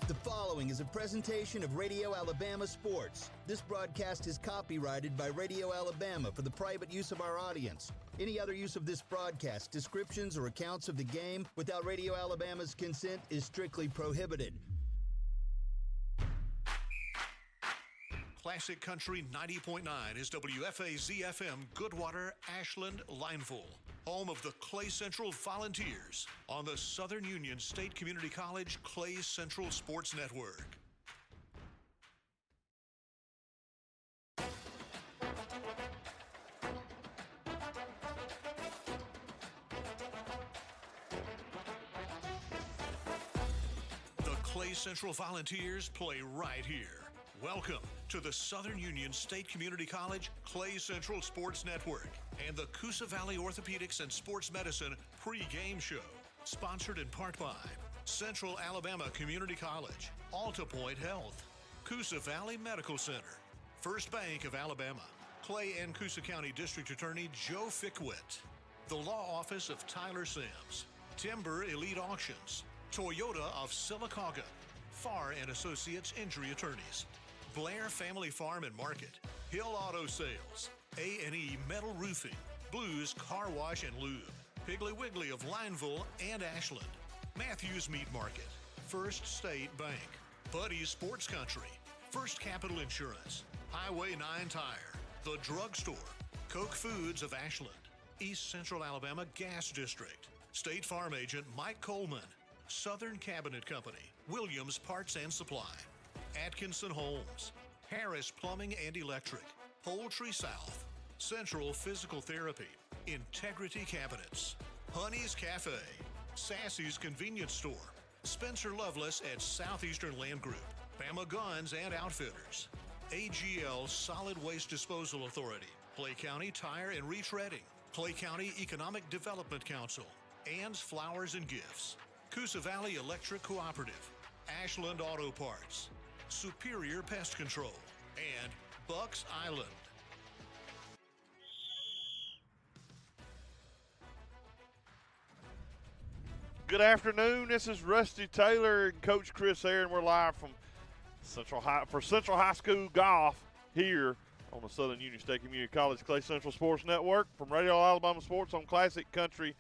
The following is a presentation of Radio Alabama Sports. This broadcast is copyrighted by Radio Alabama for the private use of our audience. Any other use of this broadcast, descriptions, or accounts of the game without Radio Alabama's consent is strictly prohibited. Classic Country 90.9 is WFAZ-FM Goodwater, Ashland, Lineville, home of the Clay Central Volunteers on the Southern Union State Community College Clay Central Sports Network. The Clay Central Volunteers play right here. Welcome to the Southern Union State Community College Clay Central Sports Network and the Coosa Valley Orthopedics and Sports Medicine pre-game show, sponsored in part by Central Alabama Community College, Alta Point Health, Coosa Valley Medical Center, First Bank of Alabama, Clay and Coosa County District Attorney Joe Fickwit, the Law Office of Tyler Sims, Timber Elite Auctions, Toyota of Sylacauga, Farr and Associates Injury Attorneys, Blair Family Farm and Market, Hill Auto Sales, A&E Metal Roofing, Blues Car Wash and Lube, Piggly Wiggly of Lineville and Ashland, Matthews Meat Market, First State Bank, Buddy's Sports Country, First Capital Insurance, Highway 9 Tire, The Drugstore, Koch Foods of Ashland, East Central Alabama Gas District, State Farm Agent Mike Coleman, Southern Cabinet Company, Williams Parts and Supply, Atkinson Homes, Harris Plumbing and Electric, Poultry South, Central Physical Therapy, Integrity Cabinets, Honey's Cafe, Sassy's Convenience Store, Spencer Loveless at Southeastern Land Group, Bama Guns and Outfitters, AGL Solid Waste Disposal Authority, Clay County Tire and Retreading, Clay County Economic Development Council, Ann's Flowers and Gifts, Coosa Valley Electric Cooperative, Ashland Auto Parts, Superior Pest Control, and Bucks Island. Good afternoon. This is Rusty Taylor and Coach Chris Aaron. We're live from Central High School Golf here on the Southern Union State Community College Clay Central Sports Network from Radio Alabama Sports on Classic Country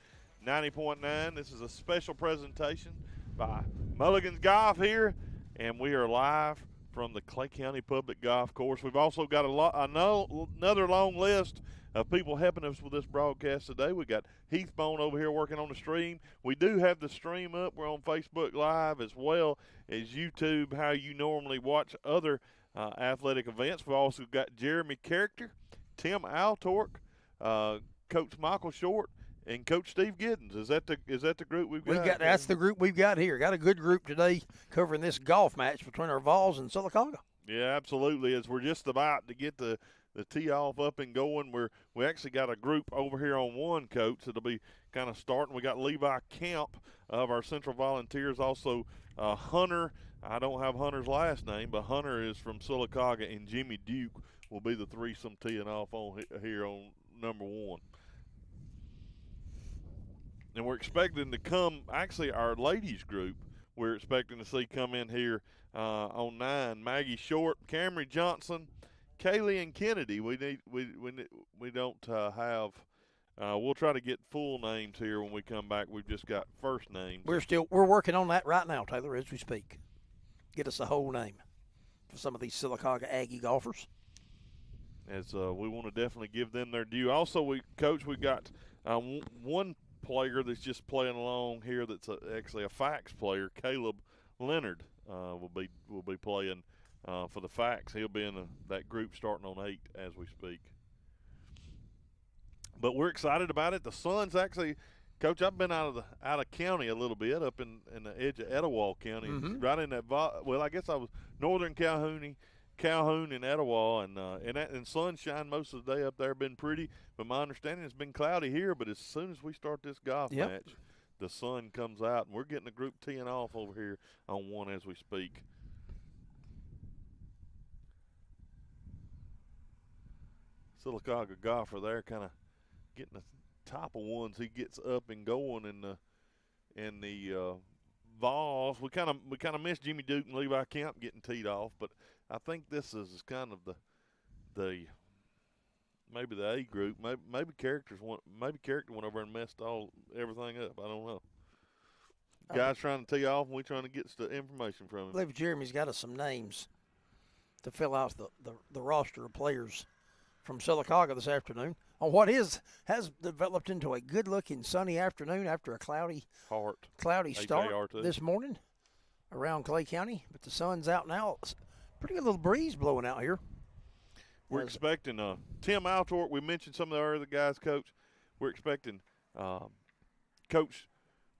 90.9. This is a special presentation by Mulligan's Golf here, and we are live from the Clay County Public Golf Course. We've also got another long list of people helping us with this broadcast today. We got Heath Bone over here working on the stream. We do have the stream up. We're on Facebook Live as well as YouTube, how you normally watch other athletic events. We've also got Jeremy Character, Tim Altork, Coach Michael Short, and Coach Steve Giddens. Is that the group we've got? That's the group we've got here. Got a good group today covering this golf match between our Vols and Sylacauga. Yeah, absolutely. As we're just about to get the tee off up and going, we actually got a group over here on one, Coach, that'll be kind of starting. We got Levi Camp of our Central Volunteers, also Hunter. I don't have Hunter's last name, but Hunter is from Sylacauga, and Jimmy Duke will be the threesome teeing off on here on number one. And we're expecting to come, actually our ladies group, we're expecting to see come in here on 9. Maggie Short, Camry Johnson, Kaylee and Kennedy. We don't have. We'll try to get full names here when we come back. We've just got first names. We're working on that right now, Taylor, as we speak. Get us a whole name for some of these Sylacauga Aggie golfers. As we want to definitely give them their due. Also, we've got one player that's just playing along here that's actually a Fax player. Caleb Leonard will be playing for the Fax. He'll be in that group starting on 8 as we speak. But we're excited about it. The sun's actually, Coach, I've been out of county a little bit, up in the edge of Etowah County, right in that. Well, I guess I was northern Calhoun and Etowah, and sunshine most of the day up there. Been pretty, but my understanding it's been cloudy here. But as soon as we start this golf match, the sun comes out, and we're getting the group teeing off over here on one as we speak. Sylacauga golfer there, kind of getting the top of ones. He gets up and going in the Vols. We kind of missed Jimmy Duke and Levi Kemp getting teed off, but I think this is kind of the maybe the A group. Maybe character went over and messed everything up. I don't know. Guys trying to tee off, and we trying to get the information from him. I believe Jeremy's got us some names to fill out the roster of players from Sylacauga this afternoon on what has developed into a good-looking sunny afternoon after a cloudy start this morning around Clay County. But the sun's out now. It's a pretty good little breeze blowing out here. We're expecting Tim Altork. We mentioned some of the other guys, Coach. We're expecting Coach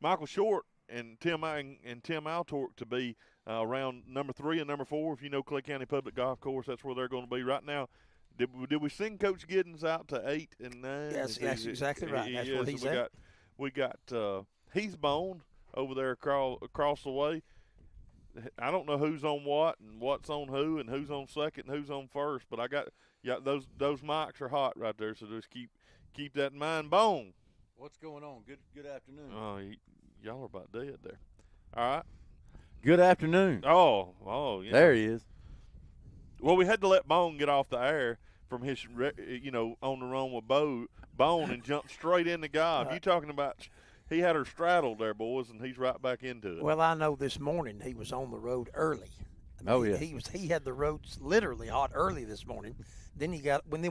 Michael Short and Tim Altork to be around number 3 and number 4. If you know Clay County Public Golf Course, that's where they're going to be right now. Did we send Coach Giddens out to 8 and 9? Yes, that's exactly right. That's where he's at. We got Heath Bone over there across the way. I don't know who's on what and what's on who and who's on second and who's on first, but those mics are hot right there, so just keep that in mind. Bone. What's going on? Good afternoon. Oh, y'all are about dead there. All right. Good afternoon. Oh, yeah. There he is. Well, we had to let Bone get off the air from his, on the run with Bone and jump straight into golf. You talking about he had her straddled there, boys, and he's right back into it. Well, I know this morning he was on the road early. He had the roads literally hot early this morning. Then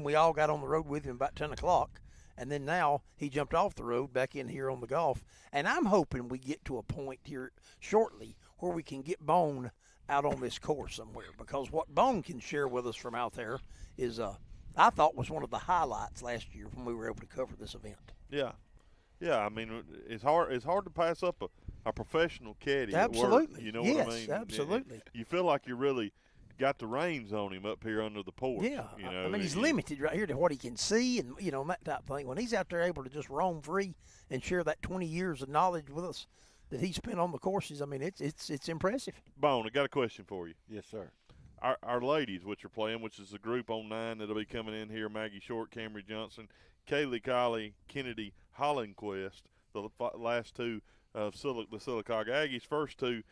we all got on the road with him about 10 o'clock. And then now he jumped off the road back in here on the golf. And I'm hoping we get to a point here shortly where we can get Bone out on this course somewhere, because what Bone can share with us from out there is I thought was one of the highlights last year when we were able to cover this event. Yeah. I mean, it's hard to pass up a professional caddy. Absolutely. At work, you know what I mean? Absolutely. You feel like you really got the reins on him up here under the porch. Yeah. I mean, he's limited right here to what he can see and, that type of thing. When he's out there able to just roam free and share that 20 years of knowledge with us that he spent on the courses, I mean, it's impressive. Bone, I got a question for you. Yes, sir. Our ladies, which are playing, which is the group on 9 that'll be coming in here, Maggie Short, Camry Johnson, Kaylee Colley, Kennedy Hollandquist, the last two of the Sylacauga Aggies. First two,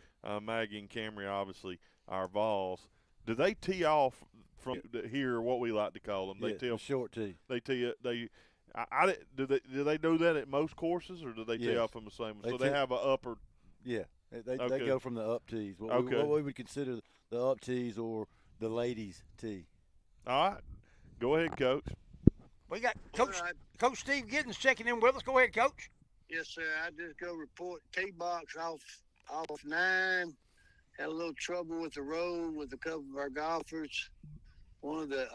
Maggie and Camry, obviously, our Vols. Do they tee off from here, what we like to call them? They tee off short tee. They tee it. Do they do that at most courses, or do they tee off from the same? So they have an upper. Yeah, they go from the up tees. What we would consider the up tees or the ladies tee. All right, go ahead, Coach. We got Coach Steve Giddens checking in with us. Go ahead, Coach. Yes, sir. I just go report tee box off 9. Had a little trouble with the road with a couple of our golfers. One of the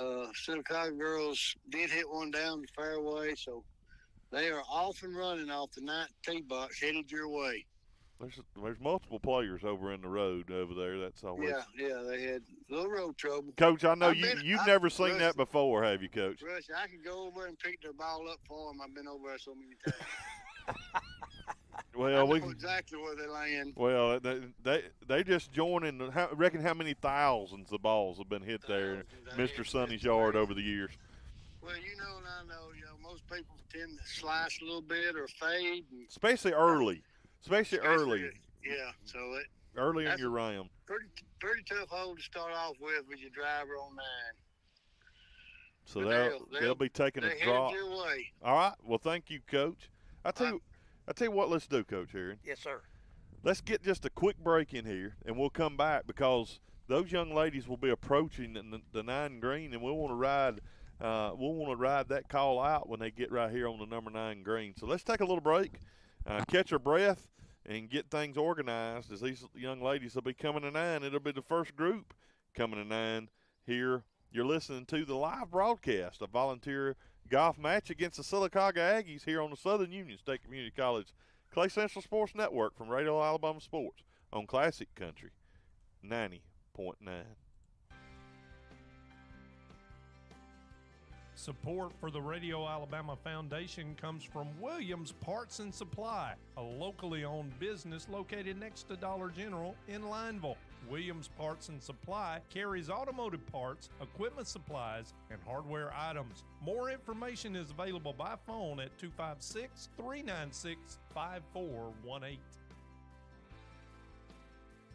Sylacauga girls did hit one down the fairway, so they are off and running off the 9th tee box, headed your way. There's multiple players over in the road over there. That's always. Yeah, they had a little road trouble. Coach, I know you've never seen that before, have you, Coach? Rush, I can go over and pick their ball up for them. I've been over there so many times. Well, I know exactly where they land. Well, they just joining. Reckon how many thousands of balls have been hit there in Mr. Sonny's yard over the years? Well, and I know, most people tend to slice a little bit or fade. Especially early. Yeah, so early in your round. Pretty tough hole to start off with your driver on 9. So they'll be taking a drop. Your way. All right. Well, thank you, Coach. I tell you what, let's do, Coach Aaron. Yes, sir. Let's get just a quick break in here, and we'll come back because those young ladies will be approaching the 9 green, and we'll want to ride. That call out when they get right here on the number 9 green. So let's take a little break, catch our breath, and get things organized as these young ladies will be coming to 9. It'll be the first group coming to 9 here. You're listening to the live broadcast of volunteer golf match against the Sylacauga Aggies here on the Southern Union State Community College Clay Central Sports Network from Radio Alabama Sports on Classic Country 90.9. Support for the Radio Alabama Foundation comes from Williams Parts and Supply, a locally owned business located next to Dollar General in Lineville. Williams Parts and Supply carries automotive parts, equipment supplies, and hardware items. More information is available by phone at 256-396-5418.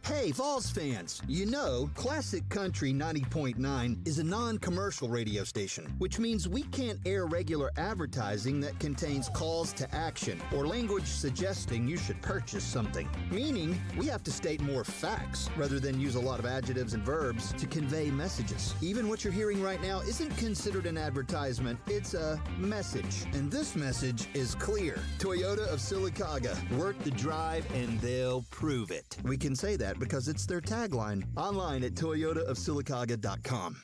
Hey, Vols fans, you know, Classic Country 90.9 is a non-commercial radio station, which means we can't air regular advertising that contains calls to action or language suggesting you should purchase something. Meaning, we have to state more facts rather than use a lot of adjectives and verbs to convey messages. Even what you're hearing right now isn't considered an advertisement, it's a message. And this message is clear. Toyota of Sylacauga, work the drive and they'll prove it. We can say that because it's their tagline. Online at toyotaofsylacauga.com.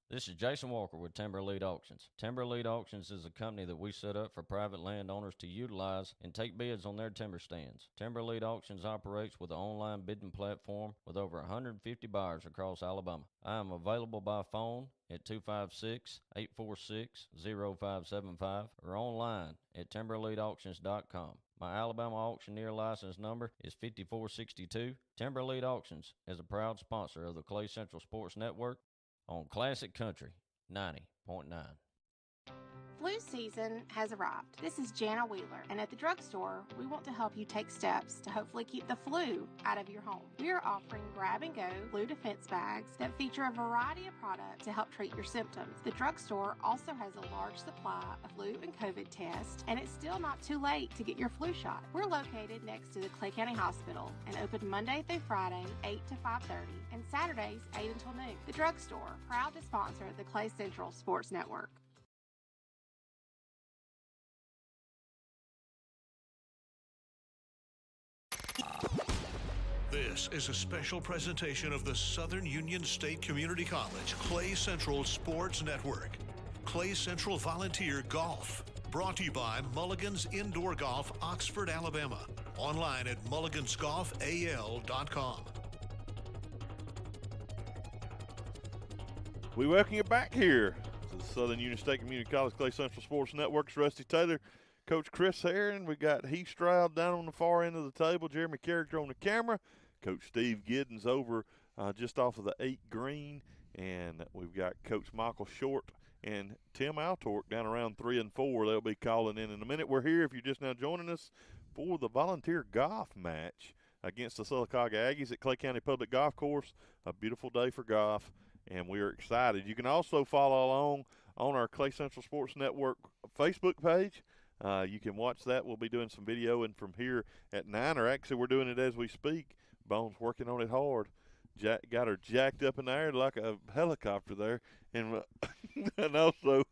This is Jason Walker with Timber Elite Auctions. Timber Elite Auctions is a company that we set up for private landowners to utilize and take bids on their timber stands. Timber Elite Auctions operates with an online bidding platform with over 150 buyers across Alabama. I am available by phone at 256-846-0575 or online at timbereliteauctions.com. My Alabama auctioneer license number is 5462. Timber Elite Auctions is a proud sponsor of the Clay Central Sports Network on Classic Country 90.9. Flu season has arrived. This is Jana Wheeler, and at the drugstore, we want to help you take steps to hopefully keep the flu out of your home. We are offering grab-and-go flu defense bags that feature a variety of products to help treat your symptoms. The drugstore also has a large supply of flu and COVID tests, and it's still not too late to get your flu shot. We're located next to the Clay County Hospital and open Monday through Friday, 8 to 5:30, and Saturdays, 8 until noon. The drugstore, proud to sponsor the Clay Central Sports Network. This is a special presentation of the Southern Union State Community College Clay Central Sports Network. Clay Central Volunteer Golf. Brought to you by Mulligan's Indoor Golf, Oxford, Alabama. Online at mulligansgolfal.com. We welcome you back here to the Southern Union State Community College Clay Central Sports Network's Rusty Taylor, Coach Chris Herron. We got Heath Stroud down on the far end of the table, Jeremy Character on the camera, Coach Steve Giddens over just off of the 8 green, and we've got Coach Michael Short and Tim Altork down around 3 and 4. They'll be calling in a minute. We're here, if you're just now joining us, for the volunteer golf match against the Sylacauga Aggies at Clay County Public Golf Course. A beautiful day for golf, and we are excited. You can also follow along on our Clay Central Sports Network Facebook page. You can watch that. We'll be doing some videoing from here at 9, or actually we're doing it as we speak. Bones working on it hard. Got her jacked up in the air like a helicopter there. And and also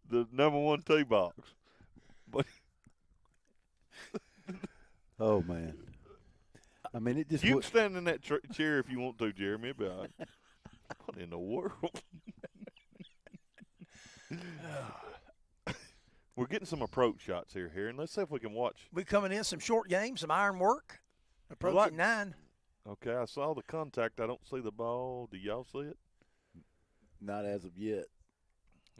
the number 1 tee box. But oh, man. I mean, it just you can stand in that chair if you want to, Jeremy. It'll be all right. What in the world? We're getting some approach shots here, and let's see if we can watch. We coming in some short game, some iron work. Approaching 9. Okay, I saw the contact. I don't see the ball. Do y'all see it? Not as of yet.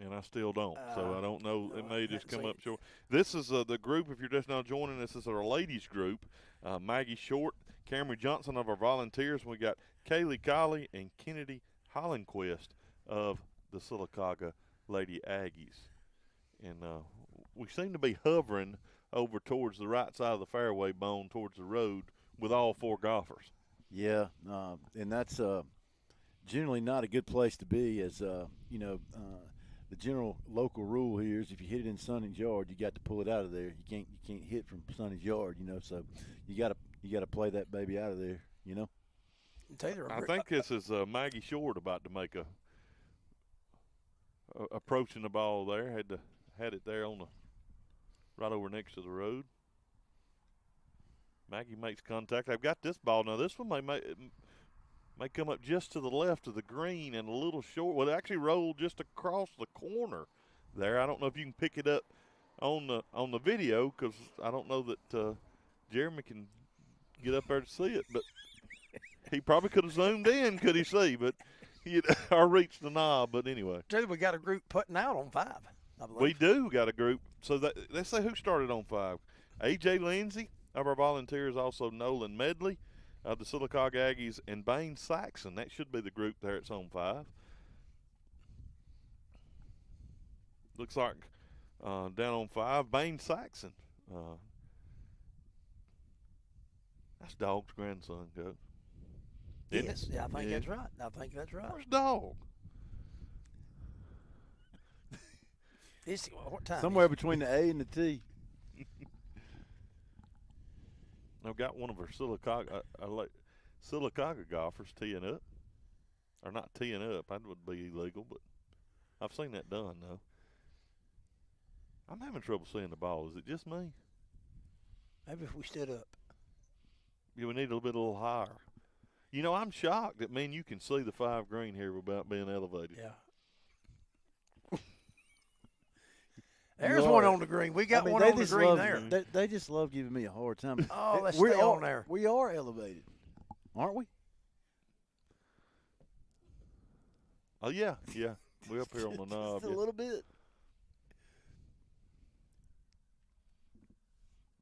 And I still don't, so I don't know. It may just come up short. This is the group, if you're just now joining us, is our ladies group. Maggie Short, Cameron Johnson of our volunteers. We got Kaylee Colley and Kennedy Hollenquist of the Sylacauga Lady Aggies. And we seem to be hovering over towards the right side of the fairway, Bone, towards the road with all 4 golfers. Yeah, and that's generally not a good place to be, as the general local rule here is if you hit it in Sonny's yard, you got to pull it out of there. You can't hit from Sonny's yard, so you got to play that baby out of there, Taylor, I think this is Maggie Short about to make approaching the ball there. Had it there on the right over next to the road. Maggie makes contact. I've got this ball now. This one may come up just to the left of the green and a little short. Well, it actually rolled just across the corner there. I don't know if you can pick it up on the video, because I don't know that Jeremy can get up there to see it. But he probably could have zoomed in, could he see? But I reached the knob. But anyway, Taylor, we got a group putting out on 5. I believe. We do got a group. So let's say who started on 5. A.J. Lindsay of our volunteers, also Nolan Medley of the Sylacauga Aggies, and Bain Saxon. That should be the group there at on 5. Looks like down on 5, Bain Saxon. That's Dog's grandson, Coach. Yes, yeah, I think that's right. I think that's right. Where's Dog? What time? Somewhere between the A and the T. I've got one of our Sylacauga golfers teeing up. Or not teeing up. That would be illegal, but I've seen that done, though. I'm having trouble seeing the ball. Is it just me? Maybe if we stood up. Yeah, we need a little higher. You know, I'm shocked that, man, you can see the 5 green here without being elevated. Yeah. There's one on the green. We got one on the green there. They just love giving me a hard time. Oh, let's stay on there. We are elevated, aren't we? Oh, yeah. We're up here on the knob. Just a little bit.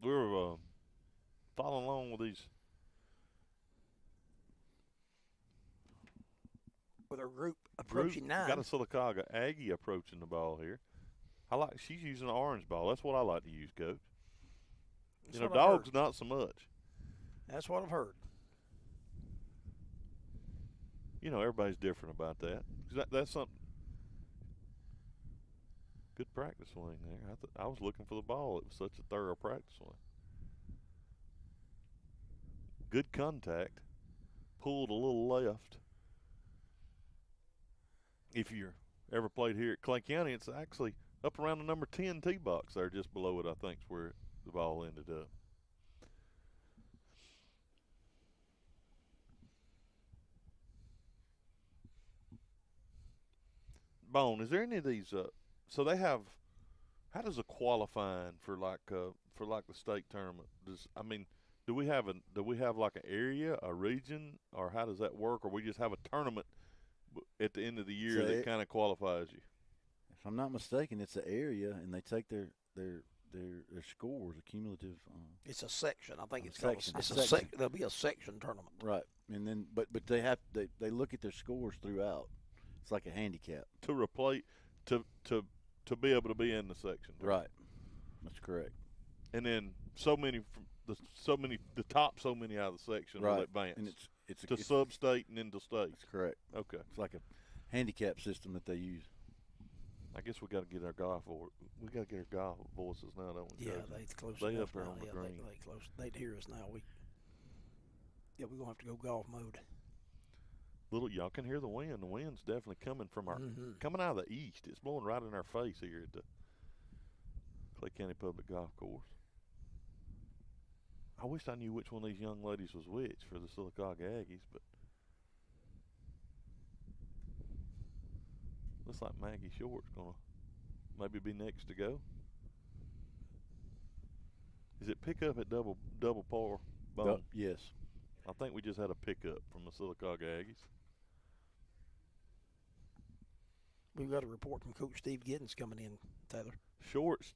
We're following along with these. With our group approaching 9. Got a Sylacauga Aggie approaching the ball here. She's using an orange ball. That's what I like to use, Coach. Dog's not so much. That's what I've heard. Everybody's different about that. That's something. Good practice swing there. I was looking for the ball. It was such a thorough practice swing. Good contact. Pulled a little left. If you're ever played here at Clay County, it's actually up around the number 10 tee box there, just below it, I think, is where the ball ended up. Bone, is there any of these? So they have. How does a qualifying for like the state tournament? Do we have like an area, a region, or how does that work? Or we just have a tournament at the end of the year that kind of qualifies you? If I'm not mistaken, it's an area, and they take their scores, a cumulative. It's a section. I think it's section. It's a section. There'll be a section tournament. Right, and then but they look at their scores throughout. It's like a handicap to replace to be able to be in the section. Right, that's correct. And then the top so many out of the section will advance. And it's sub-state and into state. That's correct. Okay. It's like a handicap system that they use. I guess we got to get our golf voices now, don't we? Yeah, they close. They enough up there now. on the green. They close. They'd hear us now. We're gonna have to go golf mode. Y'all can hear the wind. The wind's definitely coming from coming out of the east. It's blowing right in our face here at the Clay County Public Golf Course. I wish I knew which one of these young ladies was which for the Sylacauga Aggies, but looks like Maggie Short's gonna maybe be next to go. Is it pickup at double par? Yes. I think we just had a pickup from the Sylacauga Aggies. We've got a report from Coach Steve Giddens coming in, Taylor. Short,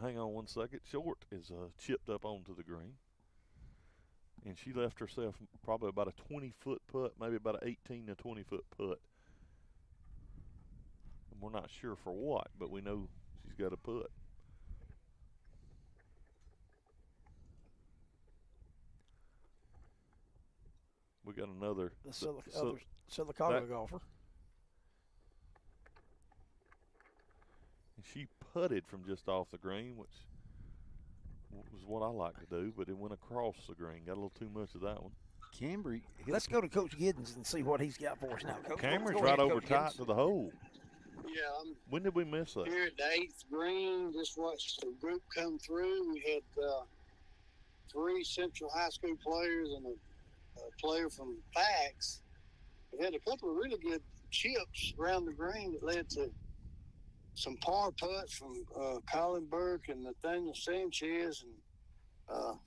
hang on one second. Short is chipped up onto the green. And she left herself probably about a 20-foot putt, maybe about an 18 to 20-foot putt. And we're not sure for what, but we know she's got a putt. We got another. The Sylacauga golfer. And she putted from just off the green, which was what I like to do, but it went across the green. Got a little too much of that one. Camry. Let's go to Coach Giddens and see what he's got for us now. Coach, Camry's right over tight to the hole. Yeah. When did we miss that? Here at the 8th green, just watched the group come through. We had 3 Central High School players and a player from Fax. We had a couple of really good chips around the green that led to some par putts from Colin Burke and Nathaniel Sanchez, and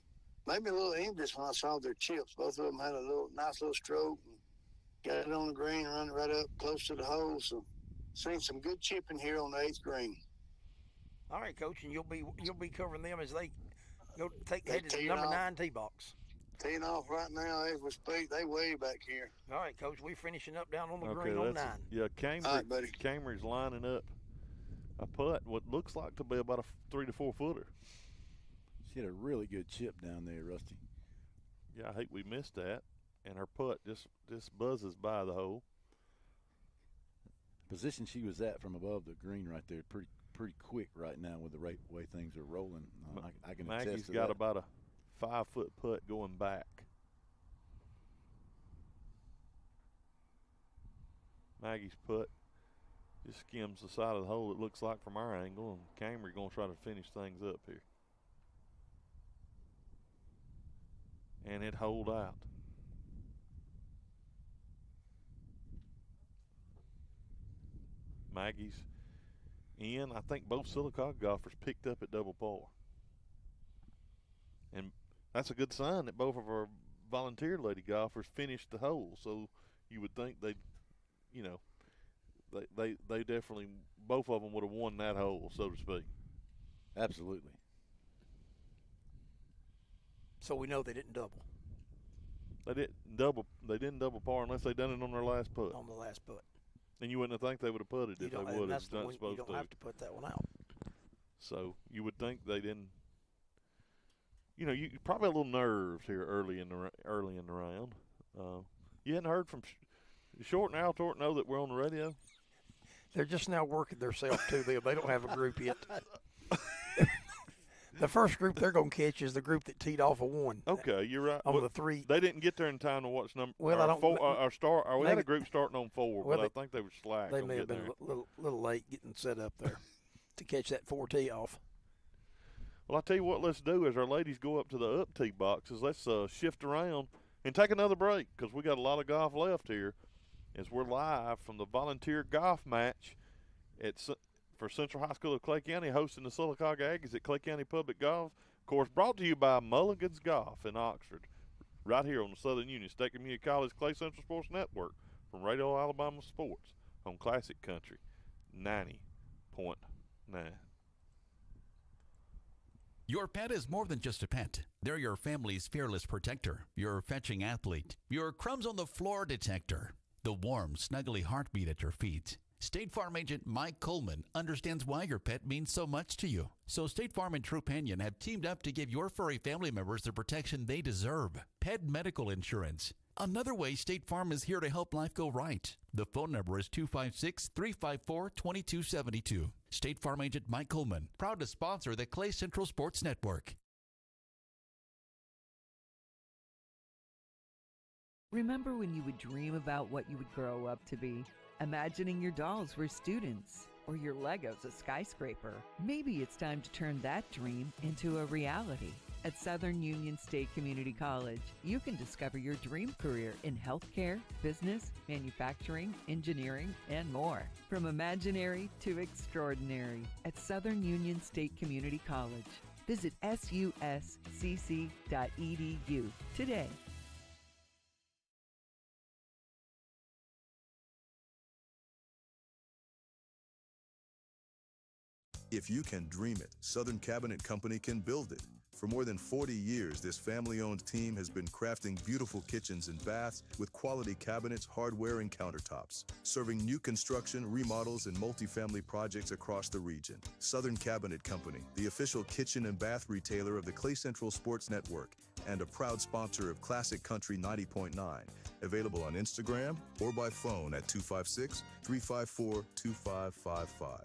maybe a little envious when I saw their chips. Both of them had a nice little stroke and got it on the green, run it right up close to the hole. So, seen some good chipping here on the 8th green. All right, Coach, and you'll be covering them as they go head to the number 9 tee box. Teeing off right now as we speak. They way back here. All right, Coach, we're finishing up down on the green on 9. Yeah, all right, buddy. Camry's lining up a putt, what looks like to be about a 3 to 4 footer. She had a really good chip down there, Rusty. Yeah, I hate we missed that. and her putt just buzzes by the hole. Position she was at from above the green right there, pretty quick right now with the way things are rolling. I can attest to that. Maggie's got about a 5-foot putt going back. Maggie's putt just skims the side of the hole, it looks like, from our angle, and Camry going to try to finish things up here. And it holed out. Maggie's in. I think both Sylacauga golfers picked up at double par. And that's a good sign that both of our volunteer lady golfers finished the hole. So you would think they definitely, both of them would have won that hole, so to speak. Absolutely. So we know they didn't double. They didn't double par unless they done it on their last putt. On the last putt. And you wouldn't have think they would have putted if they would have done supposed to. You don't have to put that one out. So you would think they didn't. You probably a little nerves here early in the round. You hadn't heard from Short and Altort know that we're on the radio? They're just now working themselves to them. They don't have a group yet. The first group they're going to catch is the group that teed off a 1. Okay, you're right. On the 3. They didn't get there in time to watch number. Well, I don't. We had a group starting on 4, well, but I think they were slack. They may have been a little late getting set up there to catch that 4 tee off. Well, I'll tell you what let's do as our ladies go up to the up tee boxes. Let's shift around and take another break because we got a lot of golf left here as we're live from the volunteer golf match for Central High School of Clay County, hosting the Sylacauga Aggies at Clay County Public Golf. Of course, brought to you by Mulligan's Golf in Oxford, right here on the Southern Union State Community College Clay Central Sports Network from Radio Alabama Sports on Classic Country 90.9. Your pet is more than just a pet. They're your family's fearless protector, your fetching athlete, your crumbs on the floor detector, the warm, snuggly heartbeat at your feet. State Farm agent Mike Coleman understands why your pet means so much to you. So State Farm and Trupanion have teamed up to give your furry family members the protection they deserve. Pet medical insurance. Another way State Farm is here to help life go right. The phone number is 256-354-2272. State Farm agent Mike Coleman, proud to sponsor the Clay Central Sports Network. Remember when you would dream about what you would grow up to be? Imagining your dolls were students or your Legos a skyscraper. Maybe it's time to turn that dream into a reality. At Southern Union State Community College, you can discover your dream career in healthcare, business, manufacturing, engineering, and more. From imaginary to extraordinary at Southern Union State Community College. Visit suscc.edu today. If you can dream it, Southern Cabinet Company can build it. For more than 40 years, this family-owned team has been crafting beautiful kitchens and baths with quality cabinets, hardware, and countertops, serving new construction, remodels, and multifamily projects across the region. Southern Cabinet Company, the official kitchen and bath retailer of the Clay Central Sports Network and a proud sponsor of Classic Country 90.9. Available on Instagram or by phone at 256-354-2555.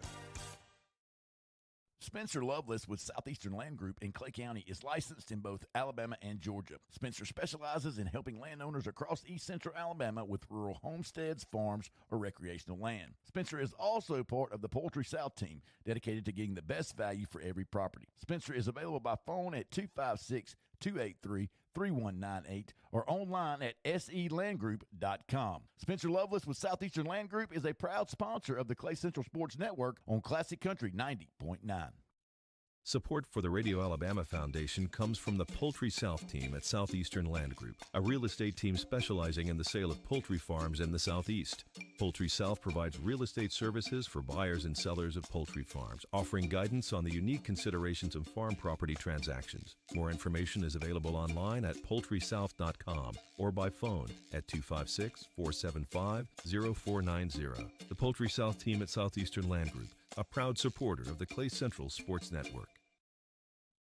Spencer Loveless with Southeastern Land Group in Clay County is licensed in both Alabama and Georgia. Spencer specializes in helping landowners across East Central Alabama with rural homesteads, farms, or recreational land. Spencer is also part of the Poultry South team, dedicated to getting the best value for every property. Spencer is available by phone at 256-283-3198 or online at selandgroup.com. Spencer Loveless with Southeastern Land Group is a proud sponsor of the Clay Central Sports Network on Classic Country 90.9. Support for the Radio Alabama Foundation comes from the Poultry South team at Southeastern Land Group, a real estate team specializing in the sale of poultry farms in the Southeast. Poultry South provides real estate services for buyers and sellers of poultry farms, offering guidance on the unique considerations of farm property transactions. More information is available online at poultrysouth.com or by phone at 256-475-0490. The Poultry South team at Southeastern Land Group, a proud supporter of the Clay Central Sports Network.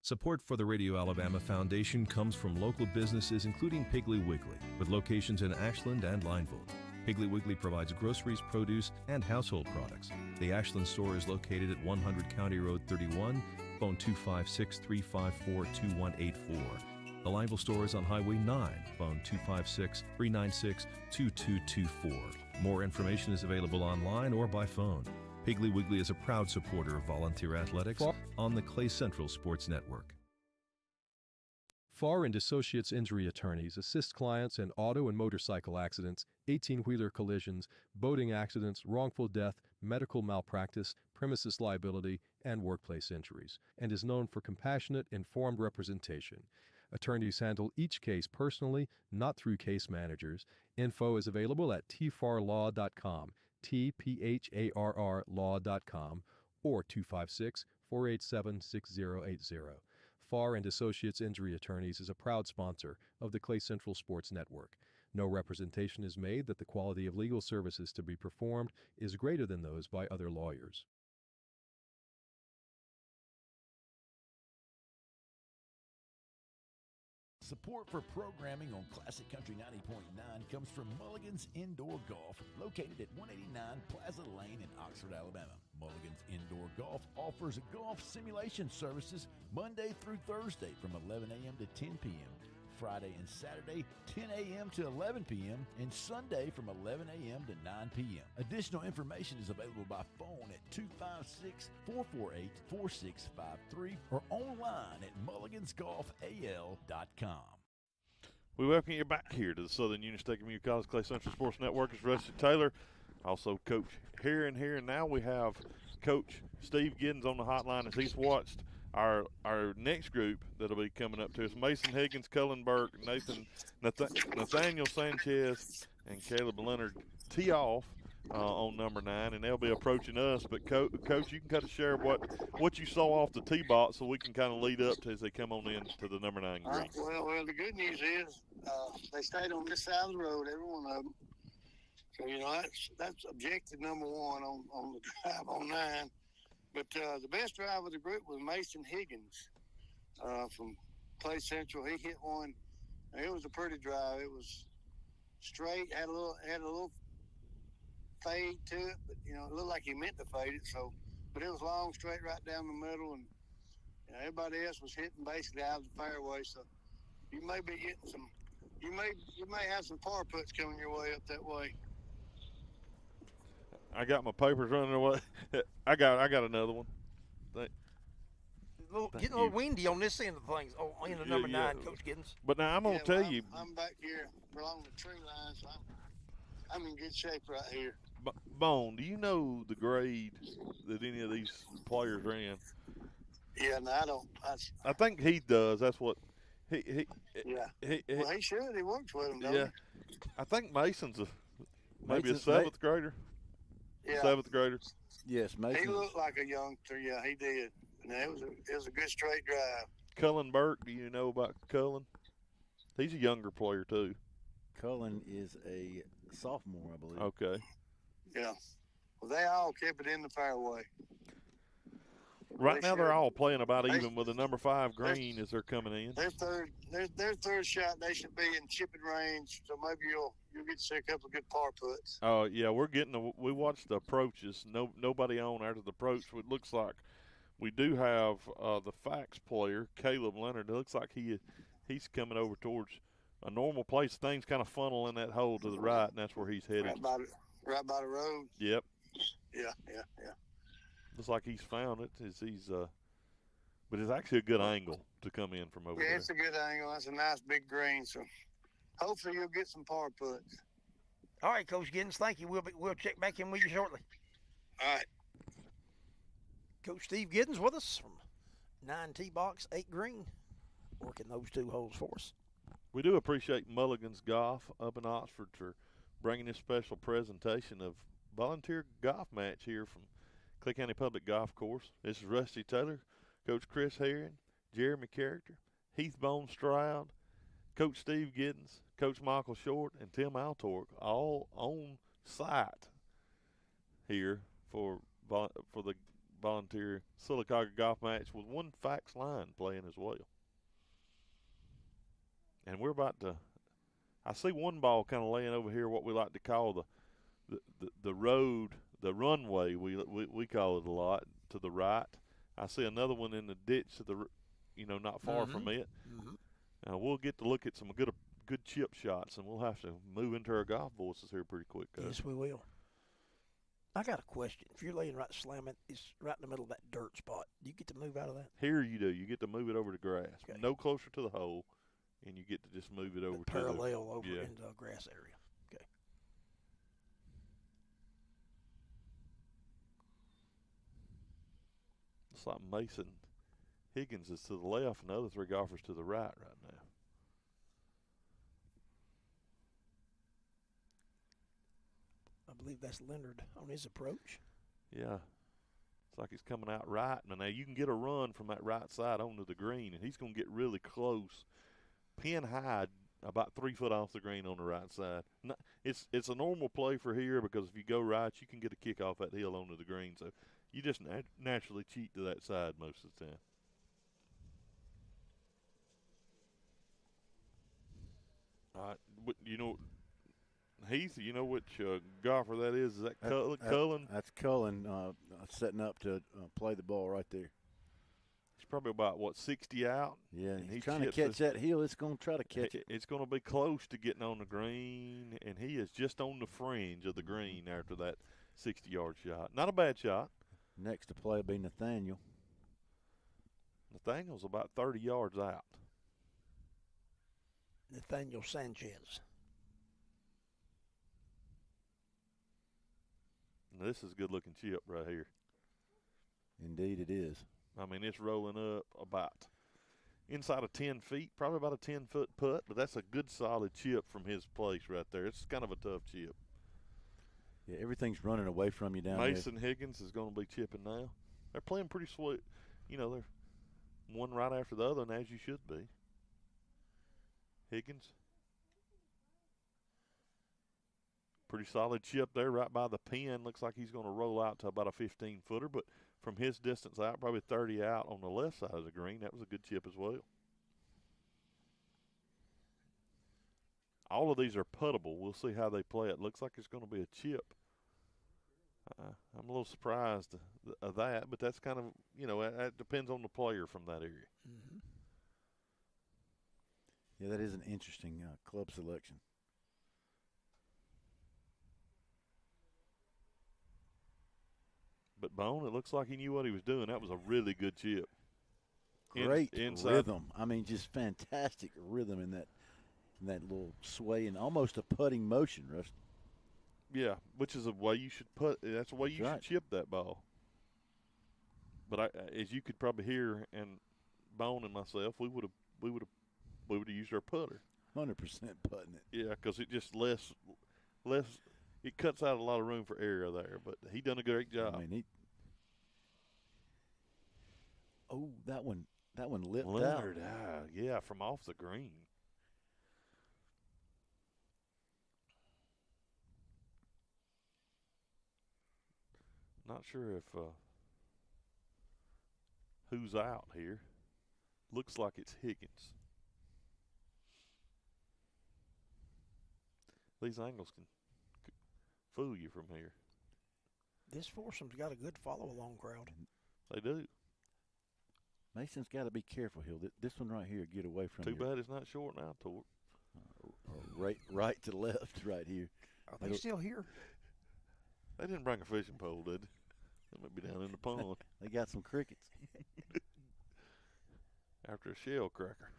Support for the Radio Alabama Foundation comes from local businesses including Piggly Wiggly, with locations in Ashland and Lineville. Piggly Wiggly provides groceries, produce, and household products. The Ashland store is located at 100 County Road 31, phone 256-354-2184. The Lineville store is on Highway 9, phone 256-396-2224. More information is available online or by phone. Piggly Wiggly is a proud supporter of volunteer athletics on the Clay Central Sports Network. Farr & Associates Injury Attorneys assist clients in auto and motorcycle accidents, 18-wheeler collisions, boating accidents, wrongful death, medical malpractice, premises liability, and workplace injuries, and is known for compassionate, informed representation. Attorneys handle each case personally, not through case managers. Info is available at tfarlaw.com. tpharr.law.com or 256-487-6080. Farr & Associates Injury Attorneys is a proud sponsor of the Clay Central Sports Network. No representation is made that the quality of legal services to be performed is greater than those by other lawyers. Support for programming on Classic Country 90.9 comes from Mulligan's Indoor Golf, located at 189 Plaza Lane in Oxford, Alabama. Mulligan's Indoor Golf offers golf simulation services Monday through Thursday from 11 a.m. to 10 p.m., Friday and Saturday 10 a.m. to 11 p.m., and Sunday from 11 a.m. to 9 p.m. Additional information is available by phone at 256-448-4653 or online at mulligansgolfal.com. We welcome you back here to the Southern Union State Community College Clay Central Sports Network. It's Rusty Taylor, also Coach Herring here, and now we have Coach Steve Giddens on the hotline as he's watched our next group that'll be coming up to us. Mason Higgins, Cullen Burke, Nathaniel Sanchez, and Caleb Leonard tee off on number 9, and they'll be approaching us. But Coach, you can kind of share what you saw off the tee box so we can kind of lead up to as they come on in to the number 9 green. Well, the good news is they stayed on this side of the road, every one of them. So, that's objective number 1 on the drive on 9. But the best drive of the group was Mason Higgins from Clay Central. He hit one. It was a pretty drive. It was straight, had a little fade to it, but it looked like he meant to fade it. So, but it was long, straight right down the middle, and everybody else was hitting basically out of the fairway. So you may be getting some. You may have some par putts coming your way up that way. I got my papers running away. I got another one. Getting a little windy on this end of things. Oh, end of number 9, Coach Giddens. But now I'm gonna tell you. I'm back here along the tree line, so I'm in good shape right here. Bone, do you know the grade that any of these players ran? Yeah, no, I don't. I think he does. That's what he. Yeah. Well, he should. He works with him, don't he? I think Mason's maybe a 7th grader. Yeah. 7th grader. Yes, Mason. He looked like a youngster. Yeah, he did. And it was a good straight drive. Cullen Burke, do you know about Cullen? He's a younger player too. Cullen is a sophomore, I believe. Okay. Yeah. Well, they all kept it in the fairway. Right now, they're all playing about even with the number 5 green as they're coming in. Their third shot, they should be in chipping range. So maybe you'll get to see a couple of good par putts. Oh yeah, we watched the approaches. Nobody on after the approach. It looks like we do have the fax player, Caleb Leonard. It looks like he's coming over towards a normal place. Things kind of funnel in that hole to the right, and that's where he's headed. Right by the road. Yep. Yeah. Looks like he's found it. But it's actually a good angle to come in from over there. Yeah, it's a good angle. That's a nice big green. So hopefully you'll get some par putts. All right, Coach Giddens, thank you. We'll check back in with you shortly. All right. Coach Steve Giddens with us from 9 tee box, 8 green, working those 2 holes for us. We do appreciate Mulligan's Golf up in Oxford for bringing this special presentation of volunteer golf match here from Clay County Public Golf Course. This is Rusty Taylor, Coach Chris Herring, Jeremy Character, Heath Bone Stroud, Coach Steve Giddens, Coach Michael Short, and Tim Altork, all on site here for the volunteer Sylacauga golf match with one fax line playing as well. And we're about to – I see one ball kind of laying over here, what we like to call the road, the runway, we call it a lot, to the right. I see another one in the ditch to the, not far from it. We'll get to look at some good chip shots, and we'll have to move into our golf voices here pretty quick. Yes, we will. I got a question. If you're laying right slamming, it's right in the middle of that dirt spot. Do you get to move out of that? Here you do. You get to move it over to grass. Okay. No closer to the hole, and you get to just move it over to parallel over into a grass area. Okay. It's like Mason Higgins is to the left, and the other three golfers to the right now. I believe that's Leonard on his approach. Yeah. It's like he's coming out right. Now you can get a run from that right side onto the green, and he's going to get really close. Pin high, about 3 foot off the green on the right side. It's a normal play for here because if you go right, you can get a kick off that hill onto the green. So you just naturally cheat to that side most of the time. All right, Heath, you know which golfer that is? Is that Cullen? That's Cullen setting up to play the ball right there. He's probably about, 60 out? Yeah, he's trying to catch that hill. It's going to try to catch it. It's going to be close to getting on the green, and he is just on the fringe of the green after that 60-yard shot. Not a bad shot. Next to play will be Nathaniel. Nathaniel's about 30 yards out. Nathaniel Sanchez. Now, this is a good-looking chip right here. Indeed it is. I mean, it's rolling up about inside of 10 feet, probably about a 10-foot putt, but that's a good solid chip from his place right there. It's kind of a tough chip. Yeah, everything's running away from you down there. Mason Higgins is going to be chipping now. They're playing pretty sweet. They're one right after the other, and as you should be. Higgins. Pretty solid chip there right by the pin. Looks like he's going to roll out to about a 15-footer, but from his distance out, probably 30 out on the left side of the green. That was a good chip as well. All of these are puttable. We'll see how they play it. Looks like it's going to be a chip. I'm a little surprised of that, but that's kind of, it depends on the player from that area. Mm-hmm. Yeah, that is an interesting club selection. But Bone, it looks like he knew what he was doing. That was a really good chip. Great rhythm. I mean, just fantastic rhythm in that little sway and almost a putting motion, Russ. Yeah, which is the way you should put. That's the way you should chip that ball. But as you could probably hear, and Bone and myself, we would have used our putter. 100% putting it. Yeah, because it just less. It cuts out a lot of room for error there, but he done a great job. I mean, that one lipped Leonard, out. Yeah, from off the green. Not sure if who's out here. Looks like it's Higgins. These angles can fool you from here. This foursome's got a good follow-along crowd. They do. Mason's got to be careful, Hill. This one right here, get away from you. Too bad it's not short now, Torque. Right to left right here. Are they still here? They didn't bring a fishing pole, did they? They might be down in the pond. They got some crickets. After a shell cracker.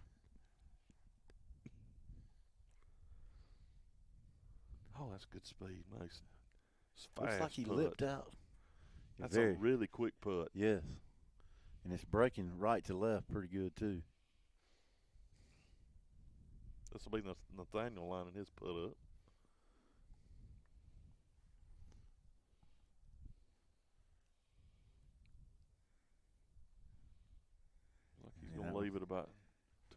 Oh, that's good speed, Mason. Looks like he lipped out. That's a really quick putt. Yes. And it's breaking right to left pretty good, too. This will be Nathaniel lining his putt up. Like he's going to leave it about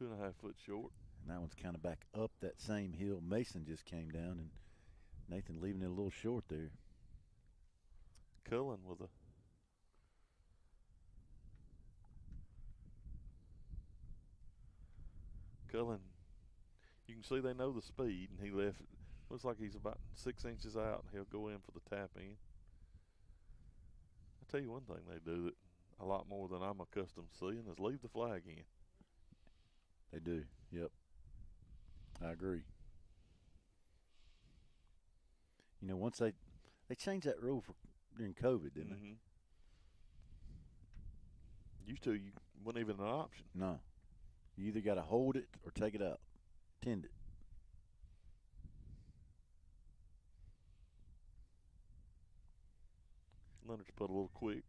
2.5 foot short. And that one's kind of back up that same hill Mason just came down, and Nathan leaving it a little short there. Cullen with a Cullen, you can see they know the speed, and he left it. Looks like he's about 6 inches out, and he'll go in for the tap in. I tell you one thing they do that a lot more than I'm accustomed to seeing is leave the flag in. They do. Yep. I agree. You know, once they changed that rule during COVID, didn't they? Used to, you wasn't even an option. No. You either got to hold it or take it out. Tend it. Leonard's put a little quick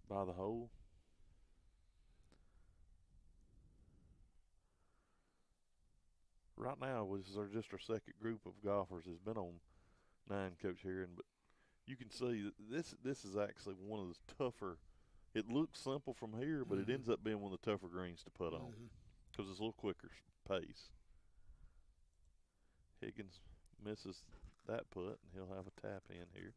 by the hole. Right now, they're just our second group of golfers has been on 9, Coach Heron, but you can see that this is actually one of the tougher. It looks simple from here, but it ends up being one of the tougher greens to put on because it's a little quicker pace. Higgins misses that putt, and he'll have a tap in here.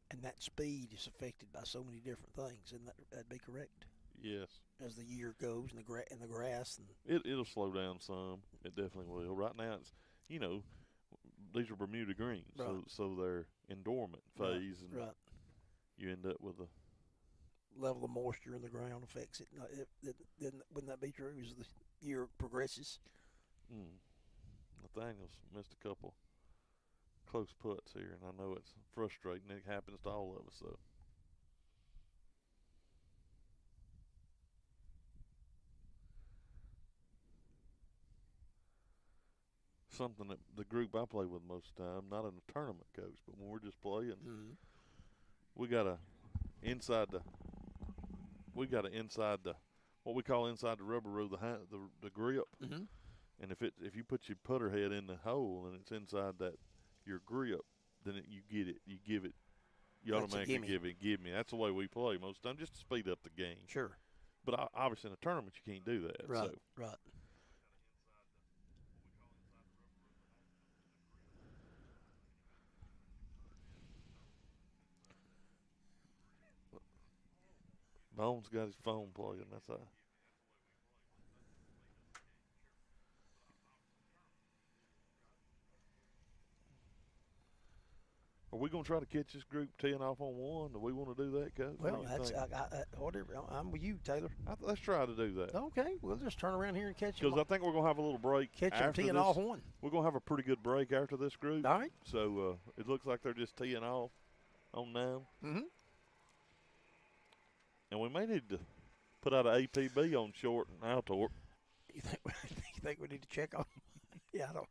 And that speed is affected by so many different things, and that'd be correct. Yes. As the year goes, and the grass, and it'll slow down some. It definitely will. Right now, it's these are Bermuda greens, right. so they're in dormant phase, and right. you end up with a level of moisture in the ground affects it. Wouldn't that be true as the year progresses? Nathaniel's missed a couple close putts here, and I know it's frustrating. It happens to all of us, though. Something that the group I play with most of the time, not in a tournament, Coach, but when we're just playing, we got to inside the what we call inside the rubber room, the grip. And if you put your putter head in the hole and it's inside your grip, then you get it. You give it. You automatically give me. That's the way we play most of the time, just to speed up the game. Sure. But obviously in a tournament you can't do that. Right. So. Right. Bones got his phone playing. That's how. Are we going to try to catch this group teeing off on one? Do we want to do that, Coach? Well, that's whatever. I'm with you, Taylor. Let's try to do that. Okay, we'll just turn around here and catch them. Because I think we're going to have a little break. Catch them teeing this. off one. We're going to have a pretty good break after this group. All right. So it looks like they're just teeing off on 9. And we may need to put out an APB on short and Altor. You think we need to check on them? Yeah, I don't.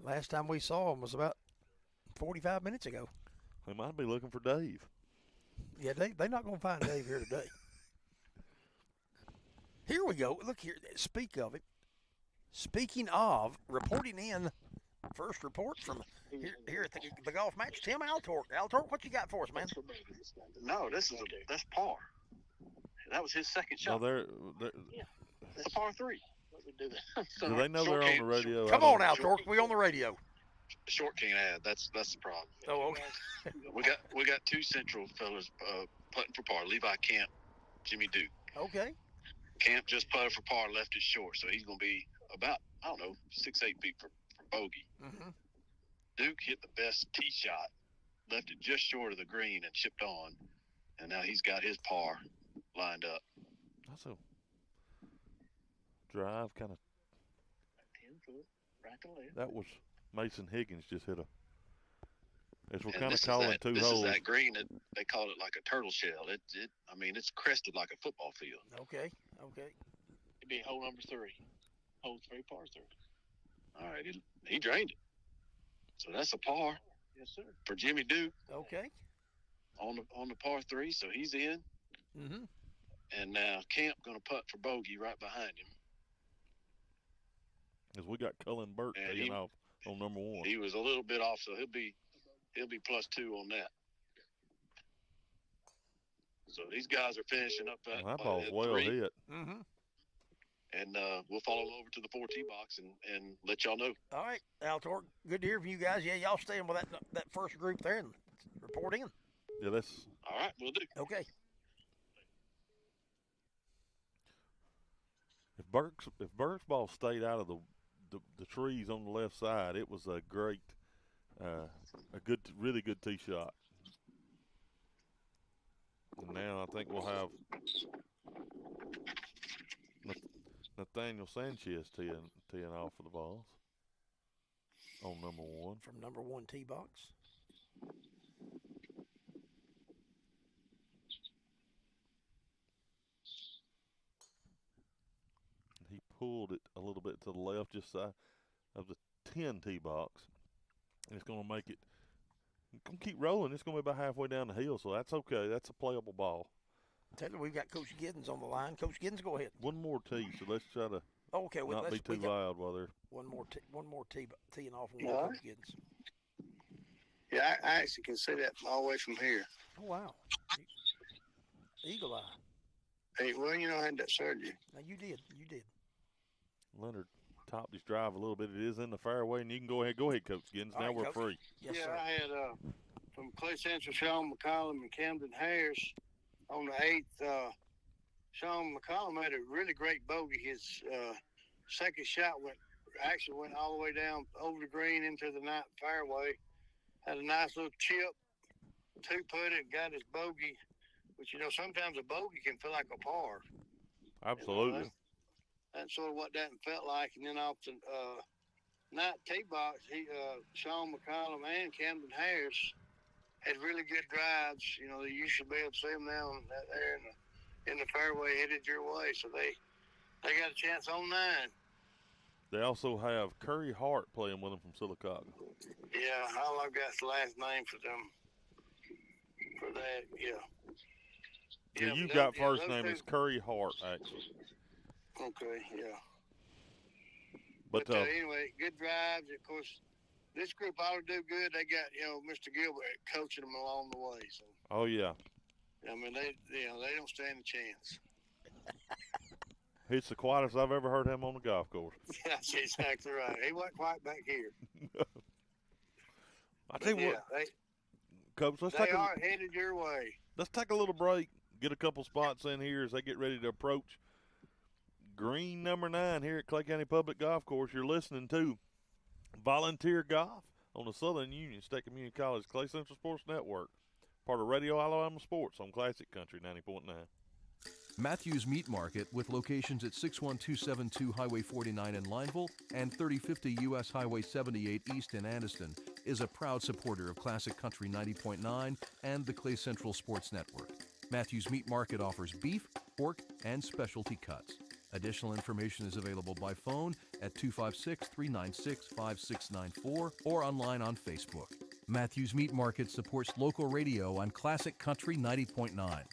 Last time we saw them was about 45 minutes ago. We might be looking for Dave. Yeah, they're not going to find Dave here today. Here we go. Look here. Speaking of, reporting in first report from here at the golf match, Tim Altor. Altor, what you got for us, man? No, that's par. That was his second shot. No, It's a par 3. Do they know they're on the radio? Come on, Altor. We on the radio. Short can't add. That's the problem. Oh, okay. we got 2 Central fellas putting for par. Levi Camp, Jimmy Duke. Okay. Camp just putted for par, left it short, so he's going to be about 6-8 feet for bogey. Duke hit the best tee shot, left it just short of the green and chipped on, and now he's got his par lined up. That's a drive kind of 10 foot right to left. That was Mason Higgins just hit as we're And kind of this calling 2 this holes. Is that green that they call it like a turtle shell. It's crested like a football field. Okay. It'd be hole number 3. Hole 3, par 3. All right, he drained it. So that's a par. Yes, sir. For Jimmy Duke. Okay. On the par 3, so he's in. And now Camp going to putt for bogey right behind him. As we got Cullen Burke taking off on number 1. He was a little bit off, so he'll be +2 on that. So these guys are finishing up that ball's well 3. hit. And we'll follow over to the 4T box and let y'all know. All right, Altor, good to hear from you guys. Yeah, y'all staying with that first group there and report in. Yeah, that's all right. We'll do. Okay. If Burke's ball stayed out of the trees on the left side, it was a great, really good tee shot. And now I think we'll have Nathaniel Sanchez teeing off for the balls on number 1. From number 1 tee box. He pulled it a little bit to the left, just side of the 10 tee box. And it's going to make it. It's going to keep rolling. It's going to be about halfway down the hill, so that's okay. That's a playable ball. Taylor, we've got Coach Giddens on the line. Coach Giddens, go ahead. One more tee, so let's try to not be too loud while they're. One more teeing off on Coach Giddens. Yeah, I actually can see that all the way from here. Oh, wow. Eagle eye. Hey, well, I had that surgery. Now, you did. Leonard topped his drive a little bit. It is in the fairway, and you can go ahead, Coach Giddens. Now we're free. Yes, yeah, sir. I had from Clay Central, Sean McCollum and Camden Harris on the 8th. Sean McCollum had a really great bogey. His second shot went all the way down over the green into the 9th fairway. Had a nice little chip, 2-putted, got his bogey. But, sometimes a bogey can feel like a par. Absolutely. That's sort of what that felt like. And then off the 9th tee box, Sean McCollum and Camden Harris had really good drives. You should be able to see them now there in the fairway headed your way. So they got a chance on 9. They also have Curry Hart playing with them from Sylacauga. Yeah, all I've got is the last name for them. For that, yeah. Yeah, you've got first name is Curry Hart, actually. Okay, yeah. But anyway, good drives. Of course, this group ought to do good. They got Mr. Gilbert coaching them along the way. So. Oh yeah. I mean, they don't stand a chance. He's the quietest I've ever heard him on the golf course. That's exactly right. He wasn't quite back here. I tell you what, Coach, they are headed your way. Let's take a little break, get a couple spots in here as they get ready to approach green number 9 here at Clay County Public Golf Course. You're listening to Volunteer Golf on the Southern Union State Community College Clay Central Sports Network, part of Radio Alabama Sports on Classic Country 90.9. Matthews Meat Market, with locations at 61272 Highway 49 in Lineville and 3050 U.S. Highway 78 East in Anniston, is a proud supporter of Classic Country 90.9 and the Clay Central Sports Network. Matthews Meat Market offers beef, pork, and specialty cuts. Additional information is available by phone at 256-396-5694 or online on Facebook. Matthews Meat Market supports local radio on Classic Country 90.9.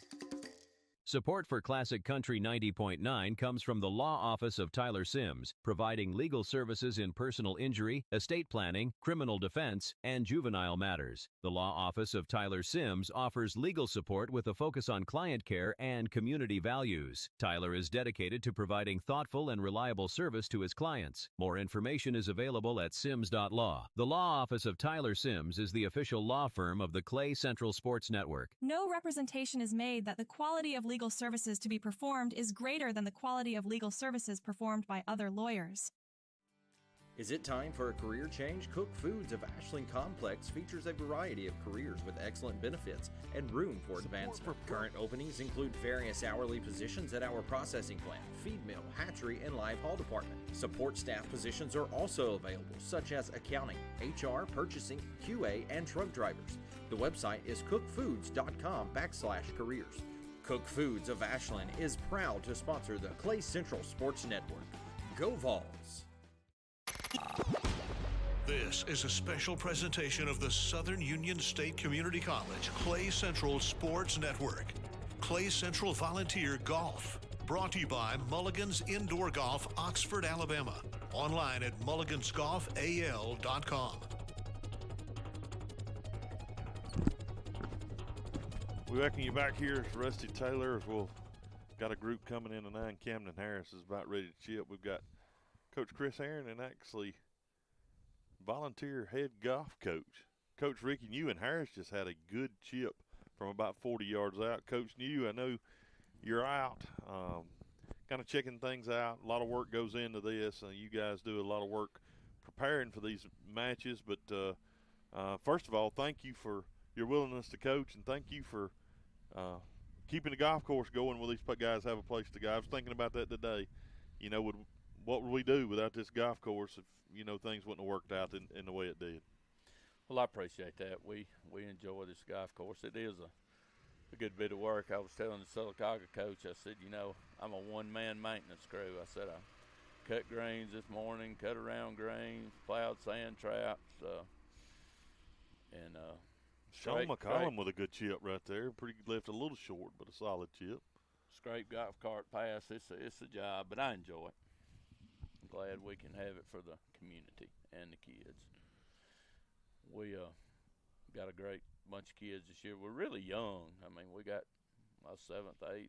Support for Classic Country 90.9 comes from the Law Office of Tyler Sims, providing legal services in personal injury, estate planning, criminal defense, and juvenile matters. The Law Office of Tyler Sims offers legal support with a focus on client care and community values. Tyler is dedicated to providing thoughtful and reliable service to his clients. More information is available at sims.law. The Law Office of Tyler Sims is the official law firm of the Clay Central Sports Network. No representation is made that the quality of legal services to be performed is greater than the quality of legal services performed by other lawyers. Is it time for a career change? Cook Foods of Ashland Complex features a variety of careers with excellent benefits and room for advancement. Current openings include various hourly positions at our processing plant, feed mill, hatchery, and live haul department. Support staff positions are also available, such as accounting, HR, purchasing, QA, and truck drivers. The website is cookfoods.com/careers. Cook Foods of Ashland is proud to sponsor the Clay Central Sports Network. Go Vols! This is a special presentation of the Southern Union State Community College Clay Central Sports Network. Clay Central Volunteer Golf. Brought to you by Mulligan's Indoor Golf, Oxford, Alabama. Online at mulligansgolfal.com. We welcome you back here. It's Rusty Taylor. We've got a group coming in tonight. Camden Harris is about ready to chip. We've got Coach Chris Aaron and actually volunteer head golf coach, Coach Ricky New. And Harris just had a good chip from about 40 yards out. Coach New, I know you're out. kind of checking things out. A lot of work goes into this. You guys do a lot of work preparing for these matches. But first of all, thank you for your willingness to coach, and thank you for keeping the golf course going where these guys have a place to go. I was thinking about that today. You know, what would we do without this golf course if, you know, things wouldn't have worked out in the way it did? Well, I appreciate that. We enjoy this golf course. It is a good bit of work. I was telling the Sylacauga coach, I said, you know, I'm a one-man maintenance crew. I said I cut greens this morning, cut around greens, plowed sand traps, and Sean McCollum with a good chip right there. Left a little short, but a solid chip. Scrape golf cart pass. It's a job, but I enjoy it. I'm glad we can have it for the community and the kids. We got a great bunch of kids this year. We're really young. I mean, we got 7th, 8th,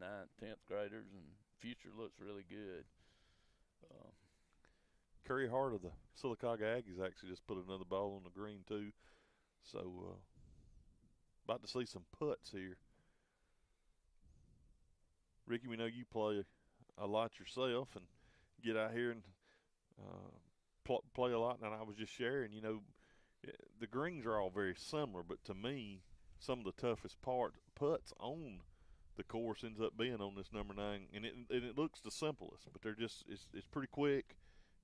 9th, 10th graders, and future looks really good. Curry Hart of the Sylacauga Aggies actually just put another ball on the green too. So about to see some putts here. Ricky, we know you play a lot yourself and get out here and play a lot. And I was just sharing, you know, the greens are all very similar, but to me, some of the toughest putts on the course ends up being on this number 9, and it looks the simplest, but they're just it's pretty quick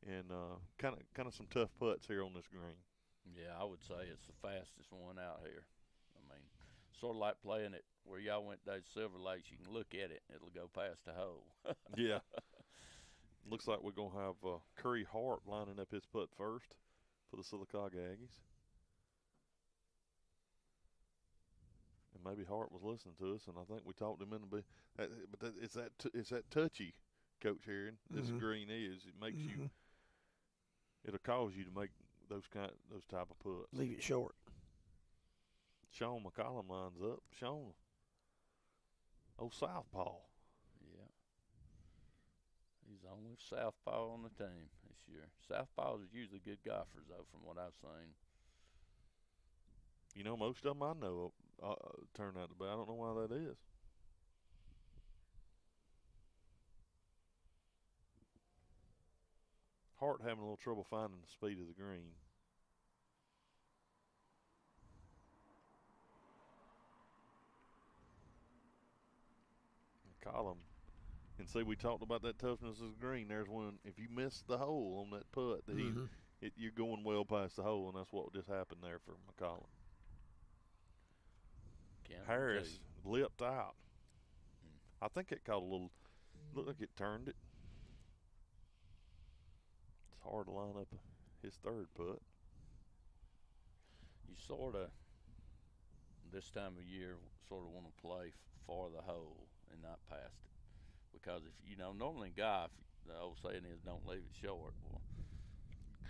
and kind of some tough putts here on this green. Yeah, I would say it's the fastest one out here. I mean, sort of like playing it where y'all went to Silver Lakes. You can look at it, it'll go past the hole. Yeah. Looks like we're going to have Curry Hart lining up his putt first for the Sylacauga Aggies. And maybe Hart was listening to us, and I think we talked him into but it's that touchy, Coach Herring. This green is. It makes you – it'll cause you to make those type of putts. Leave it short. Sean McCollum lines up. Sean, old Southpaw. Yeah. He's the only Southpaw on the team this year. Southpaws are usually good golfers, though, from what I've seen. You know, most of them I know turn out to be. I don't know why that is. Hart having a little trouble finding the speed of the green. McCollum. And see, we talked about that toughness of the green. There's one, if you miss the hole on that putt, you're going well past the hole, and that's what just happened there for McCollum. Harris lipped out. I think it caught a little, looked like it turned it. It's hard to line up his third putt. You sort of, this time of year, sort of want to play for the hole and not past it. Because if, you know, normally in golf, the old saying is don't leave it short. Well,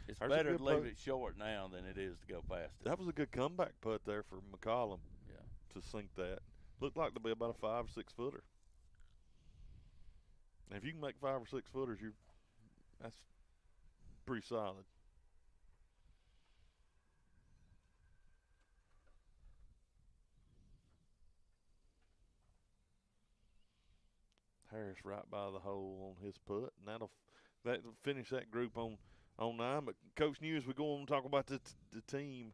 it's better to leave it short now than it is to go past it. That was a good comeback putt there for McCollum. Yeah. To sink that. Looked like to be about a 5 or 6 footer. And if you can make 5 or 6 footers, that's pretty solid. Harris right by the hole on his putt, and that'll finish that group on 9. But Coach New, as we go on and talk about the team,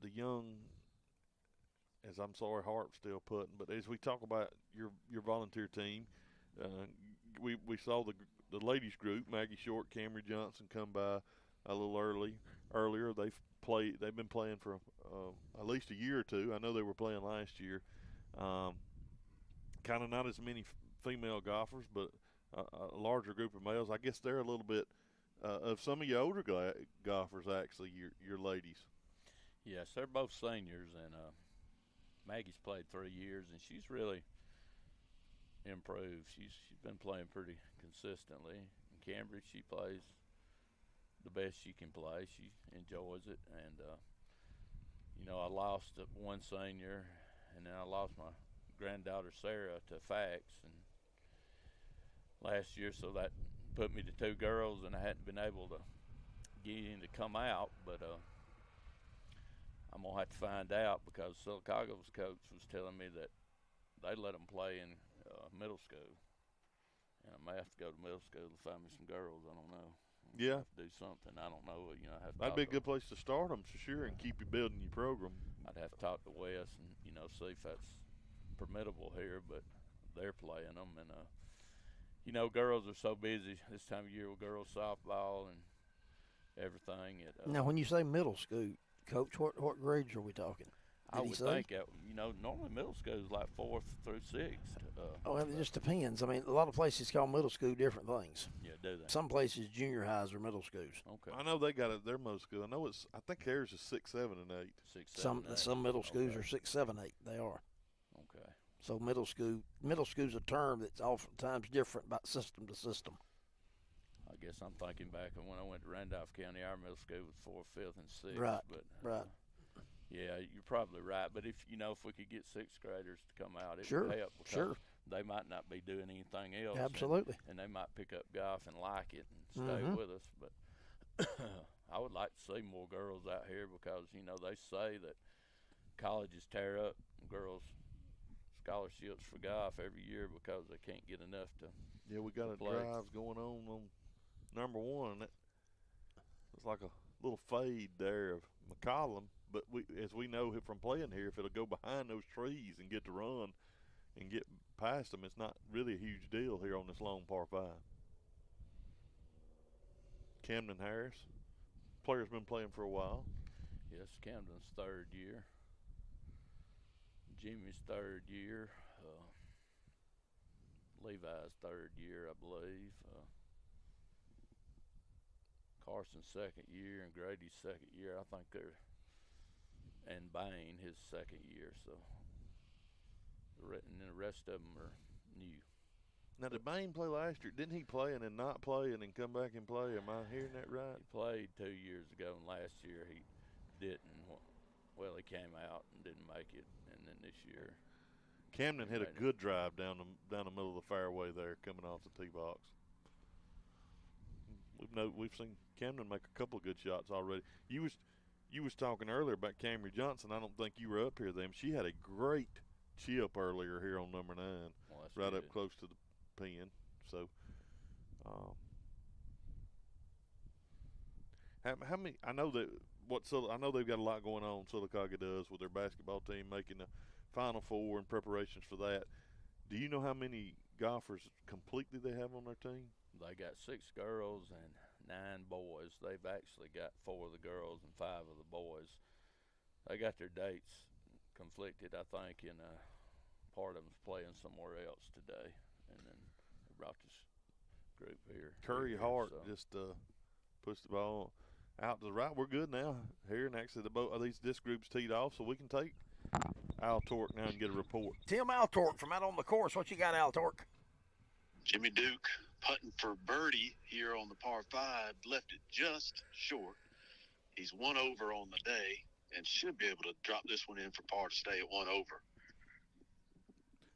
the young. As I'm sorry, Hart's still putting, but as we talk about your volunteer team, we saw the ladies group, Maggie Short, Camry Johnson, come by a little earlier. They've been playing for at least a year or two. I know they were playing last year. Kind of not as many female golfers, but a larger group of males. I guess they're a little bit of some of your older golfers, actually, your ladies. Yes, they're both seniors, and Maggie's played 3 years, and she's really improved. She's been playing pretty consistently. In Cambridge, she plays the best she can play. She enjoys it, and you know, I lost one senior, and then I lost my granddaughter Sarah to fax, and last year, so that put me to 2 girls, and I hadn't been able to get in to come out, but I'm going to have to find out because Sylacauga's coach was telling me that they let them play in middle school. And I may have to go to middle school to find me some girls. I don't know. Yeah. Have to do something. I don't know. You know, I have to That'd be a good place to start them, for sure, and keep you building your program. I'd have to talk to Wes and, you know, see if that's permittable here, but they're playing them. And, you know, girls are so busy this time of year with girls softball and everything. Now, when you say middle school, Coach, what grades are we talking? I would think, you know, normally middle school is like 4th through 6th. Well, it just depends. I mean, a lot of places call middle school different things. Yeah, do they? Some places, junior highs are middle schools. Okay. I know they got it. Their middle school. I think theirs is 6, 7, and 8. 6, 7, Some middle schools are 6, 7, 8. They are. Okay. So middle school's a term that's oftentimes different by system to system. I guess I'm thinking back when I went to Randolph County, our middle school was 4th, 5th, and 6th. Right. But, right. Yeah, you're probably right. But if we could get 6th graders to come out, it Sure, would help because sure. they might not be doing anything else. Absolutely. And they might pick up golf and like it and stay with us. But I would like to see more girls out here because, you know, they say that colleges tear up girls' scholarships for golf every year because they can't get enough to. Yeah, we got a drive going on number 1. It's like a little fade there of McCollum. But as we know from playing here, if it'll go behind those trees and get to run and get past them, it's not really a huge deal here on this long par 5. Camden Harris, player's been playing for a while. Yes, Camden's 3rd year. Jimmy's 3rd year. Levi's 3rd year, I believe. Carson's 2nd year and Grady's 2nd year. I think they're. And Bain, his 2nd year, so and the rest of them are new. Now, did Bain play last year? Didn't he play and then not play and then come back and play? Am I hearing that right? He played 2 years ago, and last year he didn't. Well, he came out and didn't make it, and then this year. Camden hit a good drive down the middle of the fairway there, coming off the tee box. We've seen Camden make a couple of good shots already. You was talking earlier about Camry Johnson. I don't think you were up here then. She had a great chip earlier here on number 9, right up close to the pin. So, how many? I know they've got a lot going on. Sylacauga does with their basketball team making the Final Four and preparations for that. Do you know how many golfers completely they have on their team? They got 6 girls and 9 boys. They've actually got 4 of the girls and 5 of the boys. They got their dates conflicted, I think, and part of them's playing somewhere else today. And then they brought this group here. Curry Hart just pushed the ball out to the right. We're good now here, and actually this group's teed off, so we can take Al Torque now and get a report. Tim Altork from out on the course. What you got, Altork? Jimmy Duke putting for birdie here on the par 5, left it just short. He's 1 over on the day and should be able to drop this one in for par to stay at 1 over.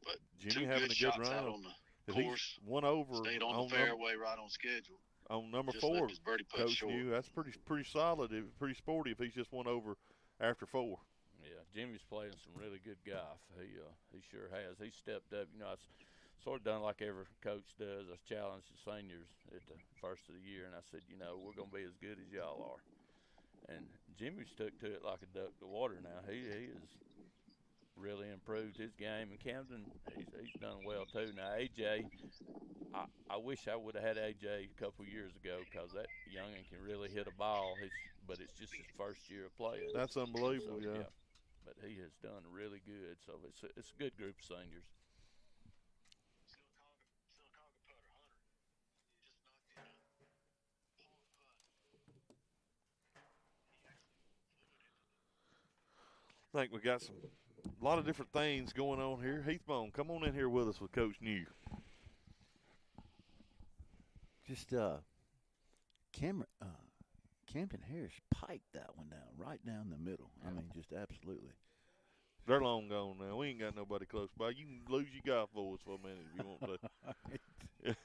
But Jimmy 2 having good a shots good run out on the course. 1 over. Stayed on the fairway, right on schedule. On number just 4, his birdie putt Coach short. New, that's pretty solid, pretty sporty if he's just 1 over after 4. Yeah, Jimmy's playing some really good golf. He sure has. He stepped up. You know, I sort of done like every coach does. I challenged the seniors at the first of the year, and I said, you know, we're going to be as good as y'all are. And Jimmy's stuck to it like a duck to water now. He has really improved his game. And Camden, he's done well too. Now, AJ, I wish I would have had AJ a couple years ago because that youngin can really hit a ball. But it's just his first year of playing. That's unbelievable, so, yeah. But he has done really good. So it's a good group of seniors. I think we got a lot of different things going on here. Heathbone, come on in here with us with Coach New. Just Camden Harris piked that one down, right down the middle. I mean, just absolutely. They're long gone now. We ain't got nobody close by. You can lose your golf balls for a minute if you want to.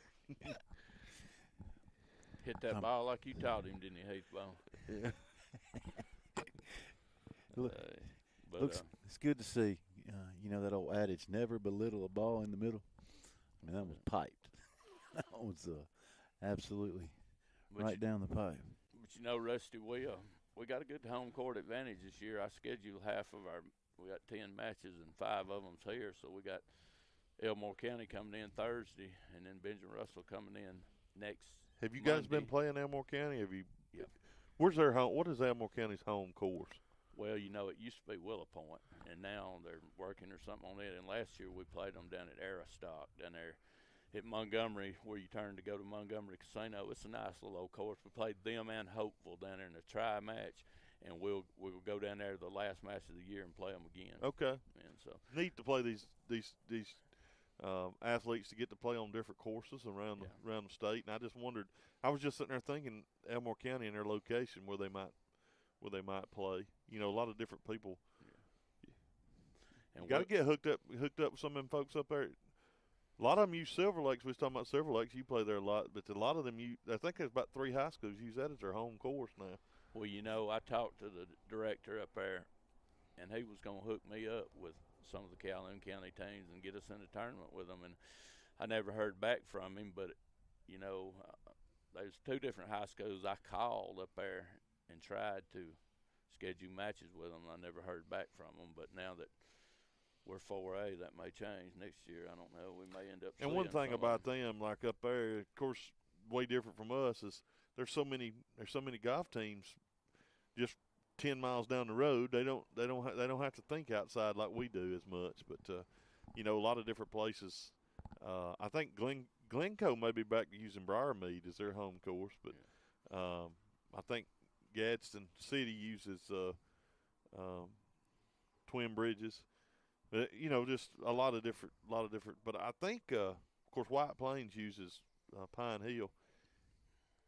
Hit that ball like you taught him, didn't you, Heathbone? Yeah. It's good to see. You know that old adage, never belittle a ball in the middle. I mean, that was piped. No, it's absolutely right down the pipe. But you know, Rusty, we got a good home court advantage this year. I scheduled half of we got 10 matches and 5 of them's here. So we got Elmore County coming in Thursday, and then Benjamin Russell coming in next. Have you Monday. guys been playing Elmore County? Have you? Yeah. Where's their home? What is Elmore County's home course? Well, you know, it used to be Willow Point, and now they're working or something on it. And last year we played them down at Aristoc, down there at Montgomery, where you turn to go to Montgomery Casino. It's a nice little old course. We played them and Hopeful down there in a tri-match, and we'll go down there the last match of the year and play them again. Okay. And so neat to play these athletes to get to play on different courses around the state. And I just wondered, I was just sitting there thinking Elmore County and their location where they might play. You know, a lot of different people. Yeah. And you got to get hooked up with some of them folks up there. A lot of them use Silver Lakes. We was talking about Silver Lakes. You play there a lot, but a lot of them I think there's about 3 high schools use that as their home course now. Well, you know, I talked to the director up there, and he was going to hook me up with some of the Calhoun County teams and get us in a tournament with them. And I never heard back from him, but, you know, there's 2 different high schools I called up there and tried to schedule matches with them. I never heard back from them, but now that we're 4A, that may change next year. I don't know. We may end up. And one thing about them, like up there, of course, way different from us, is there's so many golf teams just 10 miles down the road. They don't have to think outside like we do as much. But you know, a lot of different places. I think Glencoe may be back to using Briarmead as their home course, but I think Gadsden City uses Twin Bridges. You know, just a lot of different. But I think, of course, White Plains uses Pine Hill.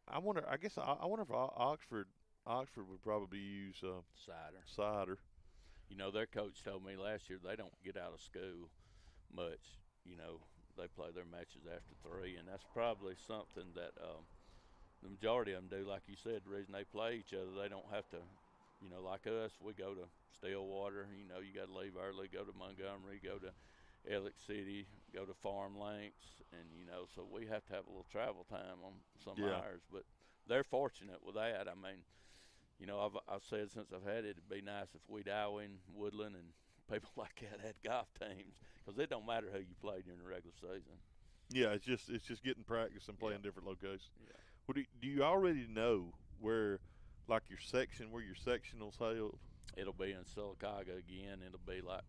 I wonder if Oxford would probably use Cider. You know, their coach told me last year they don't get out of school much. You know, they play their matches after 3, and that's probably something that the majority of them do. Like you said, the reason they play each other, they don't have to. You know, like us, we go to Stillwater. You know, you got to leave early, go to Montgomery, go to Ellick City, go to Farm Links, and, you know, so we have to have a little travel time on some of ours. But they're fortunate with that. I mean, you know, I've said since I've had it, it'd be nice if we'd Iowa, Woodland, and people like that had golf teams, because it don't matter who you play during the regular season. Yeah, it's just getting practice and playing different locations. Yeah. Well, do you already know where – like your sectionals held? It'll be in Sylacauga again. It'll be like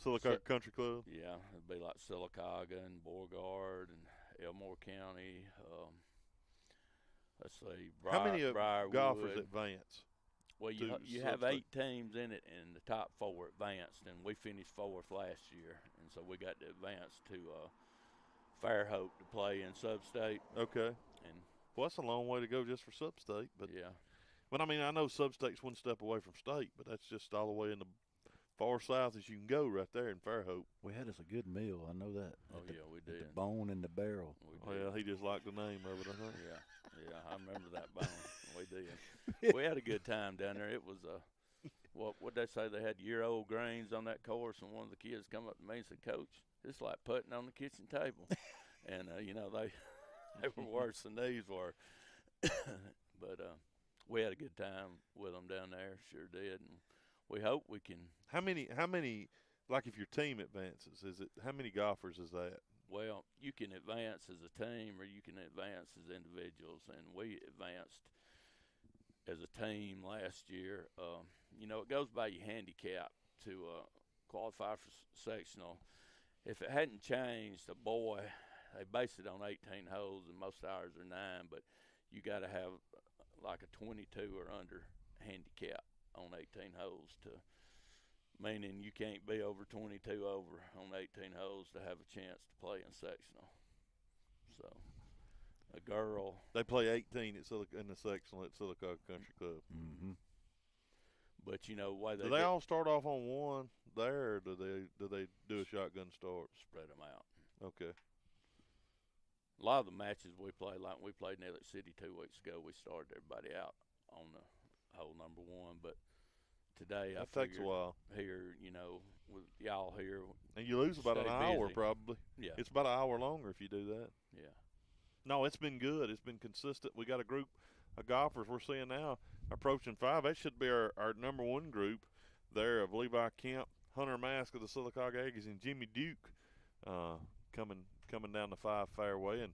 Sylacauga Country Club. Yeah, it'll be like Sylacauga and Beauregard and Elmore County. Let's see. How many Briarwood. golfers advance? Well, you have 8 teams in it, and the top 4 advanced, and we finished 4th last year, and so we got to advance to Fairhope to play in Sub-State. Okay. And well, that's a long way to go just for Sub-State, but yeah. But I mean, I know Sub-State's one step away from state, but that's just all the way in the far south as you can go right there in Fairhope. We had us a good meal. I know that. We did. The bone and the barrel. Oh, yeah, he just liked the name of it, I think. Yeah, I remember that bone. We did. We had a good time down there. It was what they say, they had year-old greens on that course, and one of the kids come up to me and said, "Coach, it's like putting on the kitchen table." And you know, they were worse than these were. But we had a good time with them down there, sure did, and we hope we can. How many? Like, if your team advances, how many golfers is that? Well, you can advance as a team, or you can advance as individuals, and we advanced as a team last year. You know, it goes by your handicap to qualify for sectional. If it hadn't changed, a boy, they base it on 18 holes, and most hours are 9, but you got to have like a 22 or under handicap on 18 holes, meaning you can't be over 22 over on 18 holes to have a chance to play in sectional. So a girl, they play 18 in the sectional at Sylacauga Country Club. Mm-hmm. But you know why do they all start off on one there, or do they do a shotgun start? Spread them out. Okay. A lot of the matches we play, like we played in Ellick City 2 weeks ago, we started everybody out on the hole number 1. But today, that takes a while. Here, you know, with y'all here, and you lose about an hour busy. probably. Yeah, it's about an hour longer if you do that. Yeah, No, it's been good. It's been consistent. We got a group of golfers we're seeing now approaching 5. That should be our number one group there of Levi Kemp, Hunter Mask of the Sylacauga Aggies, and Jimmy Duke coming down the 5 fairway. And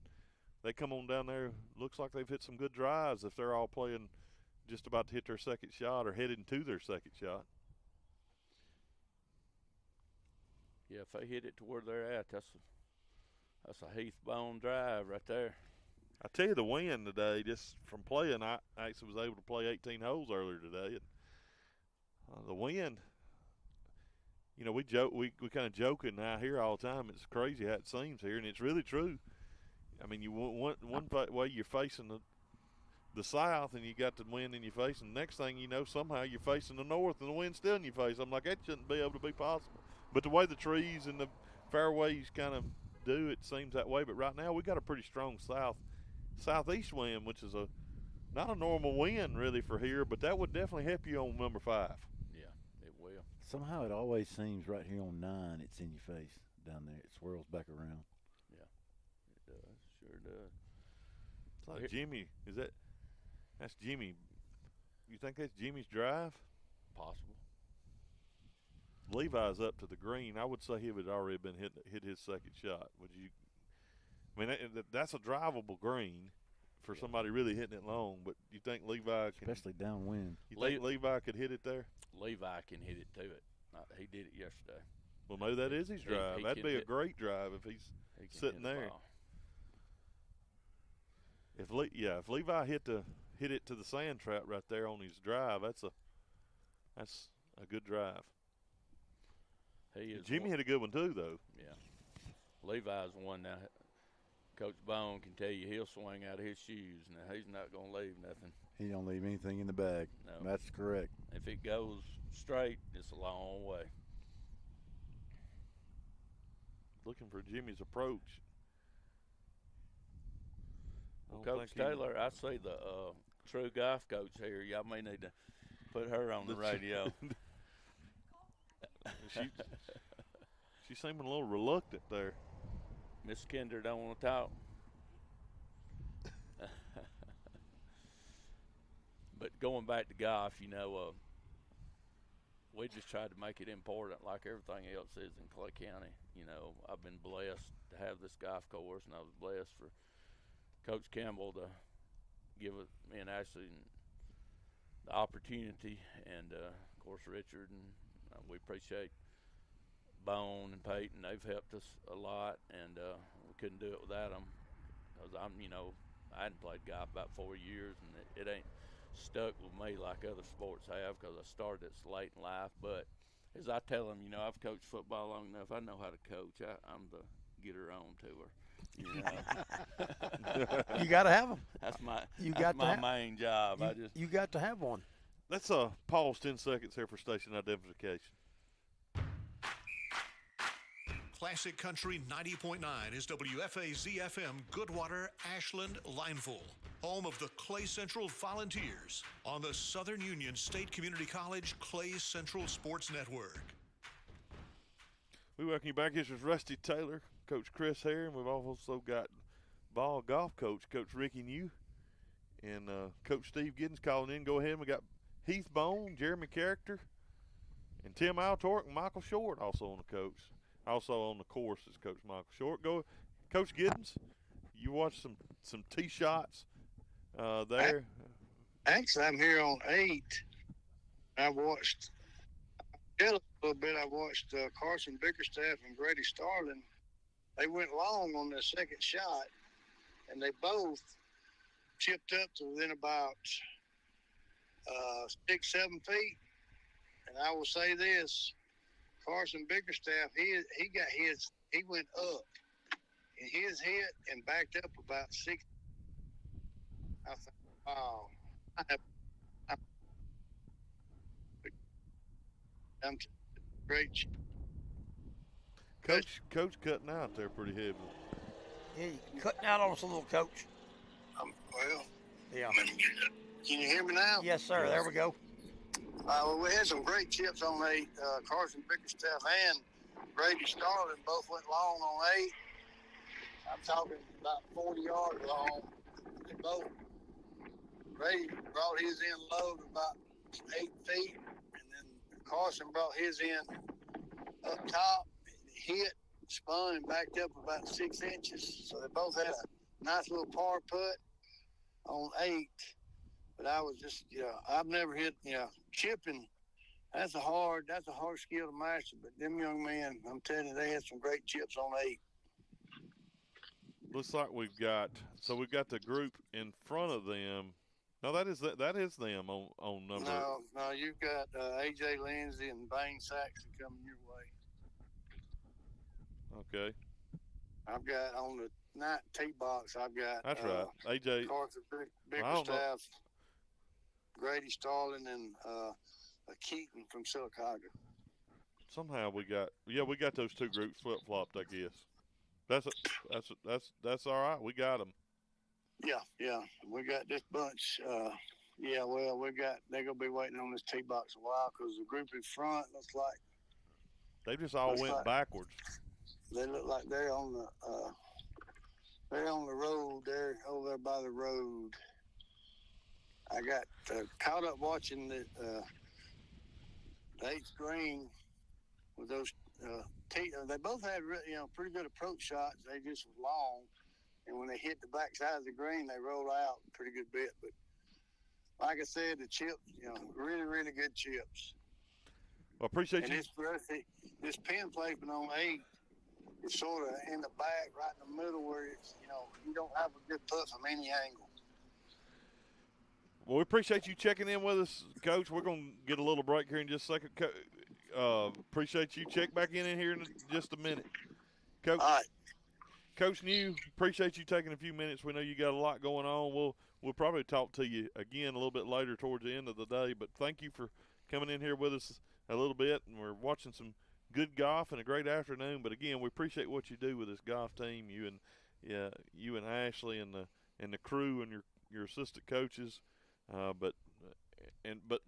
they come on down there. Looks like they've hit some good drives if they're all playing just about to hit their second shot or heading to their second shot. Yeah, if they hit it to where they're at, that's a Heath Bone drive right there. I tell you, the wind today, just from playing, I actually was able to play 18 holes earlier today. And the wind, you know, we kind of joking out here all the time. It's crazy how it seems here, and it's really true. I mean, you one way you're facing the south, and you got the wind in your face, and the next thing you know, somehow you're facing the north, and the wind's still in your face. I'm like, that shouldn't be able to be possible. But the way the trees and the fairways kind of do, it seems that way. But right now, we got a pretty strong southeast wind, which is not a normal wind really for here, but that would definitely help you on number 5. Yeah, it will. Somehow it always seems right here on 9, it's in your face down there. It swirls back around. Yeah, it does. Sure does. It's like Jimmy. That's Jimmy. You think that's Jimmy's drive? Possible. Levi's up to the green. I would say he would already been hit his second shot. Would you? I mean, that's a drivable green for somebody really hitting it long. But you think Levi can, especially downwind? You think Levi could hit it there? Levi can hit it to it. He did it yesterday. Well, maybe that is his drive. That'd be a great drive if he's sitting there. If Levi hit it to the sand trap right there on his drive, that's a good drive. Jimmy hit a good one too, though. Yeah, Levi's one now. Coach Bone can tell you he'll swing out of his shoes. Now he's not going to leave nothing. He don't leave anything in the bag. No. That's correct. If it goes straight, it's a long way. Looking for Jimmy's approach. Well, Coach Taylor, I see the true golf coach here. Y'all may need to put her on the radio. She's seeming a little reluctant there. Miss Kinder don't want to talk. But going back to golf, you know, we just tried to make it important like everything else is in Clay County. You know, I've been blessed to have this golf course, and I was blessed for Coach Campbell to give me and Ashley the opportunity, and of course Richard, and we appreciate Bone and Peyton. They've helped us a lot, and we couldn't do it without them. Because I hadn't played golf about 4 years, and it ain't stuck with me like other sports have, because I started it late in life. But as I tell them, you know, I've coached football long enough. I know how to coach. I'm the getter on to her. You know? You got to have them. That's my main job. You got to have one. Let's pause 10 seconds here for station identification. Classic Country 90.9 is WFAZ-FM Goodwater, Ashland, Lineville, home of the Clay Central Volunteers on the Southern Union State Community College Clay Central Sports Network. We welcome you back. This is Rusty Taylor, Coach Chris Hare, and we've also got ball golf coach, Coach Ricky New, and Coach Steve Giddens calling in. Go ahead. We got Heath Bone, Jeremy Character, and Tim Altork and Michael Short also on the coach. Also on the course is Coach Michael Short. Go, Coach Giddens. You watched some tee shots there. Actually, I'm here on 8. I watched a little bit. I watched Carson Bickerstaff and Grady Starling. They went long on their second shot, and they both chipped up to within about 6-7 feet. And I will say this. Carson Bickerstaff, he went up, and his hit and backed up about 6. I thought, wow, I'm great. Coach cutting out there pretty heavy. Yeah, you cutting out on us a little, Coach. Well, yeah. Can you hear me now? Yes, sir. There we go. Well, we had some great chips on 8. Carson Bickerstaff and Grady Starling both went long on I'm talking about 40 yards long. They both, Ray brought his in low to about 8 feet, and then Carson brought his in up top, hit, spun, and backed up about 6 inches. So they both had a nice little par putt on 8. But I was just, I've never hit, chipping. That's a hard skill to master. But them young men, I'm telling you, they had some great chips on 8. Looks like we've got the group in front of them. No, that is them on number. No, you've got AJ Lindsay and Bane Saxon coming your way. Okay. I've got on the 9 tee box. I've got that's right. AJ Carter Bickerstaff, Grady Starling, and Keaton from Sylacauga. Somehow we got those two groups flip flopped. I guess that's all right. We got them. Yeah, we got this bunch. They're gonna be waiting on this tee box a while because the group in front looks like they just all went backwards. They look like they're on the road. They're over there by the road. I got caught up watching the 8th green with those they both had pretty good approach shots. They just was long, and when they hit the backside of the green, they roll out a pretty good bit. But like I said, the chips, really, really good chips. Well, appreciate and you. This pin placement on 8 is sort of in the back, right in the middle, where it's you don't have a good putt from any angle. Well, we appreciate you checking in with us, Coach. We're going to get a little break here in just a second. Appreciate you. Check back in here in just a minute. Coach, all right. Coach New, appreciate you taking a few minutes. We know you got a lot going on. We'll probably talk to you again a little bit later towards the end of the day. But thank you for coming in here with us a little bit. And we're watching some good golf and a great afternoon. But, again, we appreciate what you do with this golf team, you and Ashley and the crew and your assistant coaches. But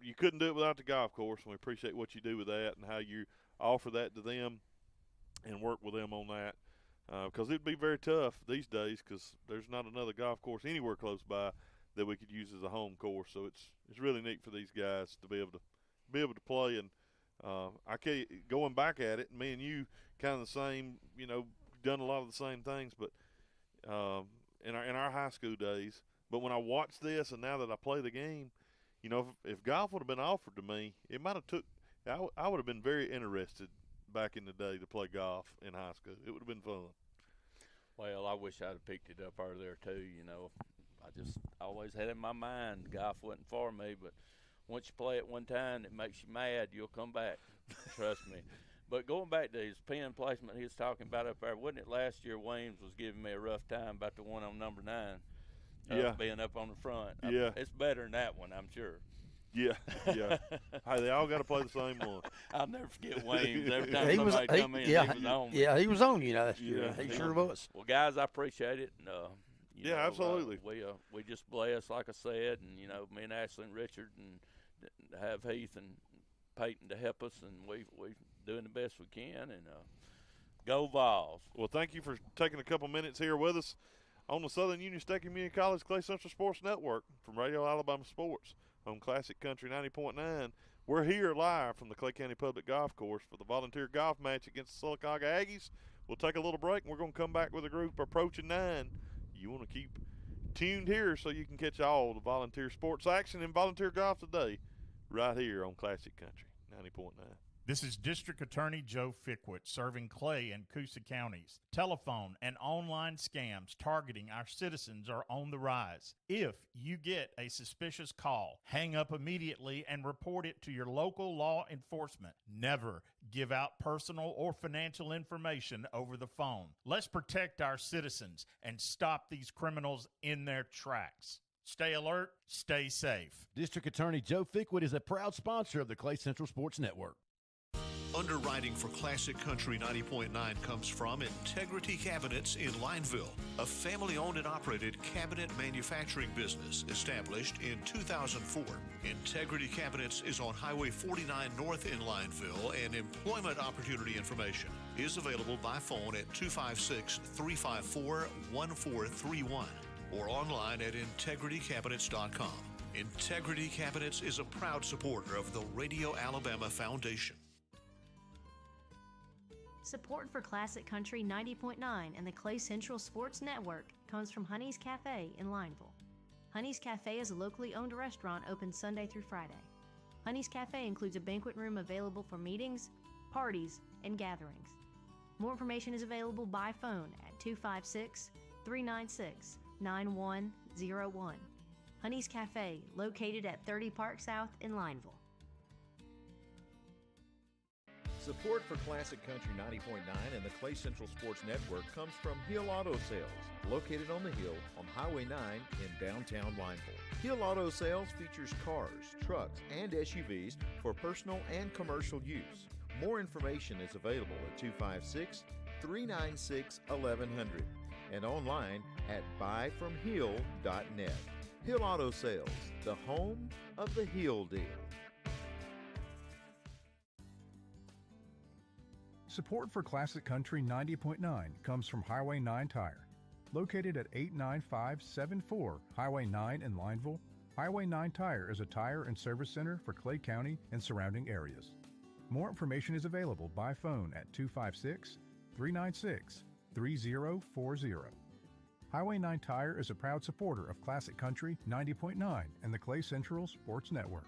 you couldn't do it without the golf course, and we appreciate what you do with that and how you offer that to them and work with them on that. Because it'd be very tough these days because there's not another golf course anywhere close by that we could use as a home course. So it's really neat for these guys to be able to play. And I can't, going back at it, me and you kind of the same, done a lot of the same things, but in our high school days. But when I watch this and now that I play the game, if golf would have been offered to me, it might have I would have been very interested back in the day to play golf in high school. It would have been fun. Well, I wish I'd have picked it up earlier too. I just always had in my mind golf wasn't for me, but once you play it one time, it makes you mad. You'll come back. Trust me. But going back to his pin placement he was talking about up there, wasn't it last year Williams was giving me a rough time about the one on number 9? Being up on the front. Yeah. It's better than that one, I'm sure. Yeah. Hey, they all got to play the same one. I'll never forget Williams. Every time somebody come in, he was on me. Yeah, he was on you last year. He sure was. Well, guys, I appreciate it. And, absolutely. We just blessed, like I said, and, me and Ashley and Richard and have Heath and Peyton to help us, and we doing the best we can, and go Vols. Well, thank you for taking a couple minutes here with us on the Southern Union State Community College Clay Central Sports Network from Radio Alabama Sports on Classic Country 90.9. We're here live from the Clay County Public Golf Course for the volunteer golf match against the Sylacauga Aggies. We'll take a little break, and we're going to come back with a group approaching 9. You want to keep tuned here so you can catch all the volunteer sports action and volunteer golf today right here on Classic Country 90.9. This is District Attorney Joe Fickwit serving Clay and Coosa counties. Telephone and online scams targeting our citizens are on the rise. If you get a suspicious call, hang up immediately and report it to your local law enforcement. Never give out personal or financial information over the phone. Let's protect our citizens and stop these criminals in their tracks. Stay alert, stay safe. District Attorney Joe Fickwit is a proud sponsor of the Clay Central Sports Network. Underwriting for Classic Country 90.9 comes from Integrity Cabinets in Lineville, a family-owned and operated cabinet manufacturing business established in 2004. Integrity Cabinets is on Highway 49 North in Lineville, and employment opportunity information is available by phone at 256-354-1431 or online at integritycabinets.com. Integrity Cabinets is a proud supporter of the Radio Alabama Foundation. Support for Classic Country 90.9 and the Clay Central Sports Network comes from Honey's Cafe in Lineville. Honey's Cafe is a locally owned restaurant open Sunday through Friday. Honey's Cafe includes a banquet room available for meetings, parties, and gatherings. More information is available by phone at 256-396-9101. Honey's Cafe, located at 30 Park South in Lineville. Support for Classic Country 90.9 and the Clay Central Sports Network comes from Hill Auto Sales, located on the Hill on Highway 9 in downtown Lineville. Hill Auto Sales features cars, trucks, and SUVs for personal and commercial use. More information is available at 256-396-1100 and online at buyfromhill.net. Hill Auto Sales, the home of the Hill deal. Support for Classic Country 90.9 comes from Highway 9 Tire. Located at 89574 Highway 9 in Lineville, Highway 9 Tire is a tire and service center for Clay County and surrounding areas. More information is available by phone at 256-396-3040. Highway 9 Tire is a proud supporter of Classic Country 90.9 and the Clay Central Sports Network.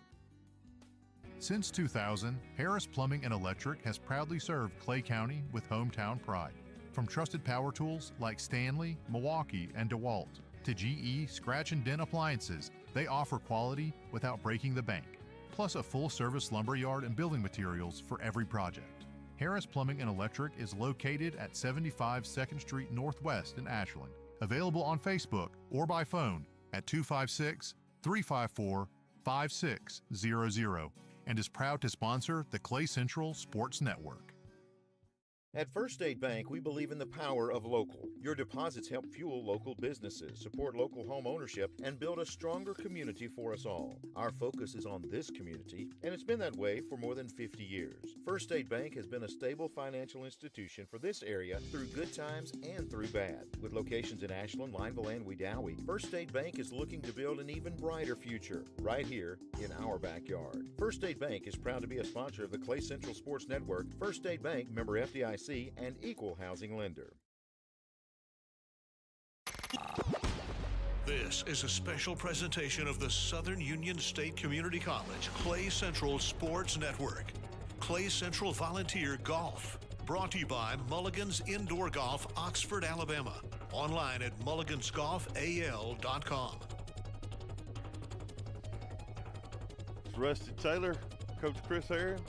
Since 2000, Harris Plumbing and Electric has proudly served Clay County with hometown pride. From trusted power tools like Stanley, Milwaukee, and DeWalt to GE scratch and dent appliances, they offer quality without breaking the bank, plus a full-service lumber yard and building materials for every project. Harris Plumbing and Electric is located at 75 2nd Street Northwest in Ashland. Available on Facebook or by phone at 256-354-5600 and is proud to sponsor the Clay Central Sports Network. At First State Bank, we believe in the power of local. Your deposits help fuel local businesses, support local home ownership, and build a stronger community for us all. Our focus is on this community, and it's been that way for more than 50 years. First State Bank has been a stable financial institution for this area through good times and through bad. With locations in Ashland, Lineville, and Wedowee, First State Bank is looking to build an even brighter future right here in our backyard. First State Bank is proud to be a sponsor of the Clay Central Sports Network. First State Bank, member FDIC, and equal housing lender. This is a special presentation of the Southern Union State Community College Clay Central Sports Network. Clay Central Volunteer Golf. Brought to you by Mulligan's Indoor Golf, Oxford, Alabama. Online at mulligansgolfal.com. It's Rusty Taylor, Coach Chris Aaron,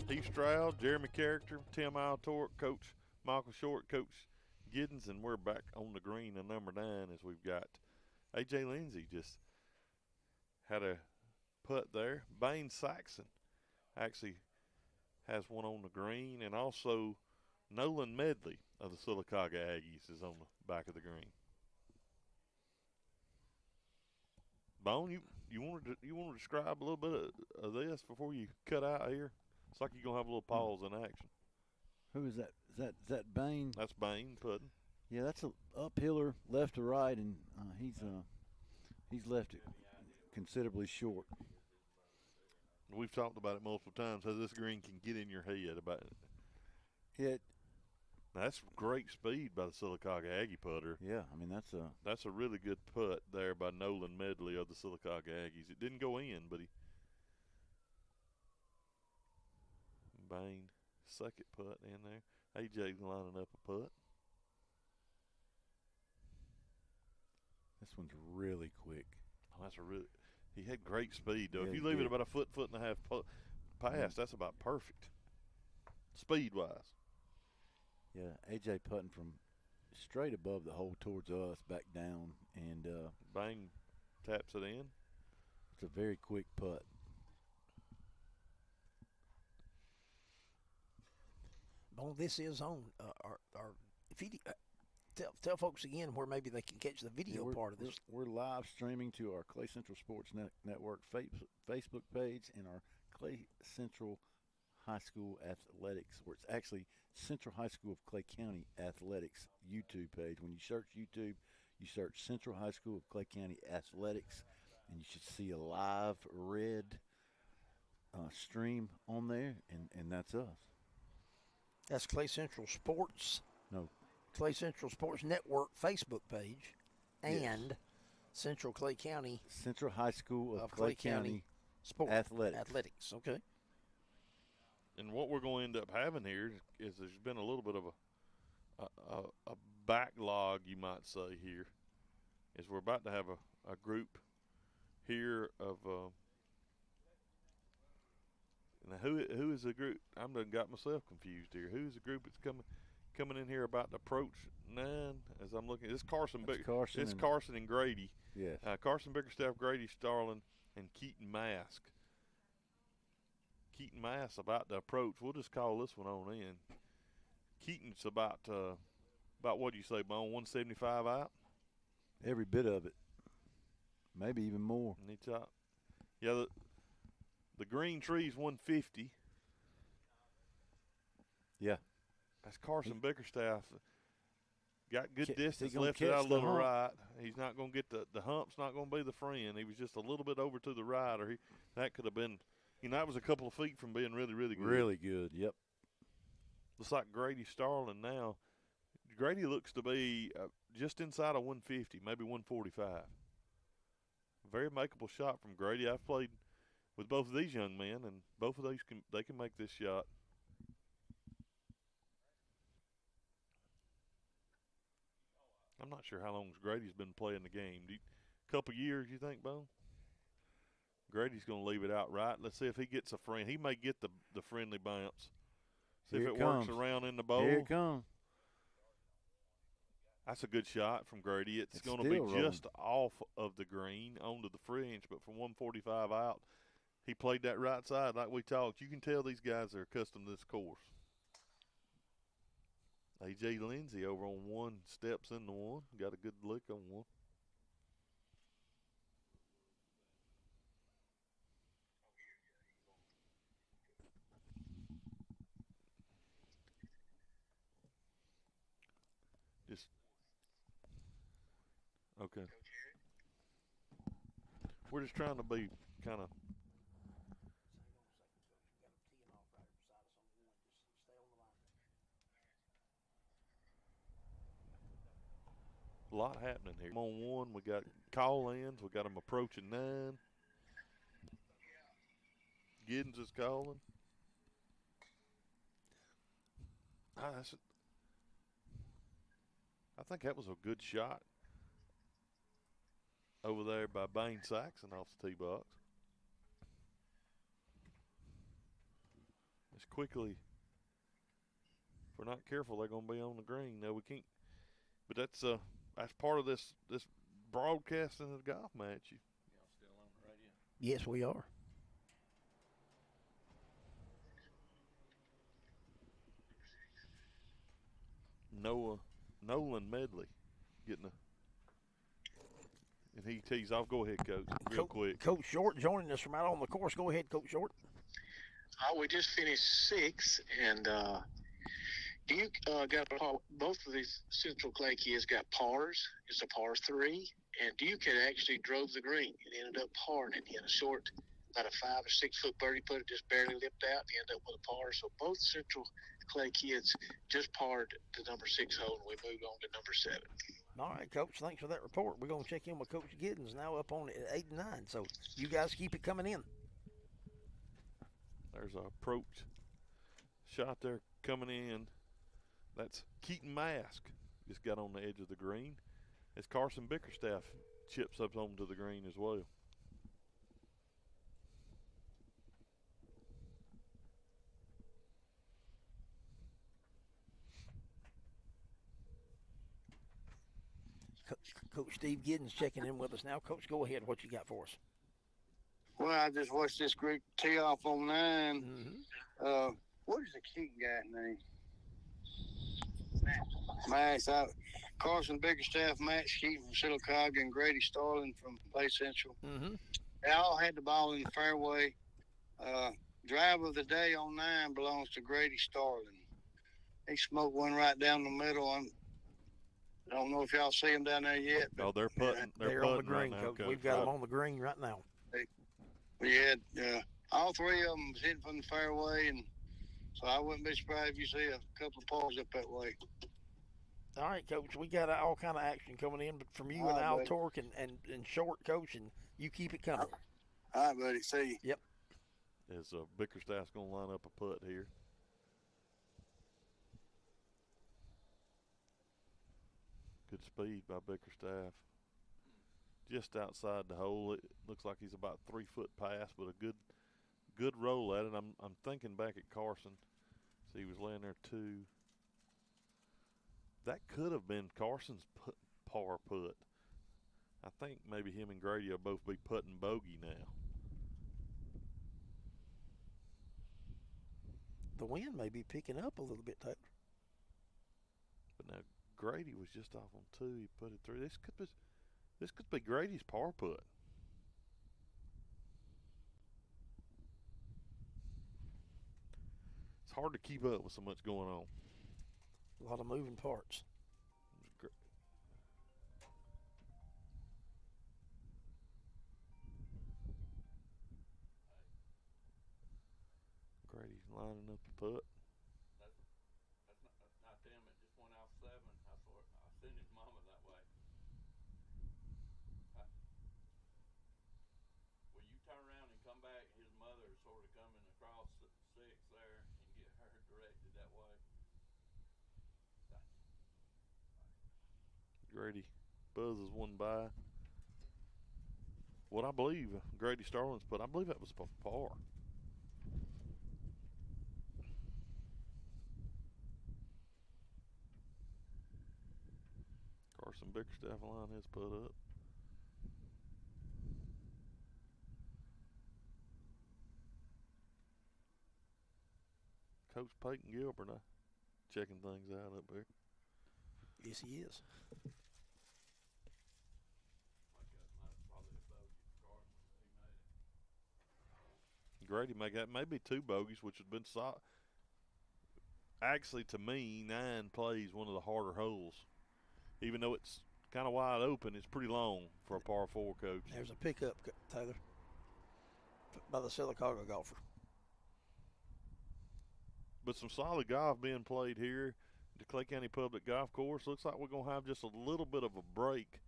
Heath Stroud, Jeremy Character, Tim Altork, Coach Michael Short, Coach Giddens, and we're back on the green at number 9 as we've got A.J. Lindsay just had a putt there. Bain Saxon actually has one on the green, and also Nolan Medley of the Sylacauga Aggies is on the back of the green. Bone, you want to describe a little bit of this before you cut out here? It's like you're gonna have a little pause in action. Who is that? Is that Bain? That's Bain putting. Yeah, that's a uphiller left to right, and he's left it considerably short. We've talked about it multiple times how this green can get in your head about it. Now, that's great speed by the Sylacauga Aggie putter. Yeah, I mean that's a really good putt there by Nolan Medley of the Sylacauga Aggies. It didn't go in, but Bain, second putt in there. AJ's lining up a putt. This one's really quick. Oh, he had great speed though. If you leave it about a foot and a half past, that's about perfect, speed-wise. Yeah, AJ putting from straight above the hole towards us, back down, and Bain taps it in. It's a very quick putt. Well, this is on our video. Tell folks again where maybe they can catch the video part of this. We're live streaming to our Clay Central Sports Network Facebook page and our Clay Central High School Athletics, or it's actually Central High School of Clay County Athletics YouTube page. When you search YouTube, you search Central High School of Clay County Athletics, and you should see a live red stream on there, and that's us. That's Clay Central Sports. No. Clay Central Sports Network Facebook page and Central Clay County. Central High School of Clay County Sports Athletics. Okay. And what we're going to end up having here is there's been a little bit of a backlog, you might say, here. Is we're about to have a group here of now who is the group? I'm done got myself confused here. Who is the group that's coming in here about to approach 9? As I'm looking, it's Carson and Grady. Yes. Carson Bickerstaff, Grady Starling, and Keaton Mask. Keaton Mask about to approach. We'll just call this one on in. Keaton's about what do you say, Bone? 175 out. Every bit of it, maybe even more. And it's up. Yeah, the green tree's 150. Yeah. That's Carson Bickerstaff. Got good distance, gonna left it out a little hump. right. He's not going to get the hump's not going to be the friend. He was just a little bit over to the right, or that could have been, that was a couple of feet from being really, really good. Really good, yep. Looks like Grady Starling now. Grady looks to be just inside of 150, maybe 145. Very makeable shot from Grady. I've played with both of these young men, and both of these they can make this shot. I'm not sure how long Grady's been playing the game. Couple years, you think, Bone? Grady's going to leave it out right. Let's see if he gets a friend. He may get the friendly bounce. See if it works around in the bowl. Here it comes. That's a good shot from Grady. It's going to be just off of the green onto the fringe, but from 145 out, he played that right side like we talked. You can tell these guys are accustomed to this course. A.J. Lindsay over on one, steps into one. Got a good lick on one. Just okay. We're just trying to be kind of. A lot happening here. On one, we got call-ins. We got them approaching 9. Giddens is calling. I think that was a good shot over there by Bain Saxon off the tee box. It's quickly, if we're not careful, they're going to be on the green. No, we can't. But that's part of this broadcasting of the golf match. Y'all still on the radio? Yes, we are. Nolan Medley getting and he tees off. Go ahead, Coach, real quick. Coach Short joining us from out on the course. Go ahead, Coach Short. We just finished 6, and you got both of these Central Clay kids got pars. It's a par 3, and Duke had actually drove the green and ended up parring it. He had a short, about a 5 or 6 foot birdie putt, it just barely lipped out. He ended up with a par. So both Central Clay kids just parred the number 6 hole, and we moved on to number 7. All right, Coach. Thanks for that report. We're going to check in with Coach Giddens now up on 8 and 9. So you guys keep it coming in. There's an approach shot there coming in. That's Keaton Mask. Just got on the edge of the green. As Carson Bickerstaff chips up onto the green as well. Coach Steve Giddens checking in with us now. Coach, go ahead. What you got for us? Well, I just watched this group tee off on 9. What is the Keaton guy's name? Max, Carson Bickerstaff, Max Keaton from Sylacauga, and Grady Starling from Clay Central. Mm-hmm. They all had the ball in the fairway. Drive of the day on 9 belongs to Grady Starling. He smoked one right down the middle. I don't know if y'all see him down there yet. But they're putting. They're on the green, right now, Coach. Coach. We've got them on the green right now. We had all three of them was hitting from the fairway, and so I wouldn't be surprised if you see a couple of pars up that way. All right, Coach. We got all kind of action coming in, but from you and Al Torque and Short, Coach, and you keep it coming. All right, buddy. See you. Yep. As Bickerstaff's going to line up a putt here. Good speed by Bickerstaff. Just outside the hole. It looks like he's about 3 foot past, but a good roll at it. I'm thinking back at Carson. So he was laying there 2. That could have been Carson's par putt. I think maybe him and Grady will both be putting bogey now. The wind may be picking up a little bit, Taylor. But now Grady was just off on 2. He put it through. This could be Grady's par putt. It's hard to keep up with so much going on. A lot of moving parts. Grady's lining up the putt. That's not them. It just went off 7. I sent his mama that way. Will you turn around and come back? His mother is sort of coming across 6 there and get her directed that way. Grady buzzes one by. What I believe Grady Starling's put, I believe that was a par. Carson Bickerstaff will line his putt up. Coach Peyton Gilbert checking things out up there. Yes, he is. Grady maybe 2 bogeys, which would have been solid. Actually, to me, 9 plays one of the harder holes. Even though it's kind of wide open, it's pretty long for a par 4, Coach. There's a pickup, Taylor, by the Sylacauga golfer. But some solid golf being played here at the Clay County Public Golf Course. Looks like we're going to have just a little bit of a break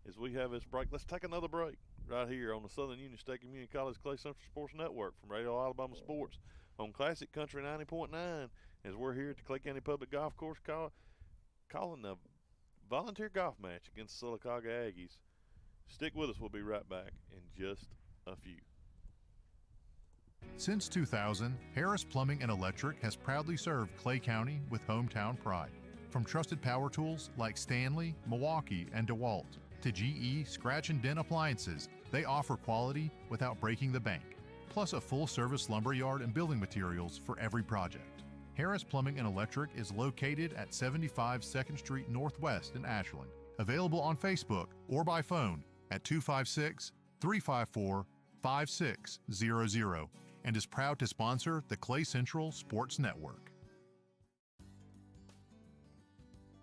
as we have this break. Let's take another break right here on the Southern Union State Community College Clay Central Sports Network from Radio Alabama Sports on Classic Country 90.9 as we're here at the Clay County Public Golf Course calling the volunteer golf match against the Sylacauga Aggies. Stick with us. We'll be right back in just a few. Since 2000, Harris Plumbing and Electric has proudly served Clay County with hometown pride. From trusted power tools like Stanley, Milwaukee, and DeWalt to GE scratch and dent appliances, they offer quality without breaking the bank, plus a full-service lumberyard and building materials for every project. Harris Plumbing and Electric is located at 75 2nd Street Northwest in Ashland. Available on Facebook or by phone at 256-354-5600 and is proud to sponsor the Clay Central Sports Network.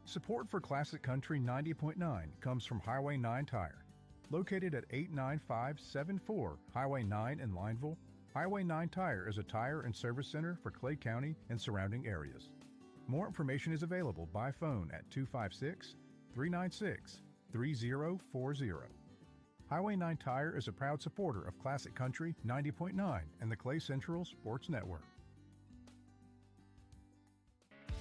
Support for Classic Country 90.9 comes from Highway 9 Tire. Located at 89574 Highway 9 in Lineville, Highway 9 Tire is a tire and service center for Clay County and surrounding areas. More information is available by phone at 256-396-3040. Highway 9 Tire is a proud supporter of Classic Country 90.9 and the Clay Central Sports Network.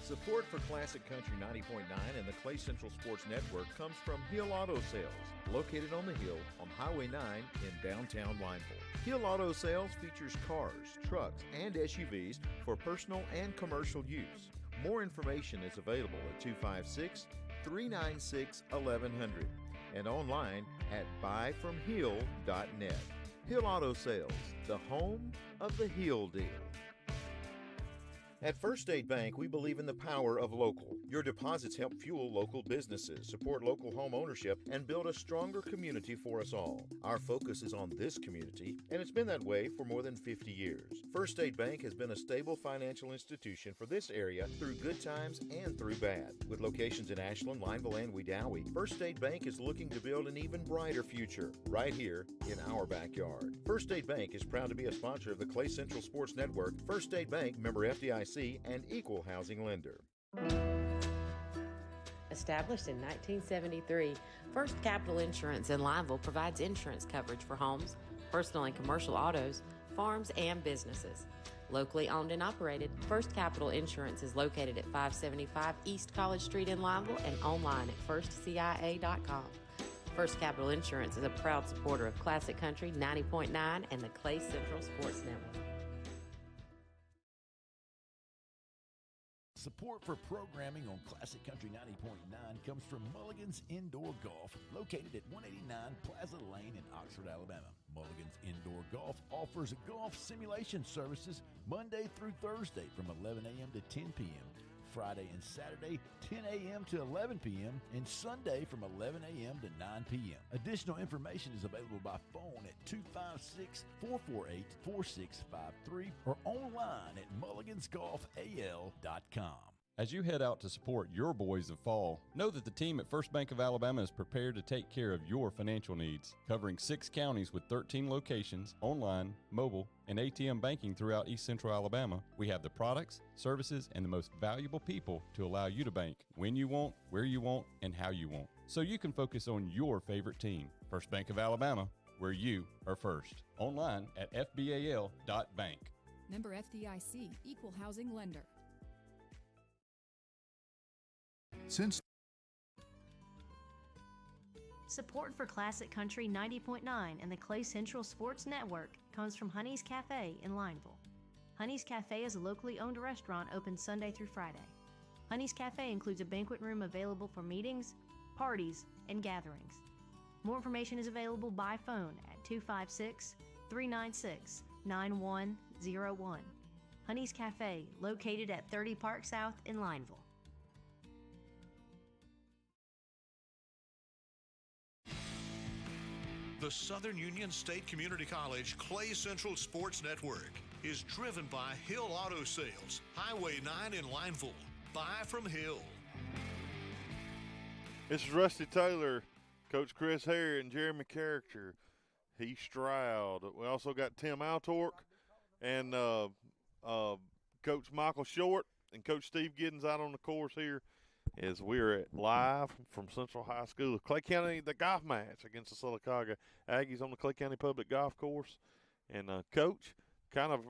Support for Classic Country 90.9 and the Clay Central Sports Network comes from Hill Auto Sales, located on the Hill on Highway 9 in downtown Lineville. Hill Auto Sales features cars, trucks, and SUVs for personal and commercial use. More information is available at 256-396-1100 and online at buyfromhill.net. Hill Auto Sales, the home of the Hill deal. At First State Bank, we believe in the power of local. Your deposits help fuel local businesses, support local home ownership, and build a stronger community for us all. Our focus is on this community, and it's been that way for more than 50 years. First State Bank has been a stable financial institution for this area through good times and through bad. With locations in Ashland, Lineville, and Wedowee, First State Bank is looking to build an even brighter future right here in our backyard. First State Bank is proud to be a sponsor of the Clay Central Sports Network. First State Bank, member FDIC, and equal housing lender. Established in 1973, First Capital Insurance in Lineville provides insurance coverage for homes, personal and commercial autos, farms, and businesses. Locally owned and operated, First Capital Insurance is located at 575 East College Street in Lineville and online at firstcia.com. First Capital Insurance is a proud supporter of Classic Country 90.9 and the Clay Central Sports Network. Support for programming on Classic Country 90.9 comes from Mulligan's Indoor Golf, located at 189 Plaza Lane in Oxford, Alabama. Mulligan's Indoor Golf offers golf simulation services Monday through Thursday from 11 a.m. to 10 p.m., Friday and Saturday 10 a.m. to 11 p.m., and Sunday from 11 a.m. to 9 p.m. Additional information is available by phone at 256-448-4653 or online at mulligansgolfal.com. As you head out to support your boys of fall, know that the team at First Bank of Alabama is prepared to take care of your financial needs. Covering 6 counties with 13 locations, online, mobile, and ATM banking throughout East Central Alabama, we have the products, services, and the most valuable people to allow you to bank when you want, where you want, and how you want. So you can focus on your favorite team. First Bank of Alabama, where you are first. Online at fbal.bank. Member FDIC, equal housing lender. Since Support for Classic Country 90.9 and the Clay Central Sports Network comes from Honey's Cafe in Lineville. Honey's Cafe is a locally owned restaurant open Sunday through Friday. Honey's Cafe includes a banquet room available for meetings, parties, and gatherings. More information is available by phone at 256-396-9101. Honey's Cafe, located at 30 Park South in Lineville. The Southern Union State Community College Clay Central Sports Network is driven by Hill Auto Sales, Highway 9 in Lineville. Buy from Hill. This is Rusty Taylor, Coach Chris Hare, and Jeremy Character. Heath Stroud. We also got Tim Altork and Coach Michael Short and Coach Steve Giddens out on the course here as we're at live from Central High School. Clay County, the golf match against the Sylacauga Aggies on the Clay County Public Golf Course. And, Coach,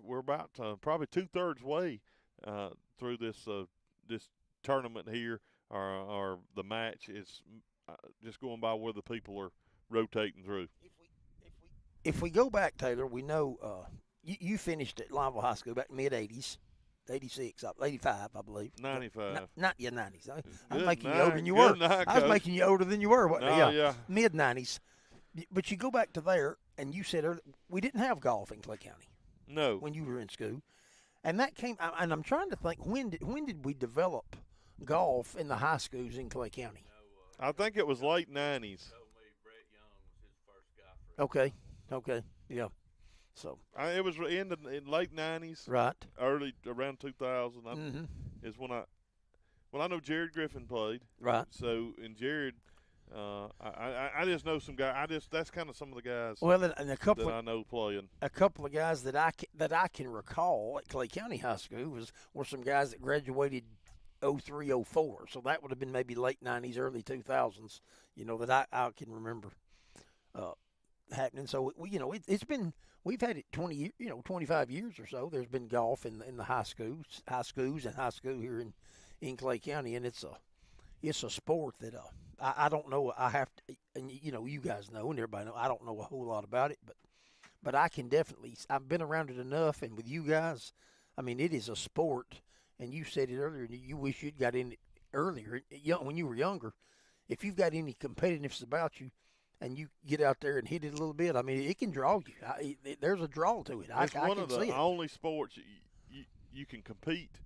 we're about probably 2/3 way through this tournament here, or the match is just going by where the people are rotating through. If we go back, Taylor, we know you finished at Lineville High School back in mid-'80s. 86, 85, I believe. 95. Not your 90s. I was Good making night. you older than you Good were. night, I was Coach. making you older than you were. Yeah. Mid-90s. But you go back to there, and you said earlier, we didn't have golf in Clay County. No. When you were in school. And that came, and I'm trying to think, when did we develop golf in the high schools in Clay County? I think it was late 90s. Okay, yeah. So it was in late 90s, right? Early around 2000 is when I know Jared Griffin played, right? So and Jared, I just know some guys. That's kind of some of the guys. Well, and a couple that I know playing. A couple of guys that I can recall at Clay County High School were some guys that graduated 03, 04. So that would have been maybe late 90s, early 2000s. That I can remember happening. So it's been. We've had it 25 years or so. There's been golf in the high schools and high school here in Clay County, and it's a sport that I don't know. I have to, and you guys know, and everybody know. I don't know a whole lot about it, but I can definitely. I've been around it enough, and with you guys, I mean, it is a sport. And you said it earlier. You wish you'd got in it earlier, when you were younger. If you've got any competitiveness about you, and you get out there and hit it a little bit, I mean, it can draw you. There's a draw to it. It's one of the only sports you can compete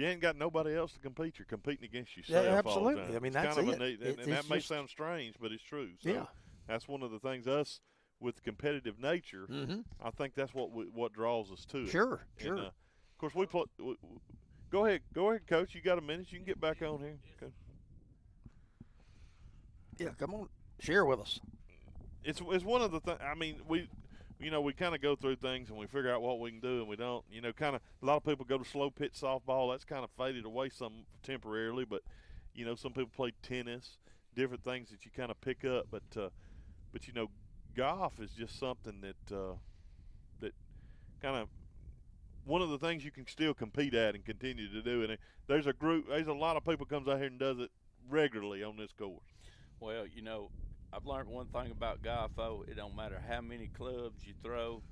you ain't got nobody else to compete, you're competing against yourself. Yeah, absolutely. All the time. I mean, it's that's kind of it. a neat, and that may sound strange, but it's true. So yeah. That's one of the things us with competitive nature. I think that's what draws us to it. Sure. Of course, we play. Go ahead, Coach. You got a minute? You can get back on here. Okay. Yeah, come on, share with us. It's one of the things. I mean, we kind of go through things and we figure out what we can do and we don't. Kind of a lot of people go to slow pitch softball. That's kind of faded away some temporarily, but some people play tennis, different things that you kind of pick up. But golf is just something that kind of one of the things you can still compete at and continue to do. And there's a lot of people comes out here and does it regularly on this course. Well, I've learned one thing about golf, though. It don't matter how many clubs you throw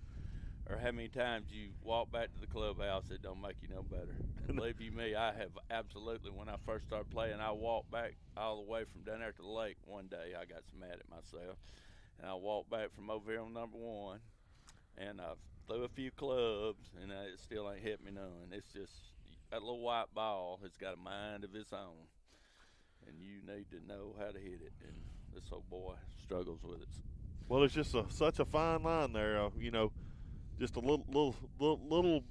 or how many times you walk back to the clubhouse, it don't make you no better. And believe you me, I have absolutely, when I first started playing, I walked back all the way from down there to the lake one day. I got so mad at myself. And I walked back from over here on number 1, and I threw a few clubs, and it still ain't hit me none. It's just that little white ball has got a mind of its own, and you need to know how to hit it. And this old boy struggles with it. Well, it's just such a fine line there. Just a little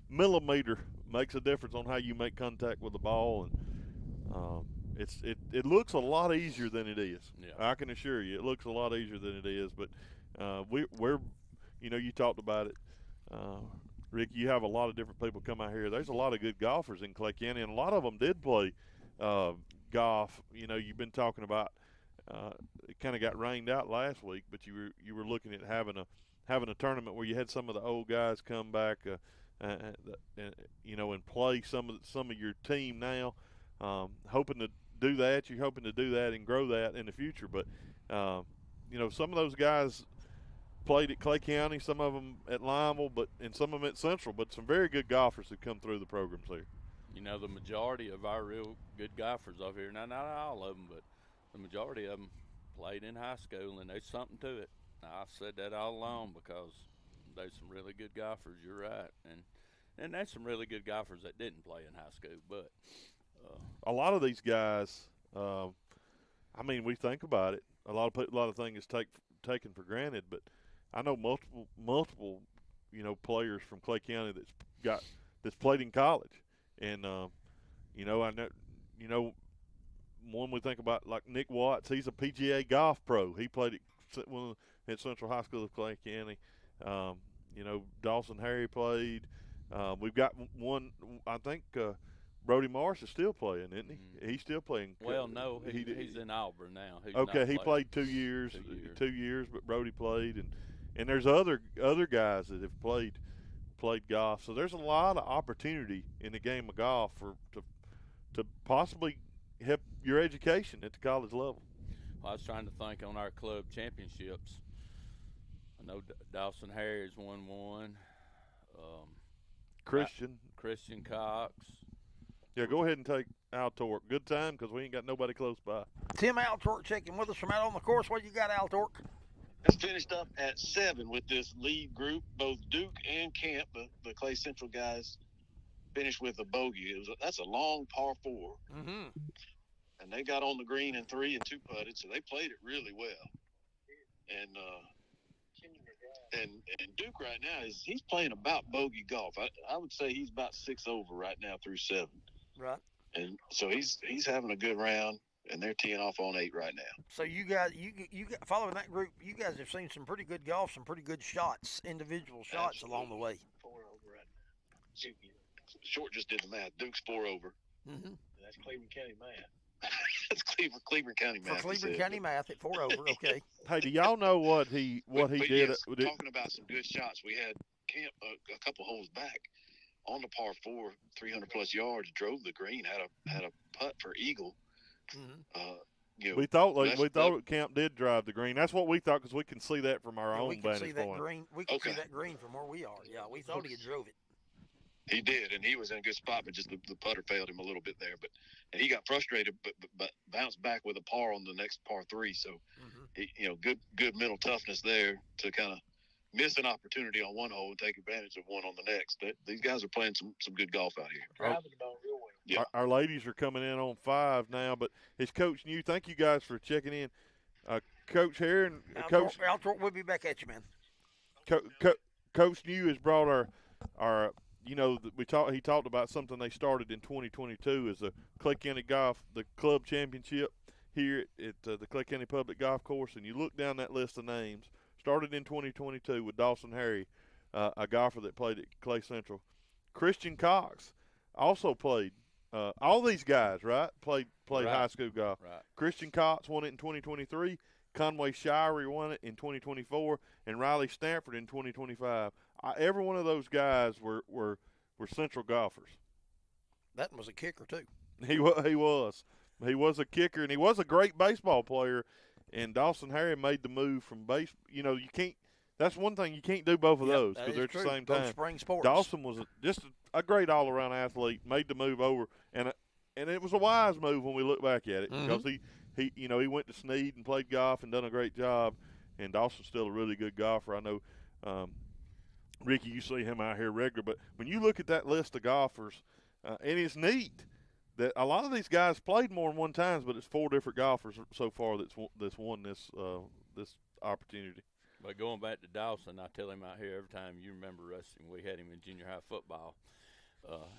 millimeter makes a difference on how you make contact with the ball, and it looks a lot easier than it is. Yeah. I can assure you, it looks a lot easier than it is. But we're you talked about it, Rick. You have a lot of different people come out here. There's a lot of good golfers in Clay County, and a lot of them did play golf. You've been talking about. It kind of got rained out last week, but you were looking at having a tournament where you had some of the old guys come back, and play some of your team now. Hoping to do that. You're hoping to do that and grow that in the future. But some of those guys played at Clay County, some of them at Lineville, and some of them at Central. But some very good golfers have come through the programs here. The majority of our real good golfers over here, now not all of them, but the majority of them played in high school, and there's something to it. I've said that all along because there's some really good golfers. You're right, and there's some really good golfers that didn't play in high school. But a lot of these guys, we think about it. A lot of things is taken for granted. But I know multiple, players from Clay County that's played in college, and I know. One we think about, like Nick Watts, he's a PGA golf pro. He played at Central High School of Clay County. Dawson Harry played. We've got one, I think Brody Morris is still playing, isn't he? Mm-hmm. He's still playing. Well, no, he's in Auburn now. He played 2 years. 2 years, but Brody played. And there's other guys that have played golf. So there's a lot of opportunity in the game of golf to possibly help your education at the college level. Well, I was trying to think on our club championships. I know Dawson Harris won one. Christian Cox. Yeah, go ahead and take Al Torque. Good time because we ain't got nobody close by. Tim Al Torque checking with us from out on the course. What you got, Al Torque? That's finished up at 7 with this lead group. Both Duke and Camp, the Clay Central guys, finished with a bogey. That's a long par 4. Mm-hmm. And they got on the green in 3 and 2 putted, so they played it really well. And Duke right now he's playing about bogey golf. I would say he's about 6 over right now through 7. Right. And so he's having a good round, and they're teeing off on 8 right now. So you guys, following that group, you guys have seen some pretty good golf, some pretty good shots, individual shots. Absolutely. Along the way. 4 over right now. Short just did the math. Duke's 4 over. Mm-hmm. That's Cleveland County math. That's Cleveland County math. For Cleveland County math at 4 over, okay. Hey, do y'all know what he did? Yes, talking about some good shots, we had Camp a couple holes back on the par 4, 300-plus yards, drove the green, had a putt for eagle. Mm-hmm. We thought Camp did drive the green. That's what we thought because we can see that from our own vantage point. We can see that green from where we are. Yeah, we thought he drove it. He did, and he was in a good spot, but just the putter failed him a little bit there. And he got frustrated, but bounced back with a par on the next par 3. So, good mental toughness there to kind of miss an opportunity on one hole and take advantage of one on the next. These guys are playing some good golf out here. Driving the ball real well. Yeah. Our ladies are coming in on 5 now, but it's Coach New. Thank you guys for checking in. Coach Heron, Coach. We'll be back at you, man. Coach New has brought our he talked about something they started in 2022 as the Clay County Golf, the club championship here at the Clay County Public Golf Course, and you look down that list of names. Started in 2022 with Dawson Harry, a golfer that played at Clay Central. Christian Cox also played. All these guys, right, played right. high school golf. Right. Christian Cox won it in 2023. Conway Shirey won it in 2024, and Riley Stanford in 2025. Every one of those guys were Central golfers. That was a kicker too. He was a kicker, and he was a great baseball player. And Dawson Harry made the move from base. You know, you can't. That's one thing you can't do both of those because they're at the same time. Both spring sports. Dawson was just a great all-around athlete. Made the move over, and it was a wise move when we look back at it because he went to Snead and played golf and done a great job. And Dawson's still a really good golfer. I know, Ricky, you see him out here regular. But when you look at that list of golfers, and it's neat that a lot of these guys played more than one times, but it's 4 different golfers so far that's won this opportunity. But going back to Dawson, I tell him out here every time, you remember Rusty, we had him in junior high football.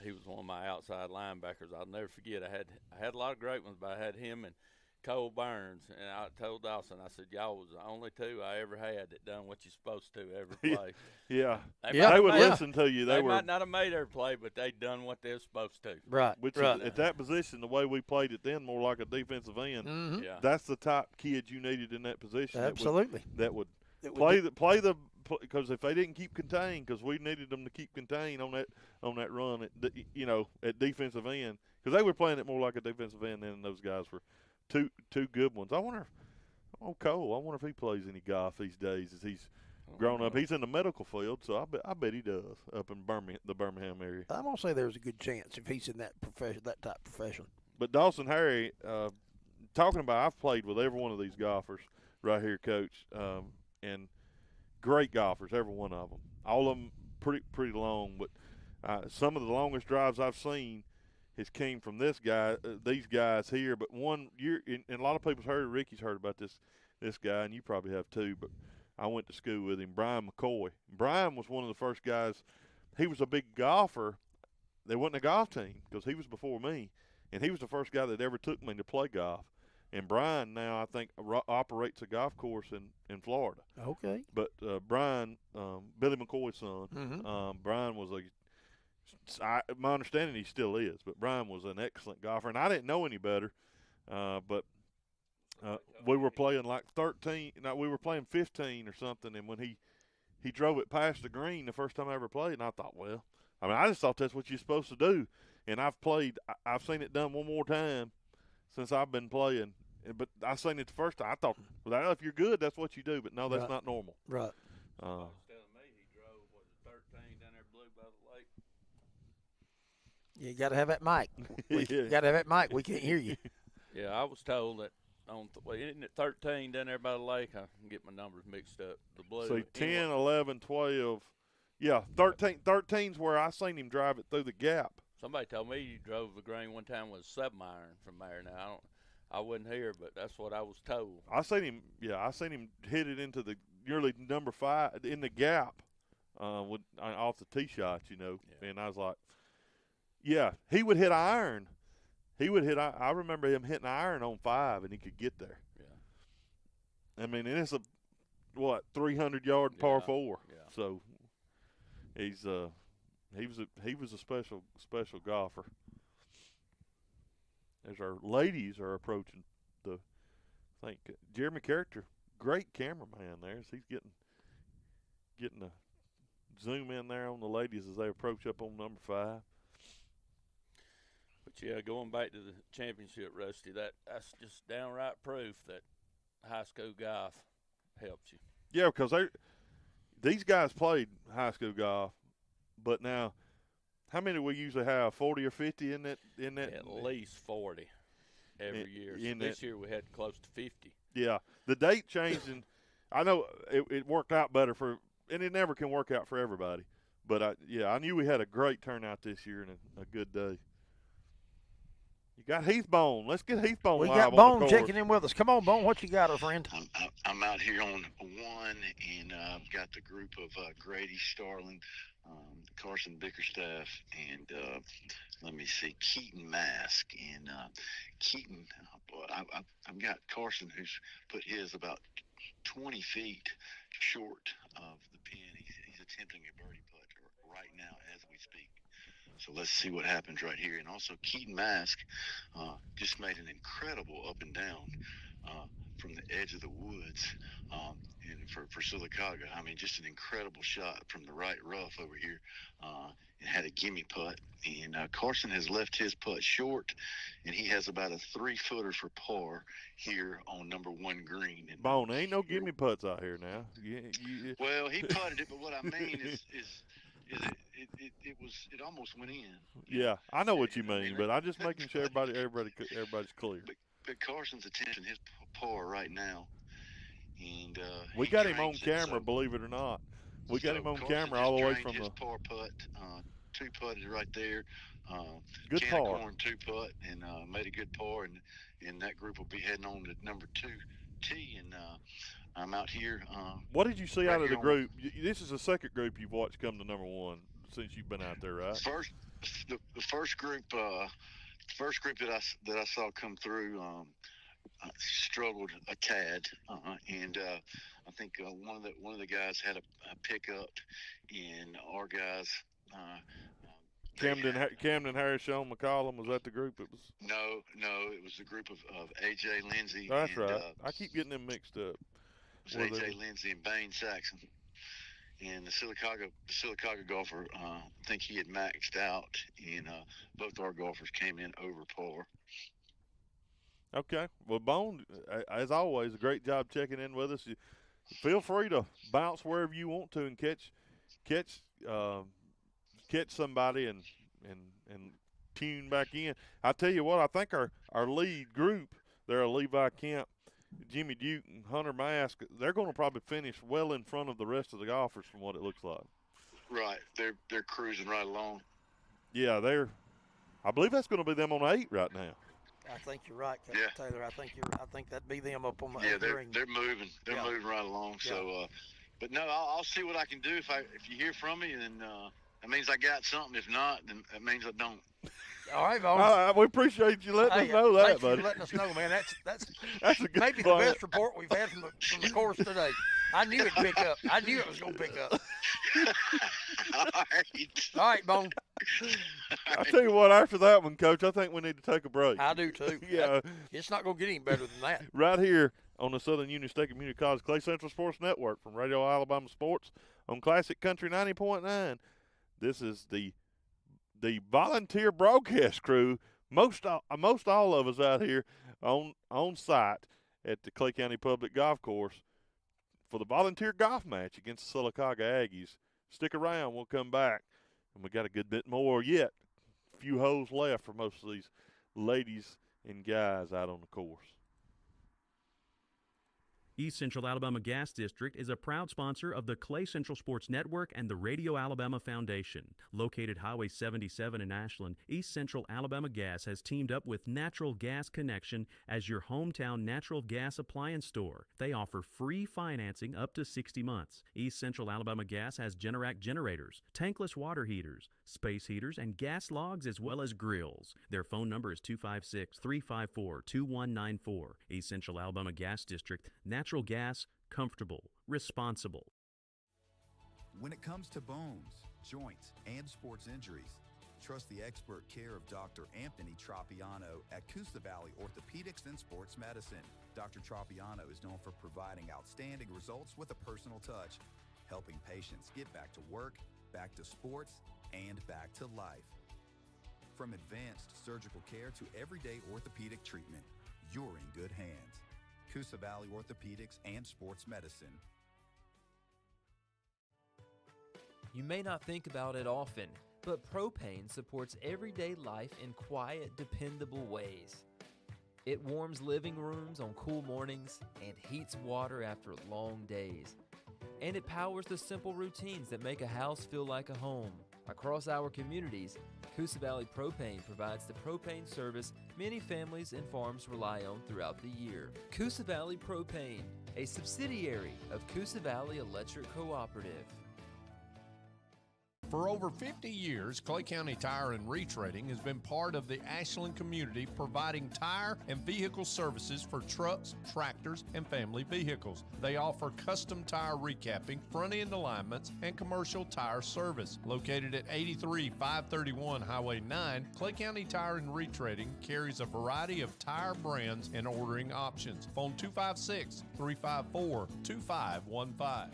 He was one of my outside linebackers. I'll never forget. I had a lot of great ones, but I had him and Cole Burns, and I told Dawson, I said, y'all was the only 2 I ever had that done what you're supposed to every play. Yeah. They would listen to you. They might not have made every play, but they done what they were supposed to. Right. Which is, at that position, the way we played it then, more like a defensive end. Mm-hmm. Yeah. That's the type kids you needed in that position. Absolutely. That would because if they didn't keep contained, because we needed them to keep contained on that run at defensive end, because they were playing it more like a defensive end than those guys were. Two good ones. I wonder if he plays any golf these days as he's grown up. He's in the medical field, so I bet he does up in the Birmingham area. I'm gonna say there's a good chance if he's in that type of profession. But Dawson Harry, talking about, I've played with every one of these golfers right here, Coach, and great golfers, every one of them. All of them pretty long, but some of the longest drives I've seen has came from these guys here. But one year, and a lot of people's heard, Ricky's heard about this guy, and you probably have too. But I went to school with him, Brian McCoy. Brian was one of the first guys. He was a big golfer. There wasn't a golf team because he was before me, and he was the first guy that ever took me to play golf. And Brian now, I think, operates a golf course in Florida. Okay. But Brian, Billy McCoy's son, Brian was my understanding he still is, but Brian was an excellent golfer, and I didn't know any better. But we were playing like 13. No, we were playing 15 or something, and when he drove it past the green the first time I ever played, and I thought, well, I just thought that's what you're supposed to do. And I've seen it done one more time since I've been playing. But I seen it the first time. I thought, well, if you're good, that's what you do. But no, that's not normal. Right. He was telling me he drove 13 down there blue by the lake. You got to have that mic. You got to have that mic. We can't hear you. Yeah, I was told that isn't it 13 down there by the lake? I can get my numbers mixed up. The blue. So 10, 11, 12. Yeah, 13's where I seen him drive it through the gap. Somebody told me he drove the green one time with a 7-iron from there. Now, I wasn't here, but that's what I was told. I seen him hit it into the nearly number 5 in the gap off the tee shots, And I was like, yeah, he would hit iron. I remember him hitting iron on 5, and he could get there. Yeah. I mean, and it's a 300-yard par 4. Yeah. So he was a special golfer. As our ladies are approaching I think Jeremy Character, great cameraman there. So he's getting a zoom in there on the ladies as they approach up on number 5. But yeah, going back to the championship, Rusty, that's just downright proof that high school golf helps you. Yeah, because these guys played high school golf, but now how many do we usually have? 40 or 50 in that? At least 40 every year. So this year we had close to 50. Yeah, the date changed, and I know it worked out better and it never can work out for everybody. But I knew we had a great turnout this year and a good day. You got Heathbone. Let's get Heathbone We live got on Bone the course. checking in with us. Come on, Bone. What you got, our friend? I'm out here on one, and I've got the group of Grady Starling, Carson Bickerstaff, and let me see, Keaton Mask. And Keaton, I've got Carson, who's put his about 20 feet short of the pin. He's attempting a birdie putt right now as we speak. So let's see what happens right here. And also Keaton Mask just made an incredible up and down from the edge of the woods and for Sylacauga. I mean, just an incredible shot from the right rough over here and had a gimme putt. And Carson has left his putt short, and he has about a 3-footer for par here on number 1 green. And, Bone, ain't no gimme putts out here now. Well, he putted it, but what I mean is it almost went in. Yeah, I know what you mean, but I'm just making sure everybody's clear. But Carson's attempting his par right now, and we got him on camera, believe it or not. We got him on camera all the way from his par putt, 2-putted right there. Good par. Corn 2-putt, and made a good par, and that group will be heading on to number 2 tee, and I'm out here. What did you see out of the group? This is the second group you've watched come to number 1 since you've been out there, right? The first group that I saw come through struggled a tad, and I think one of the guys had a pickup, and our guys. Camden Harris, Sean McCollum, was that the group? It was. No, it was the group of AJ Lindsay. That's right. I keep getting them mixed up. It was AJ Lindsay and Bane Saxon. And the Sylacauga golfer, I think he had maxed out, and both our golfers came in over par. Okay. Well, Bone, as always, a great job checking in with us. Feel free to bounce wherever you want to and catch somebody and tune back in. I tell you what, I think our lead group there, Levi Kemp, Jimmy Duke, and Hunter Mask, they're going to probably finish well in front of the rest of the golfers from what it looks like. Right, they're cruising right along. Yeah, I believe that's going to be them on 8 right now. I think you're right, Taylor. I think that'd be them up on the green. They're moving. They're moving right along. Yeah. So, but no, I'll see what I can do. If you hear from me, then that means I got something. If not, then that means I don't. All right, Bo. We appreciate you letting us know that, buddy. Letting us know, man. That's a good maybe the best report we've had from the course today. I knew it'd pick up. I knew it was going to pick up. All right, Bone. I tell you what, after that one, Coach, I think we need to take a break. I do too. Yeah, it's not going to get any better than that. Right here on the Southern Union State Community College Clay Central Sports Network from Radio Alabama Sports on Classic Country 90.9. This is the volunteer broadcast crew. Most all of us out here on site at the Clay County Public Golf Course for the volunteer golf match against the Sylacauga Aggies. Stick around. We'll come back. And we got a good bit more yet. A few holes left for most of these ladies and guys out on the course. East Central Alabama Gas District is a proud sponsor of the Clay Central Sports Network and the Radio Alabama Foundation. Located Highway 77 in Ashland, East Central Alabama Gas has teamed up with Natural Gas Connection as your hometown natural gas appliance store. They offer free financing up to 60 months. East Central Alabama Gas has Generac generators, tankless water heaters, space heaters, and gas logs as well as grills. Their phone number is 256-354-2194. East Central Alabama Gas District, natural gas, comfortable, responsible. When it comes to bones, joints, and sports injuries, trust the expert care of Dr. Anthony Tropiano at Coosa Valley Orthopedics and Sports Medicine. Dr. Tropiano is known for providing outstanding results with a personal touch, helping patients get back to work, back to sports, and back to life. From advanced surgical care to everyday orthopedic treatment, you're in good hands. Coosa Valley Orthopedics and Sports Medicine. You may not think about it often, but propane supports everyday life in quiet, dependable ways. It warms living rooms on cool mornings and heats water after long days. And it powers the simple routines that make a house feel like a home. Across our communities, Coosa Valley Propane provides the propane service many families and farms rely on throughout the year. Coosa Valley Propane, a subsidiary of Coosa Valley Electric Cooperative. For over 50 years, Clay County Tire and Retreading has been part of the Ashland community, providing tire and vehicle services for trucks, tractors, and family vehicles. They offer custom tire recapping, front-end alignments, and commercial tire service. Located at 83531 Highway 9, Clay County Tire and Retreading carries a variety of tire brands and ordering options. Phone 256-354-2515.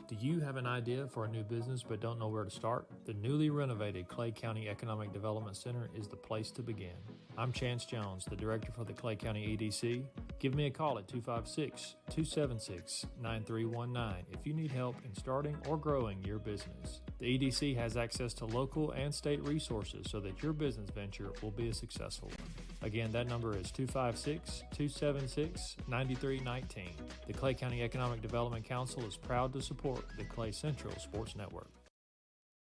Do you have an idea for a new business but don't know where to start? The newly renovated Clay County Economic Development Center is the place to begin. I'm Chance Jones, the director for the Clay County EDC. Give me a call at 256-276-9319 if you need help in starting or growing your business. The EDC has access to local and state resources so that your business venture will be a successful one. Again, that number is 256-276-9319. The Clay County Economic Development Council is proud to support the Clay Central Sports Network.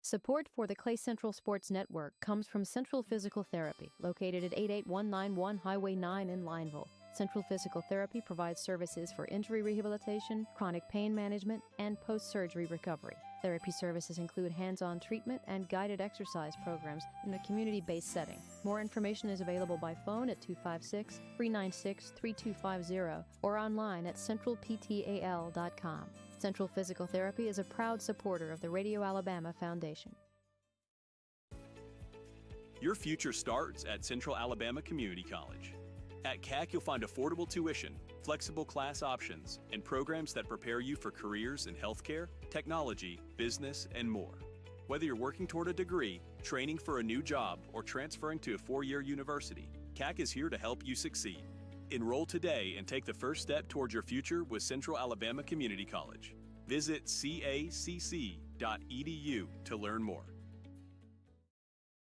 Support for the Clay Central Sports Network comes from Central Physical Therapy, located at 88191 Highway 9 in Lineville. Central Physical Therapy provides services for injury rehabilitation, chronic pain management, and post-surgery recovery. Therapy services include hands-on treatment and guided exercise programs in a community-based setting. More information is available by phone at 256-396-3250 or online at centralptal.com. Central Physical Therapy is a proud supporter of the Radio Alabama Foundation. Your future starts at Central Alabama Community College. At CAC, you'll find affordable tuition, flexible class options, and programs that prepare you for careers in healthcare, technology, business, and more. Whether you're working toward a degree, training for a new job, or transferring to a four-year university, CAC is here to help you succeed. Enroll today and take the first step towards your future with Central Alabama Community College. Visit cacc.edu to learn more.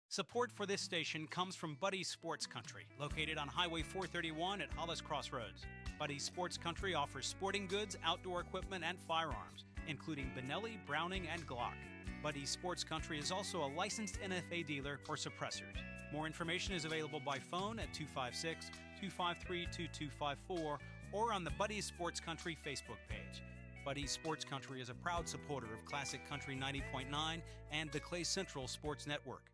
Support for this station comes from Buddy's Sports Country, located on Highway 431 at Hollis Crossroads. Buddy's Sports Country offers sporting goods, outdoor equipment, and firearms, including Benelli, Browning, and Glock. Buddy's Sports Country is also a licensed NFA dealer for suppressors. More information is available by phone at 256-253-2254 or on the Buddy's Sports Country Facebook page. Buddy's Sports Country is a proud supporter of Classic Country 90.9 and the Clay Central Sports Network.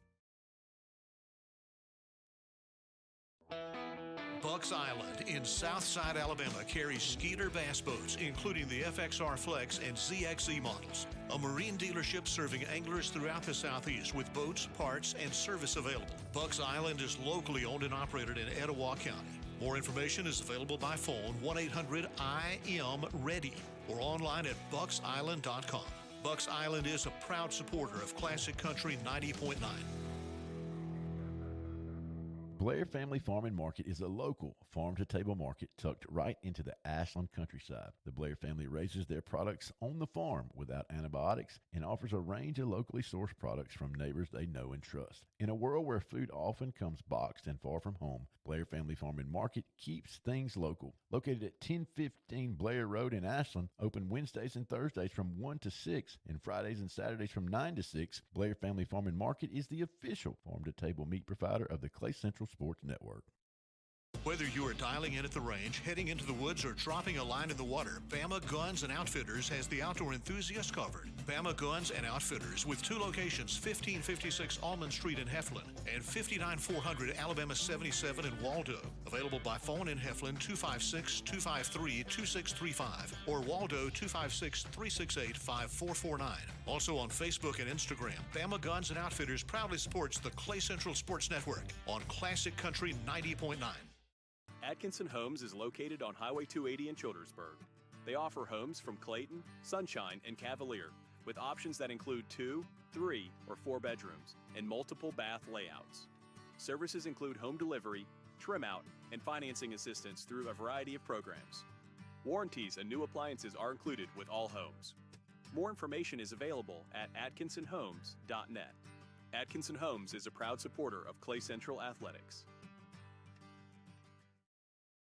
Bucks Island in Southside Alabama carries Skeeter bass boats, including the FXR Flex and ZXE models. A marine dealership serving anglers throughout the Southeast with boats, parts, and service available. Bucks Island is locally owned and operated in Etowah County. More information is available by phone 1-800-IM-READY or online at bucksisland.com. Bucks Island is a proud supporter of Classic Country 90.9. Blair Family Farm and Market is a local farm-to-table market tucked right into the Ashland countryside. The Blair family raises their products on the farm without antibiotics and offers a range of locally sourced products from neighbors they know and trust. In a world where food often comes boxed and far from home, Blair Family Farm and Market keeps things local. Located at 1015 Blair Road in Ashland, open Wednesdays and Thursdays from 1 to 6 and Fridays and Saturdays from 9 to 6, Blair Family Farm and Market is the official farm-to-table meat provider of the Clay Central Sports Network. Whether you are dialing in at the range, heading into the woods, or dropping a line in the water, Bama Guns and Outfitters has the outdoor enthusiast covered. Bama Guns and Outfitters with two locations, 1556 Almond Street in Heflin and 59400 Alabama 77 in Waldo. Available by phone in Heflin 256-253-2635 or Waldo 256-368-5449. Also on Facebook and Instagram, Bama Guns and Outfitters proudly supports the Clay Central Sports Network on Classic Country 90.9. Atkinson Homes is located on Highway 280 in Childersburg. They offer homes from Clayton, Sunshine, and Cavalier with options that include 2, 3, or 4 bedrooms and multiple bath layouts. Services include home delivery, trim out, and financing assistance through a variety of programs. Warranties and new appliances are included with all homes. More information is available at atkinsonhomes.net. Atkinson Homes is a proud supporter of Clay Central Athletics.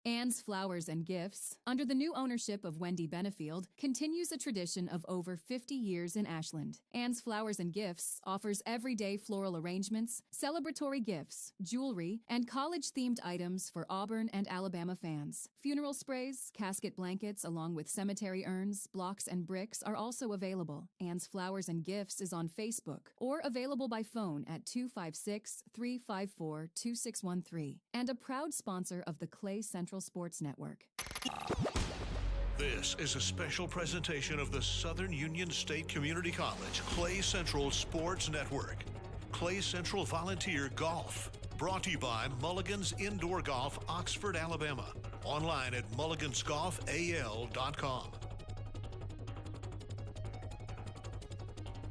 Ann's Flowers and Gifts, under the new ownership of Wendy Benefield, continues a tradition of over 50 years in Ashland. Ann's Flowers and Gifts offers everyday floral arrangements, celebratory gifts, jewelry, and college-themed items for Auburn and Alabama fans. Funeral sprays, casket blankets, along with cemetery urns, blocks, and bricks are also available. Ann's Flowers and Gifts is on Facebook or available by phone at 256-354-2613, and a proud sponsor of the Clay Central Sports Network. This is a special presentation of the Southern Union State Community College Clay Central Sports Network. Clay Central Volunteer Golf, brought to you by Mulligan's Indoor Golf, Oxford, Alabama. Online at mulligansgolfal.com.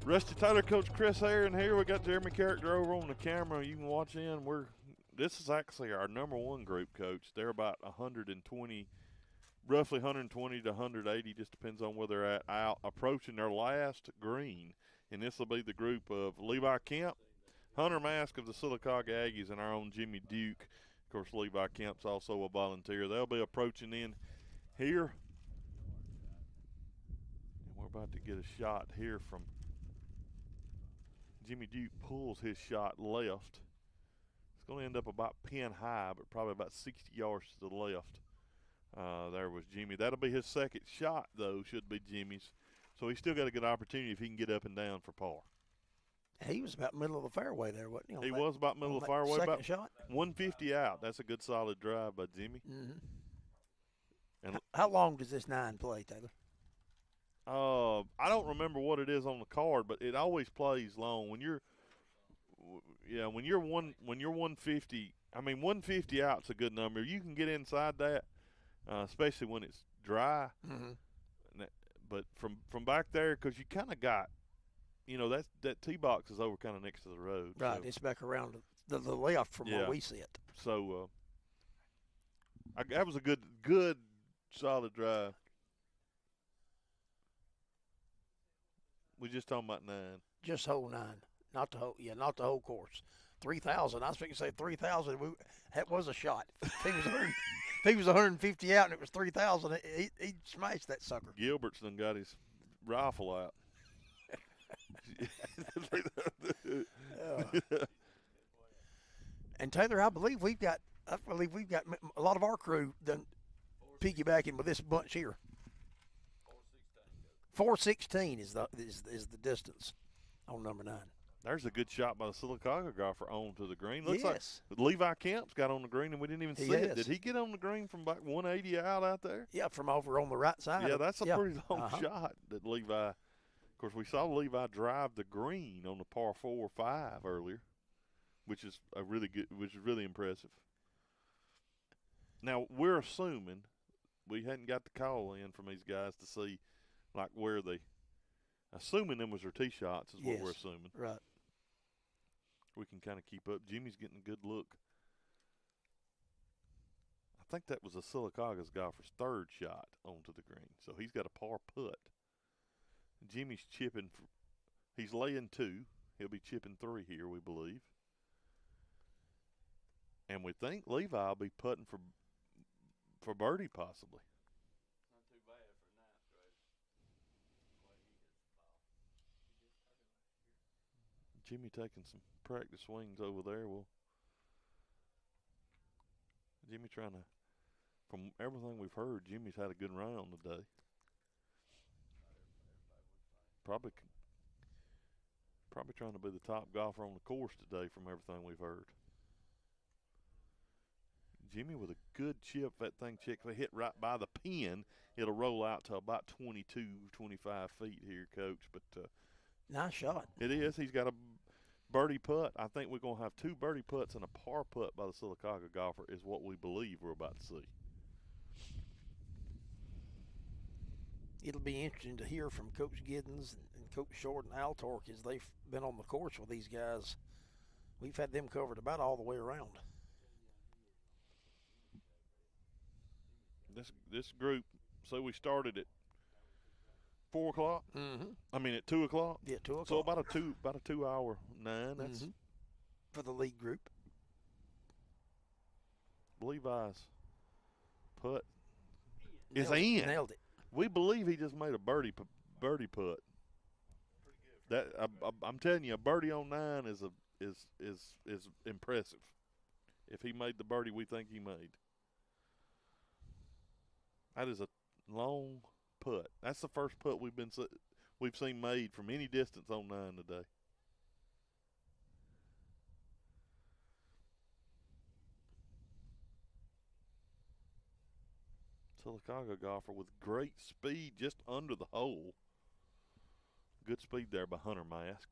Rusty Taylor, Coach Chris Aaron here. We got Jeremy Character over on the camera. You can watch in. This is actually our number one group, Coach. They're about 120, roughly 120 to 180, just depends on where they're at, out approaching their last green. And this will be the group of Levi Kemp, Hunter Mask of the Sylacauga Aggies, and our own Jimmy Duke. Of course, Levi Kemp's also a volunteer. They'll be approaching in here. And we're about to get a shot here from Jimmy Duke. Pulls his shot left. It's going to end up about pin high, but probably about 60 yards to the left. There was Jimmy. That'll be his second shot, though, should be Jimmy's. So he's still got a good opportunity if he can get up and down for par. He was about middle of the fairway there, wasn't he? He was about middle of the fairway. Second about shot? 150 out. That's a good solid drive by Jimmy. Mm-hmm. And how long does this 9 play, Taylor? I don't remember what it is on the card, but it always plays long. When you're 150, I mean 150 out's a good number. You can get inside that, especially when it's dry. Mm-hmm. But from back there, because you kind of got, that tee box is over kind of next to the road. Right, so. it's back around the left from where we sit. So that was a good solid drive. We just talking about 9. Just hole 9, not the whole course. 3,000. I was thinking to say 3,000. That was a shot. If he was 150 out and it was 3,000, he'd smash that sucker. Gilbert's done got his rifle out. And Taylor, I believe we've got a lot of our crew done piggybacking with this bunch here. 416 is the distance on number 9. There's a good shot by the Sylacauga golfer onto the green. Looks yes. like Levi Kemp's got on the green and we didn't even see it. Did he get on the green from about 180 out there? Yeah, from over on the right side. Yeah, that's a pretty long shot that Levi. Of course, we saw Levi drive the green on the par 4 or 5 earlier, which is really impressive. Now we're assuming we hadn't got the call in from these guys to see like where they. Assuming them was their tee shots is what we're assuming. Right. We can kind of keep up. Jimmy's getting a good look. I think that was a Sylacauga's golfer's 3rd shot onto the green. So he's got a par putt. Jimmy's chipping. He's laying 2. He'll be chipping 3 here, we believe. And we think Levi will be putting for birdie possibly. Jimmy taking some practice swings over there. Jimmy trying to, from everything we've heard, Jimmy's had a good round today. Probably trying to be the top golfer on the course today from everything we've heard. Jimmy with a good chip. That thing hit right by the pin. It'll roll out to about 22, 25 feet here, Coach. But nice shot. It is. He's got a birdie putt. I think we're going to have 2 birdie putts and a par putt by the Sylacauga golfer is what we believe we're about to see. It'll be interesting to hear from Coach Giddens and Coach Short and Al Tork as they've been on the course with these guys. We've had them covered about all the way around. This group, so we started at 4 o'clock. Mm-hmm. I mean at 2 o'clock. Yeah, 2 o'clock. So about a 2 hour 9. That's for the league group. Levi's putt is Nailed it. in. Nailed it. We believe he just made a birdie putt. That I'm telling you, a birdie on 9 is impressive. If he made the birdie we think he made, that is a long putt. That's the first putt we've seen made from any distance on 9 today. Sylacauga golfer with great speed just under the hole. Good speed there by Hunter Mask.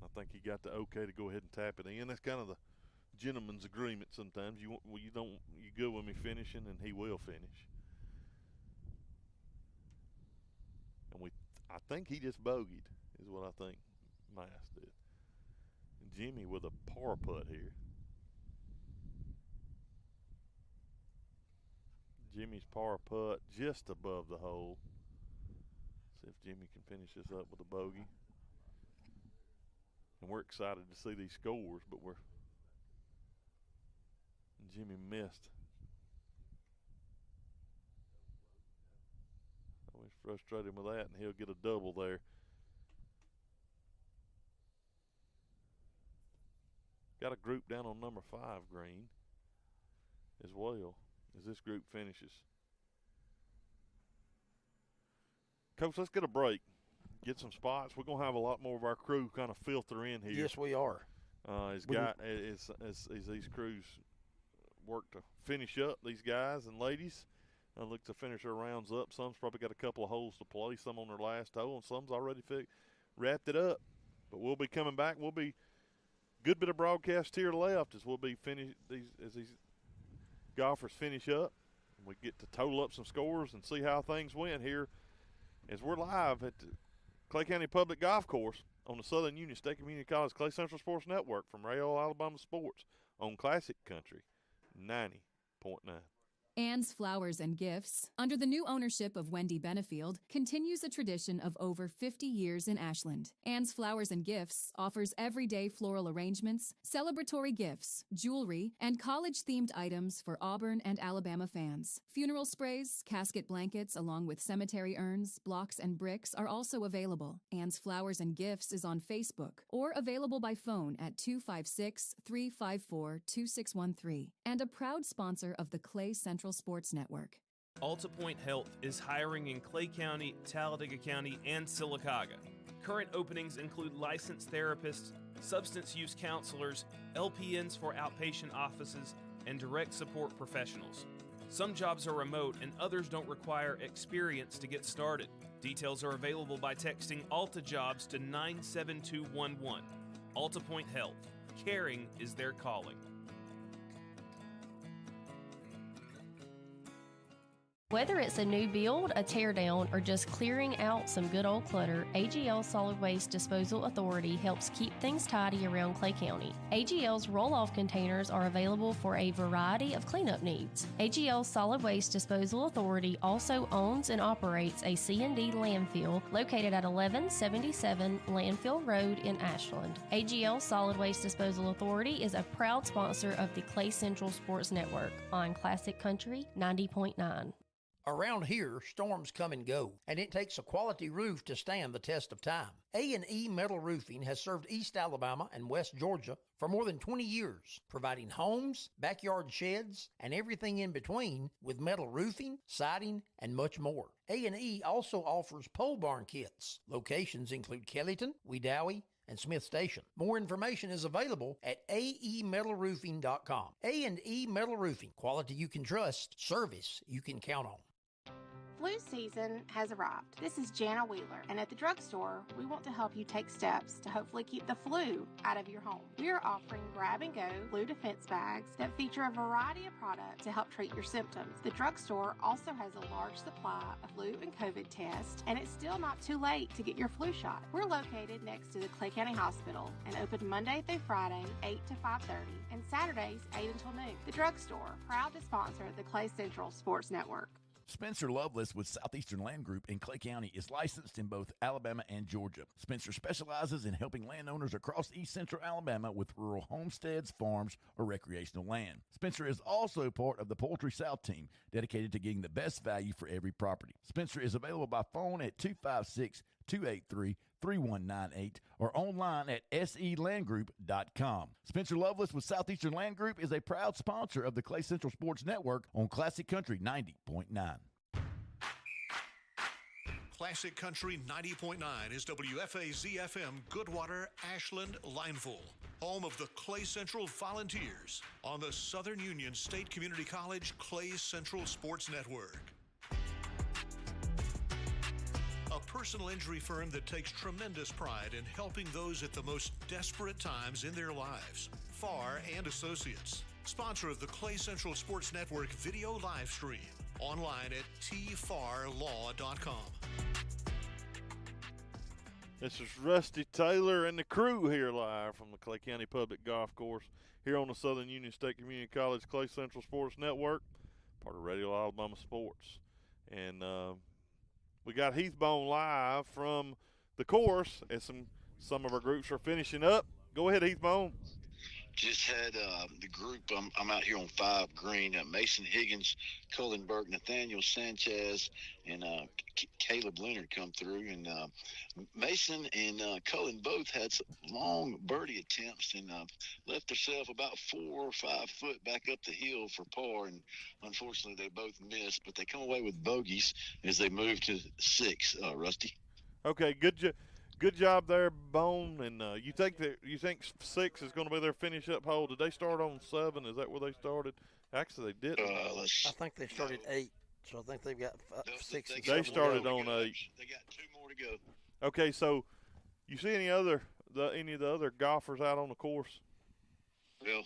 I think he got the okay to go ahead and tap it in. That's kind of the gentleman's agreement sometimes. You go with me finishing, and he will finish. And I think he just bogeyed is what I think Mask did. And Jimmy with a par putt here. Jimmy's par putt just above the hole. See if Jimmy can finish this up with a bogey. And we're excited to see these scores, but Jimmy missed. Always frustrated with that, and he'll get a double there. Got a group down on number 5 green as well as this group finishes. Coach, let's get a break. Get some spots. We're going to have a lot more of our crew kind of filter in here. Yes, we are. As these crews work to finish up, these guys and ladies look to finish their rounds up. Some's probably got a couple of holes to play, some on their last hole, and some's already wrapped it up. But we'll be coming back. We'll be good bit of broadcast here left as we'll be finished as these golfers finish up. And we get to total up some scores and see how things went here as we're live at the Clay County Public Golf Course on the Southern Union State Community College Clay Central Sports Network from Rayola, Alabama Sports on Classic Country 90.9. Ann's Flowers and Gifts, under the new ownership of Wendy Benefield, continues a tradition of over 50 years in Ashland. Ann's Flowers and Gifts offers everyday floral arrangements, celebratory gifts, jewelry, and college-themed items for Auburn and Alabama fans. Funeral sprays, casket blankets, along with cemetery urns, blocks, and bricks are also available. Ann's Flowers and Gifts is on Facebook or available by phone at 256-354-2613 and a proud sponsor of the Clay Central Sports Network. Alta Point Health is hiring in Clay County, Talladega County, and Sylacauga. Current openings include licensed therapists, substance use counselors, LPNs for outpatient offices, and direct support professionals. Some jobs are remote and others don't require experience to get started. Details are available by texting Alta Jobs to 97211. Alta Point Health. Caring is their calling. Whether it's a new build, a tear down, or just clearing out some good old clutter, AGL Solid Waste Disposal Authority helps keep things tidy around Clay County. AGL's roll-off containers are available for a variety of cleanup needs. AGL Solid Waste Disposal Authority also owns and operates a C&D landfill located at 1177 Landfill Road in Ashland. AGL Solid Waste Disposal Authority is a proud sponsor of the Clay Central Sports Network on Classic Country 90.9. Around here, storms come and go, and it takes a quality roof to stand the test of time. A&E Metal Roofing has served East Alabama and West Georgia for more than 20 years, providing homes, backyard sheds, and everything in between with metal roofing, siding, and much more. A&E also offers pole barn kits. Locations include Kellyton, Wedowee, and Smith Station. More information is available at aemetalroofing.com. A&E Metal Roofing, quality you can trust, service you can count on. Flu season has arrived. This is Jana Wheeler, and at the drugstore, we want to help you take steps to hopefully keep the flu out of your home. We are offering grab-and-go flu defense bags that feature a variety of products to help treat your symptoms. The drugstore also has a large supply of flu and COVID tests, and it's still not too late to get your flu shot. We're located next to the Clay County Hospital and open Monday through Friday, 8 to 5:30, and Saturdays, 8 until noon. The drugstore, proud to sponsor the Clay Central Sports Network. Spencer Loveless with Southeastern Land Group in Clay County is licensed in both Alabama and Georgia. Spencer specializes in helping landowners across east central Alabama with rural homesteads, farms, or recreational land. Spencer is also part of the Poultry South team, dedicated to getting the best value for every property. Spencer is available by phone at 256-283-3198 or online at selandgroup.com. Spencer Loveless with Southeastern Land Group is a proud sponsor of the Clay Central Sports Network on Classic Country 90.9. Classic Country 90.9 is WFAZ-FM Goodwater, Ashland, Lineville, home of the Clay Central Volunteers on the Southern Union State Community College Clay Central Sports Network. A personal injury firm that takes tremendous pride in helping those at the most desperate times in their lives. Farr and Associates, sponsor of the Clay Central Sports Network video live stream, online at tfarlaw.com. This is Rusty Taylor and the crew here live from the Clay County Public Golf Course here on the Southern Union State Community College Clay Central Sports Network, part of Radio Alabama Sports. And we got Heath Bone live from the course as some of our groups are finishing up. Go ahead, Heath Bone. Just had the group, I'm out here on 5 green, Mason Higgins, Cullen Burke, Nathaniel Sanchez, and Caleb Leonard come through. And Mason and Cullen both had some long birdie attempts and left themselves about 4 or 5 foot back up the hill for par. And unfortunately, they both missed, but they come away with bogeys as they move to 6, Rusty. Okay, good job there, Bone. And you think 6 is going to be their finish up hole? Did they start on 7? Is that where they started? Actually, they didn't. I think they started 8, so I think they've got 6. They started on 8. They got 2 more to go. Okay, so you see any of the other golfers out on the course? Well,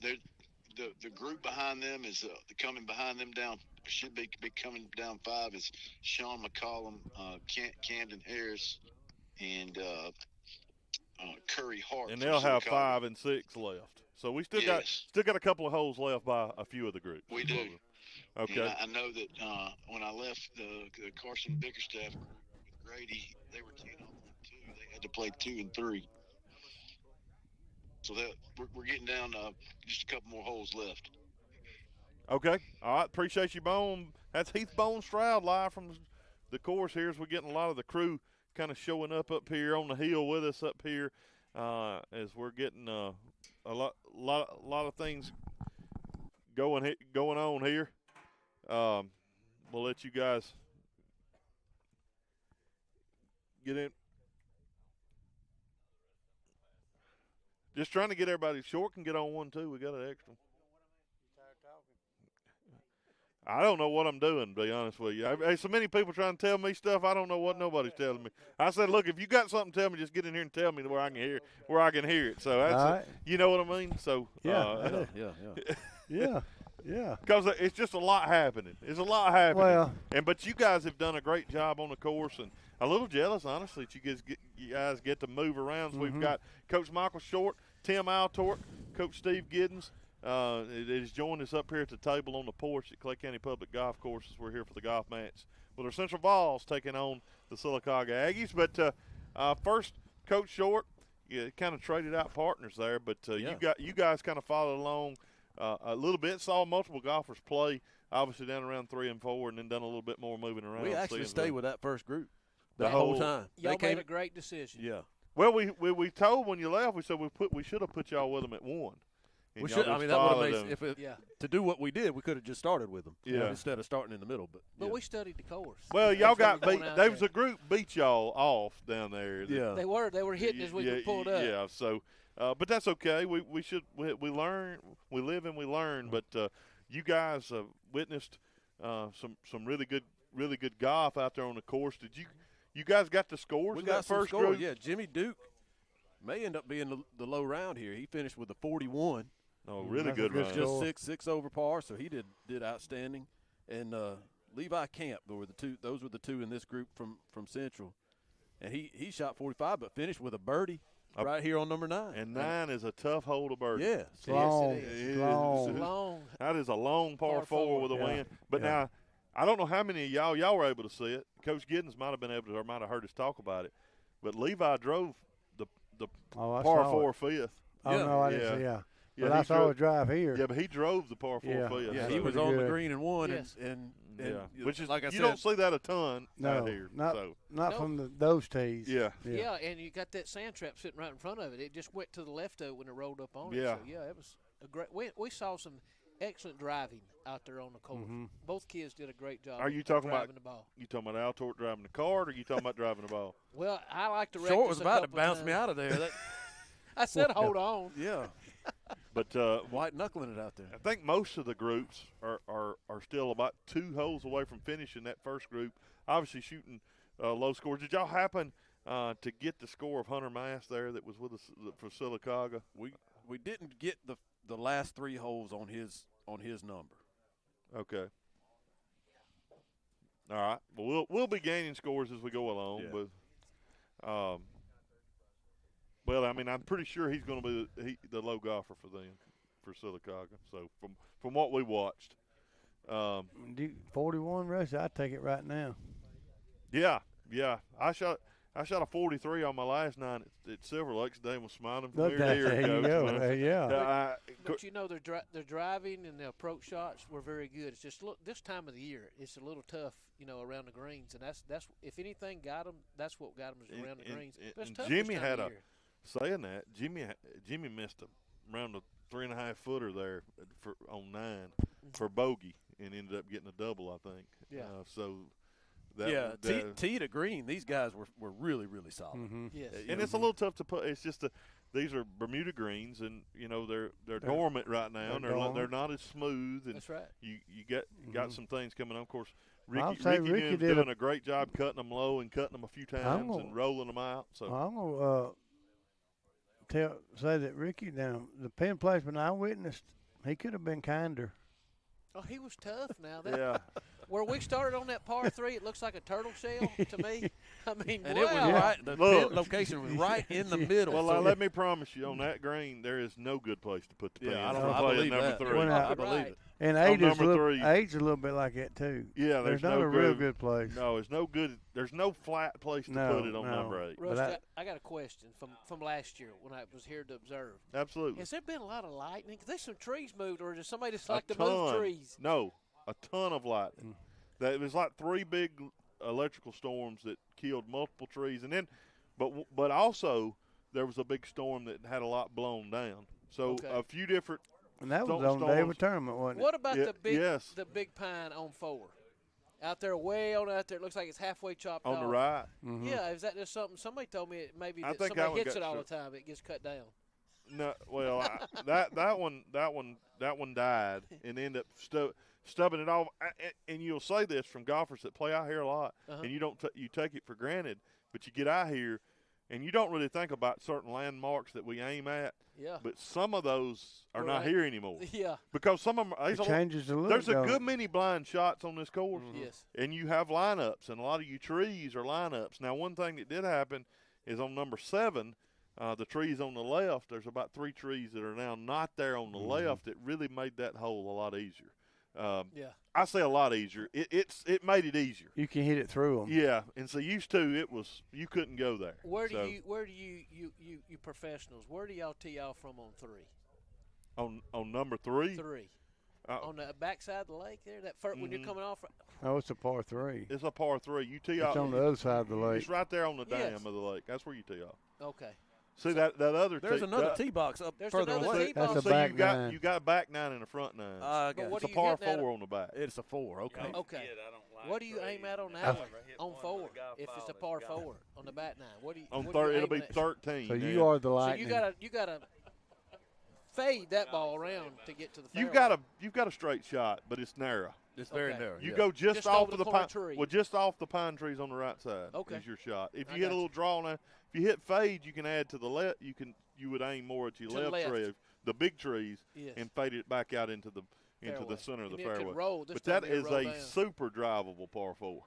the group behind them is coming behind them down. Should be coming down 5 is Sean McCollum, Camden Harris, and Curry Hart. And they'll have 5 and 6 left. So we still got a couple of holes left by a few of the groups. We do. Okay. And I know that when I left the Carson Bickerstaff group with Grady, they were 10 on 2. They had to play 2 and 3. So we're getting down just a couple more holes left. Okay. All right. Appreciate you, Bone. That's Heath Bone Stroud live from the course here as we're getting a lot of the crew kind of showing up here on the hill with us up here as we're getting a lot of things going on here. We'll let you guys get in. Just trying to get everybody. Short can get on one too. We got an extra. I don't know what I'm doing, to be honest with you. There's so many people trying to tell me stuff. I don't know what nobody's telling me. I said, look, if you got something to tell me, just get in here and tell me where I can hear it. So that's right. You know what I mean? So yeah. Because it's just a lot happening. It's a lot happening. Well, but you guys have done a great job on the course, and a little jealous, honestly, that you guys get to move around. So we've got Coach Michael Short, Tim Altork, Coach Steve Giddens. Is joined us up here at the table on the porch at Clay County Public Golf Course as we're here for the golf match with our Central Vols taking on the Sylacauga Aggies. But first, Coach Short, you kind of traded out partners there, but you guys kind of followed along a little bit. Saw multiple golfers play, obviously down around 3 and 4, and then done a little bit more moving around. We actually stayed with that first group the whole whole time. Y'all made a great decision. Yeah. Well, we told when you left, we said we should have put y'all with them at 1. We should. I mean, that would have made to do what we did. We could have just started with them, instead of starting in the middle. But we studied the course. Well, y'all got beat. There was a group beat y'all off down there. Yeah, they were hitting as we pulled up. Yeah, so, but that's okay. We learn. We live and we learn. But you guys witnessed some really good golf out there on the course. Did you guys got the scores? We in got that some first scores. group? Yeah, Jimmy Duke may end up being the low round here. He finished with a 41. Oh, really good round. Just six over par, so he did outstanding. And Levi Camp, those were the two in this group from Central. And he shot 45 but finished with a birdie right here on number 9. And 9 is a tough hole to birdie. Yeah. Yes, it is. Long. That is a long par 4 with a win. But now I don't know how many of y'all were able to see it. Coach Giddens might have been able to, or might have heard us talk about it. But Levi drove the par 4 fifth. Oh, no, I didn't see it. Yeah, but I saw a drive here. Yeah, but he drove the par 4 fifth. Yeah, so. he was on the green and won. Yes. And which is, like I you said, don't see that a ton no, out here. Not from those tees. Yeah. Yeah, and you got that sand trap sitting right in front of it. It just went to the left of it when it rolled up on it. Yeah. So, yeah, it was a great – we saw some excellent driving out there on the course. Mm-hmm. Both kids did a great job Are you talking driving about the ball. You talking about Altort driving the cart, or you talking about driving the ball? Well, I like to Short was about to bounce me out of there. I said hold on. Yeah. But white knuckling it out there. I think most of the groups are still about 2 holes away from finishing that first group. Obviously shooting low scores. Did y'all happen to get the score of Hunter Mass there that was with us for Sylacauga? We didn't get the last 3 holes on his number. Okay. All right. Well, we'll be gaining scores as we go along, but well, I mean, I'm pretty sure he's going to be the low golfer for them, for Sylacauga. So from what we watched, 41, Russ, I'd take it right now. Yeah. I shot a 43 on my last nine at Silver Lakes. Dave was smiling from ear to ear. There you go. Yeah. But you know, their driving and their approach shots were very good. It's just this time of the year, it's a little tough, you know, around the greens, and that's if anything got them, that's what got them is around the greens. But it's tough Jimmy this time had of a year. saying that Jimmy missed around a 3.5 footer there on 9 for bogey and ended up getting a double, I think. Yeah. So. Tee to green, these guys were really, really solid. Mm-hmm. Yes. And it's a little tough to put. It's just these are Bermuda greens, and you know they're dormant right now, and they're not as smooth. And that's right. You got some things coming on. Of course, Ricky Ricky did doing a great job cutting them low and cutting them a few times and rolling them out. So I'm gonna say that Ricky, now the pin placement I witnessed, he could have been kinder. Oh, he was tough. Now yeah. Where we started on that par 3, it looks like a turtle shell to me. I mean, and wow. it was right. The pin location was right in the middle. Well, let me promise you, on that green, there is no good place to put the pin. I believe that. I believe it. And 8's a little bit like that too. Yeah, there's not a real good place. No, there's no good. There's no flat place to put it on number 8. Rusty, I got a question from last year when I was here to observe. Absolutely. Has there been a lot of lightning? Because there's some trees moved, or is somebody just like to move trees? No, a ton of lightning. It was like 3 big electrical storms that killed multiple trees, and then, but also there was a big storm that had a lot blown down. So a few different. And that was on the day of a tournament, wasn't it? What about the big pine on 4? Out there, way on out there, it looks like it's halfway chopped off. On the right. Mm-hmm. Yeah, is that just something? Somebody told me maybe I that think somebody hits it all the time. It gets cut down. No, well, that one died and ended up stubbing it off. And you'll say this from golfers that play out here a lot, and you you take it for granted, but you get out here, and you don't really think about certain landmarks that we aim at. Yeah. But some of those are not here anymore. Yeah. Because some of them it changes the look. There's a good many blind shots on this course. Mm-hmm. Yes. And you have lineups, and a lot of you trees are lineups. Now, one thing that did happen is on number 7. The trees on the left, there's about 3 trees that are now not there on the left that really made that hole a lot easier. Yeah. I say a lot easier. It made it easier. You can hit it through them. Yeah, and so used to you couldn't go there. Where do you professionals? Where do y'all tee off from on 3? On number 3. 3. On the backside of the lake there, that first, when you're coming off. Oh, it's a par 3. It's a par 3. You tee off. It's on the other side of the lake. It's right there on the dam of the lake. That's where you tee off. Okay. See that other. There's another tee box up further away. That's a back 9. You got a back 9 and a front 9. It's a par 4 on the back. It's a 4. Okay. Okay. What do you aim at on that one? On 4, if it's a par 4 on the back 9, what do you? On 3, it'll be 13. So you are the lightning. So you gotta fade that ball around to get to the fairway. You've got a straight shot, but it's narrow. It's very narrow. You go just off of the pine tree. Well, just off the pine trees on the right side. Okay. Is your shot. If you hit a little draw now, if you hit fade, you can add to the left. You would aim more at your left tree, the big trees, and fade it back out into the center of the fairway. But that is a super drivable par 4.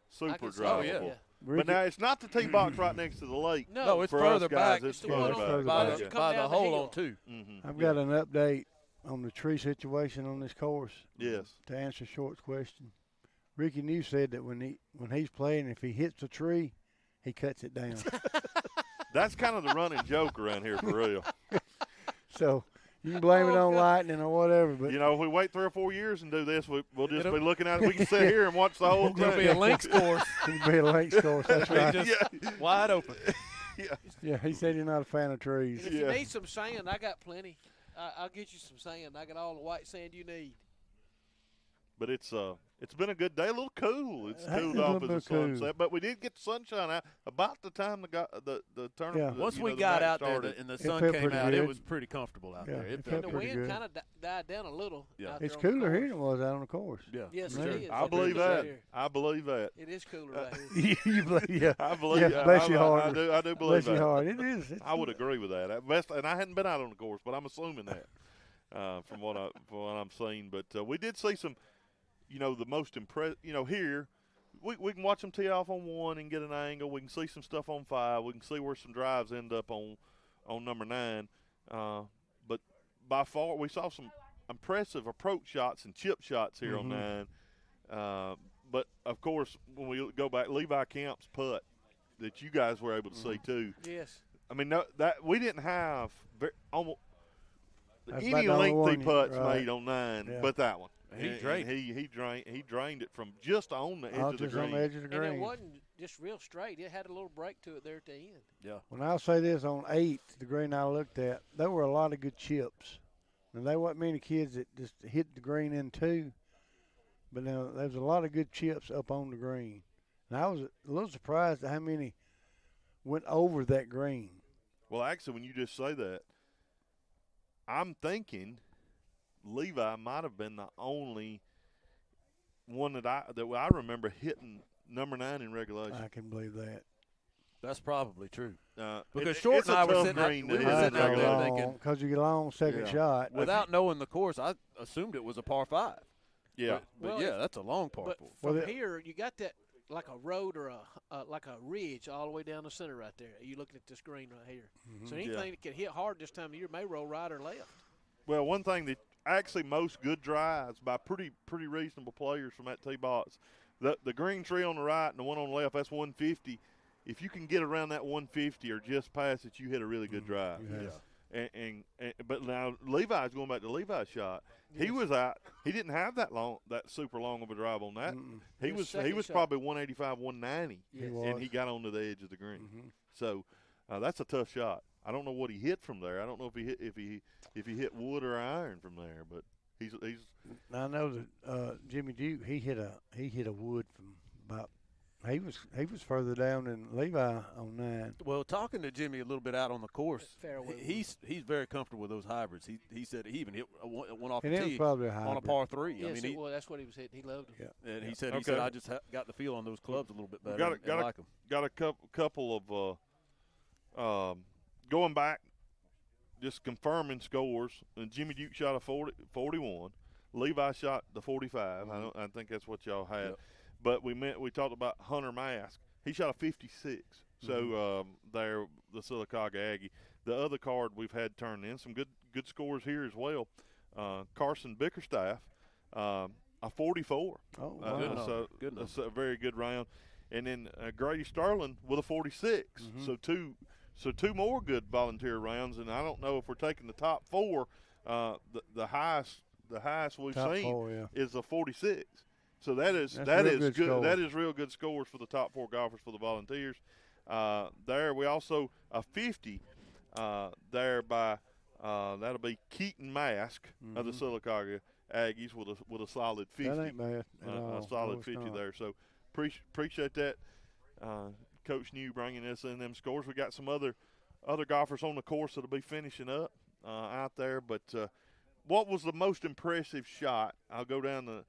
Super drivable. Yeah. But now it's not the tee box right next to the lake. No, it's for further us guys, back. It's further back. By the hole on 2. I've got an update on the tree situation on this course. Yes. To answer Short's question, Ricky New said that when he's playing, if he hits a tree, he cuts it down. That's kind of the running joke around here for real. So you can blame it on lightning or whatever. But if we wait 3 or 4 years and do this, we'll just be looking at it. We can sit here and watch the whole thing. It'll be a links course. It'll be a links course. That's right. Wide open. Yeah, he said you're not a fan of trees. And if you need some sand, I got plenty. I'll get you some sand. I got all the white sand you need. But it's been a good day. A little cool. It's cooled off as the sun set. But we did get the sunshine out about the time the tournament. Yeah. Once we got out there and the sun came out, it was pretty comfortable out there. And the wind kind of died down a little. Yeah. It's cooler here than it was out on the course. Yeah. Yes, it is. I believe that. I believe that. It is cooler right here. You believe? Yeah. I believe. Yeah, bless your heart. I do believe bless that. Your heart. It is. I would agree with that. And I hadn't been out on the course, but I'm assuming that from what I'm seeing. But we did see some. The most impressive, here, we can watch them tee off on 1 and get an angle. We can see some stuff on 5. We can see where some drives end up on number 9. But by far, we saw some impressive approach shots and chip shots here on 9. But, of course, when we go back, Levi Camp's putt that you guys were able to see, too. Yes. I mean, that we didn't have almost any lengthy putts made on 9 but that one. He drained it from just on the edge of the green. On the edge of the green. And it wasn't just real straight. It had a little break to it there at the end. Yeah. When I'll say this, on 8, the green I looked at, there were a lot of good chips. And there wasn't many kids that just hit the green in 2. But now there was a lot of good chips up on the green. And I was a little surprised at how many went over that green. Well, actually, when you just say that, I'm thinking – Levi might have been the only one that I remember hitting number 9 in regulation. I can believe that. That's probably true. Because Short and I were sitting out there thinking, because you get a long second shot. Without knowing the course, I assumed it was a par 5. Yeah, but that's a long par 4. From here, you got that like a road or like a ridge all the way down the center right there. You're looking at this green right here. So anything that can hit hard this time of year may roll right or left. Well, one thing that actually most good drives by pretty reasonable players from that tee box, the green tree on the right and the one on the left, that's 150. If you can get around that 150 or just past it, you hit a really good drive. Yeah. But now Levi's going back to Levi's shot. Yes. He was out. He didn't have that super long of a drive on that. He was probably 185, 190, and he got onto the edge of the green. So that's a tough shot. I don't know what he hit from there. I don't know if he hit wood or iron from there, but he's. I know that Jimmy Duke he hit a wood from about. He was further down than Levi on 9. Well, talking to Jimmy a little bit out on the course, fairway. He's very comfortable with those hybrids. He said he even hit one off and the tee on a par 3. Yes, I mean, well, that's what he was hitting. He loved them. Yeah. And he said I just got the feel on those clubs a little bit better. Got a couple of going back, just confirming scores. And Jimmy Duke shot a 41. Levi shot the 45. I think that's what y'all had. Yep. But we talked about Hunter Mask. He shot a 56. So there, the Sylacauga Aggie. The other card we've had turned in some good scores here as well. Carson Bickerstaff, a 44. Oh, wow. That's a very good round. And then Grady Sterling with a 46. So two more good volunteer rounds. And I don't know if we're taking the top 4. The highest we've seen is a 46. So that is good. That is real good scores for the top 4 golfers for the volunteers. There we also a 50 there by that'll be Keaton Mask of the Sylacauga Aggies with a solid 50. That ain't bad a solid 50 there. So appreciate that, Coach New bringing us in them scores. We got some other golfers on the course that'll be finishing up out there. But what was the most impressive shot? I'll go down the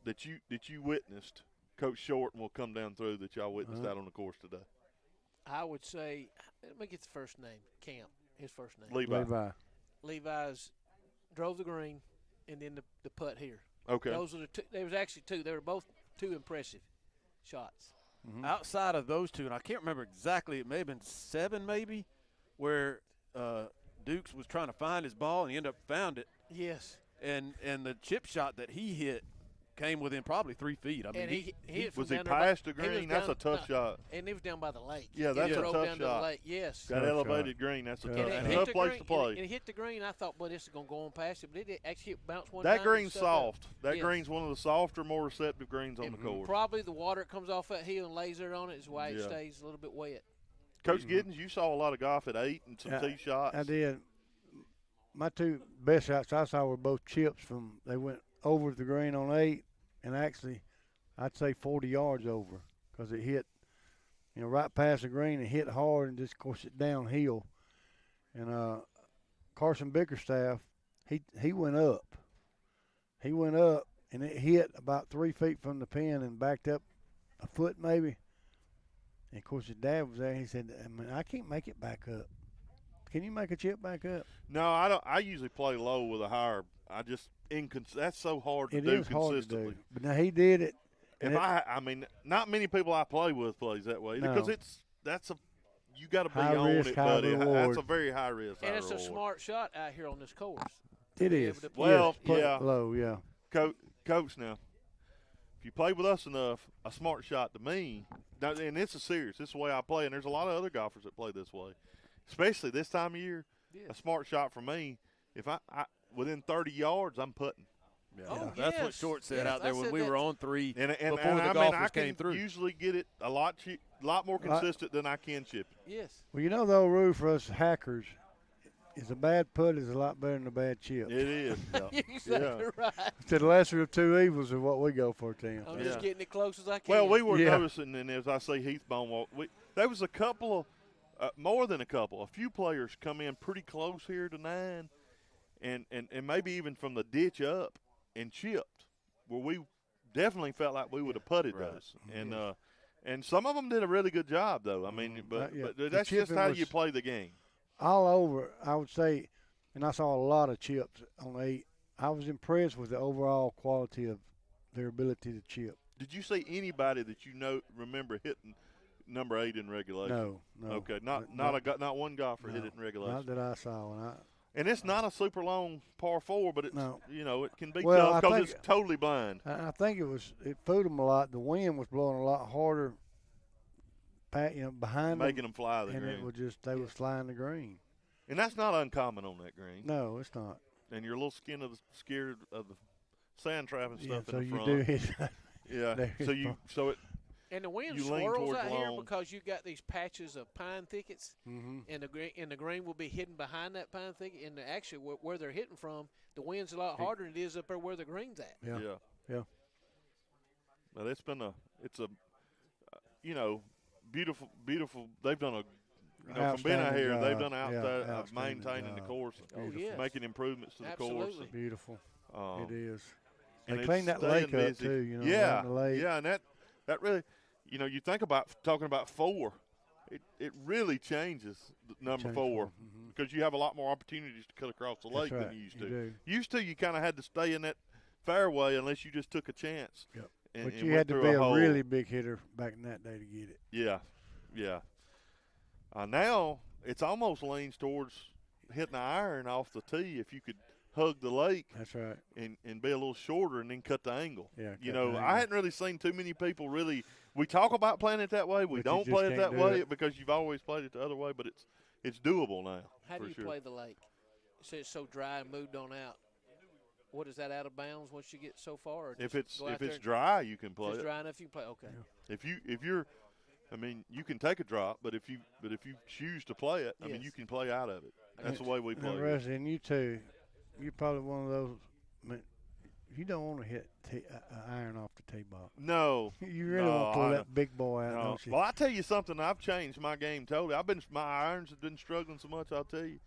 that you witnessed, Coach Short, and we'll come down through that y'all witnessed out on the course today. I would say, let me get the first name, Camp, his first name. Levi. Levi's drove the green, and then the putt here. Okay. Those are the two. There was actually 2. They were both 2 impressive shots. Outside of those 2, and I can't remember exactly, it may have been 7 maybe, where Dukes was trying to find his ball, and he ended up found it. Yes. And the chip shot that he hit came within probably 3 feet. I mean, And he hit from was he down there past by- the he was green? That's down- a tough shot. And he was down by the lake. Yeah, He that's a drove tough down to the shot. lake. Yes. That elevated green, that's a tough, And it hit tough the place green, to play. And it hit the green. I thought, boy, this is going to go on past it. But it did actually bounce one That time. green's and stuck up. soft. That Yes. green's one of the softer, more receptive greens on And the course. Probably the water that comes off that hill and lays there on it is why it Yeah. stays a little bit wet. Coach Giddens, you saw a lot of golf at 8 and some tee shots. I did. My two best shots I saw were both chips from. They went over the green on 8, and actually, I'd say 40 yards over, because it hit, right past the green and hit hard, and just of course it downhill. And Carson Bickerstaff, he went up. He went up, and it hit about 3 feet from the pin and backed up a foot maybe. And of course his dad was there. He said, I can't make it back up. Can you make a chip back up? No, I don't. I usually play low with a higher. I just that's so hard to do It is consistently. hard to do. But now he did it. I mean, not many people I play with plays that way No. because you got to be High on risk, it, high buddy. reward. That's a very high risk. And high it's a reward. smart shot out here on this course. It be is. able to- Well, Yes, play yeah. low, yeah. Coach, now, if you play with us enough, a smart shot to me, now, and it's a serious. This is the way I play, and there's a lot of other golfers that play this way, especially this time of year. Yeah. A smart shot for me, if I within 30 yards, I'm putting. Yeah. Oh, That's what yes. Short said Yes, out there I when said we that. were on 3 And before I the mean, golfers I came can through. usually get it a lot more consistent than I can chip it. Yes. Well, the old rule for us hackers is a bad putt is a lot better than a bad chip. It is. Exactly right. It's the lesser of two evils of what we go for, Tim. I'm just getting it close as I can. Well, we were Yeah. noticing, and as I say, Heathbone walk. There was a couple of, more than a couple, a few players come in pretty close here to 9, and maybe even from the ditch up and chipped, where we definitely felt like we would have putted those. And some of them did a really good job, though. I mean, but The that's just chipping how was you play the game. All over, I would say, and I saw a lot of chips on 8. I was impressed with the overall quality of their ability to chip. Did you see anybody that remember hitting number 8 in regulation? No. Okay, not one golfer hit it in regulation. Not that I saw. And it's not a super long par 4, but it's it can be Well, tough I because think- it's totally blind. I think it fooled them a lot. The wind was blowing a lot harder, behind Making them fly the and green. it was just they was flying the green. And that's not uncommon on that green. No, it's not. And you're a little scared of the sand trap and Yeah, stuff so in the you front. do hit. Yeah. There So is you fun. so it And the wind you lean swirls towards out here long. because you got these patches of pine thickets, Mhm. and the green will be hidden behind that pine thicket. And actually, where they're hitting from, the wind's a lot harder than it is up there where the green's at. Yeah. But it's been beautiful. They've done from being out here, Outstanding they've done job. of Outstanding maintaining the job. course, Oh, yes. making improvements to the course. Absolutely. Beautiful. it is. And They it's cleaned that staying lake up busy. too. Yeah, around the lake. yeah, and that really, you think about talking about 4. It really changes number Change 4 because you have a lot more opportunities to cut across the lake That's than right, you used you to. do. Used to, you kind of had to stay in that fairway unless you just took a chance. Yep. And, But and you went had to through be a hole. really big hitter back in that day to get it. Yeah. Now it's almost leans towards hitting an iron off the tee if you could hug the lake. That's right. And be a little shorter and then cut the angle. Yeah, You cut know, the I angle. hadn't really seen too many people really. We talk about playing it that way. We But you don't just play it can't that do way it. because you've always played it the other way. But it's doable now. How for do you sure. play the lake? It's so dry and moved on out. What is that out of bounds once you get so far? Or If just it's go out there and- dry, you can play if it's it. dry enough, you can play. Okay. If you're, I mean, you can take a drop, but if you choose to play it, I mean, Yes. you can play out of it. That's the way we play. And it. Rusty, and you too, you're probably one of those. I mean, you don't want to hit iron off the tee box. No, You really no, want to pull I that big boy out, No. don't you? Well, I tell you something. I've changed my game totally. My irons have been struggling so much. I'll tell you.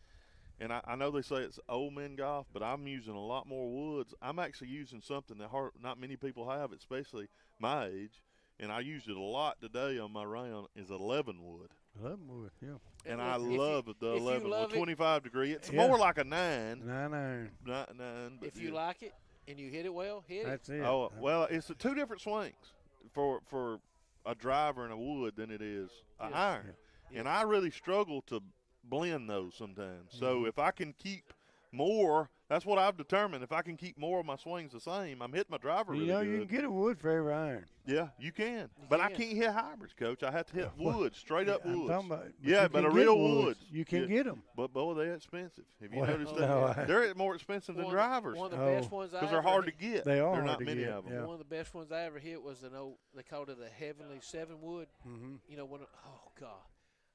And I know they say it's old men golf, but I'm using a lot more woods. I'm actually using something that not many people have, especially my age. And I used it a lot today on my round. Is 11 wood. 11 wood, yeah. And If I you- love the if you 11 love wood, it- 25 degree. It's Yeah. more like a 9. 9 iron. Not 9. But If you yeah. like it and you hit it well, hit That's it. it. Oh, well, it's 2 different swings for a driver and a wood than it is an Yes. iron. And I really struggle to blend those sometimes. So if I can keep more, That's what I've determined. If I can keep more of my swings the same, I'm hitting my driver really good. You can get a wood for every iron. Yeah, you can. But I can't hit hybrids, Coach. I have to hit wood, straight up I'm woods. talking about, But a real woods. You can get them. But, boy, they're expensive. Have you Well, noticed no, that? They're more expensive than drivers. One of the best ones I because they're ever hard hit. to get. They are There are hard not to many get, of them. yeah. One of the best ones I ever hit was they called it a Heavenly 7-wood. Mm-hmm. You know, oh, God.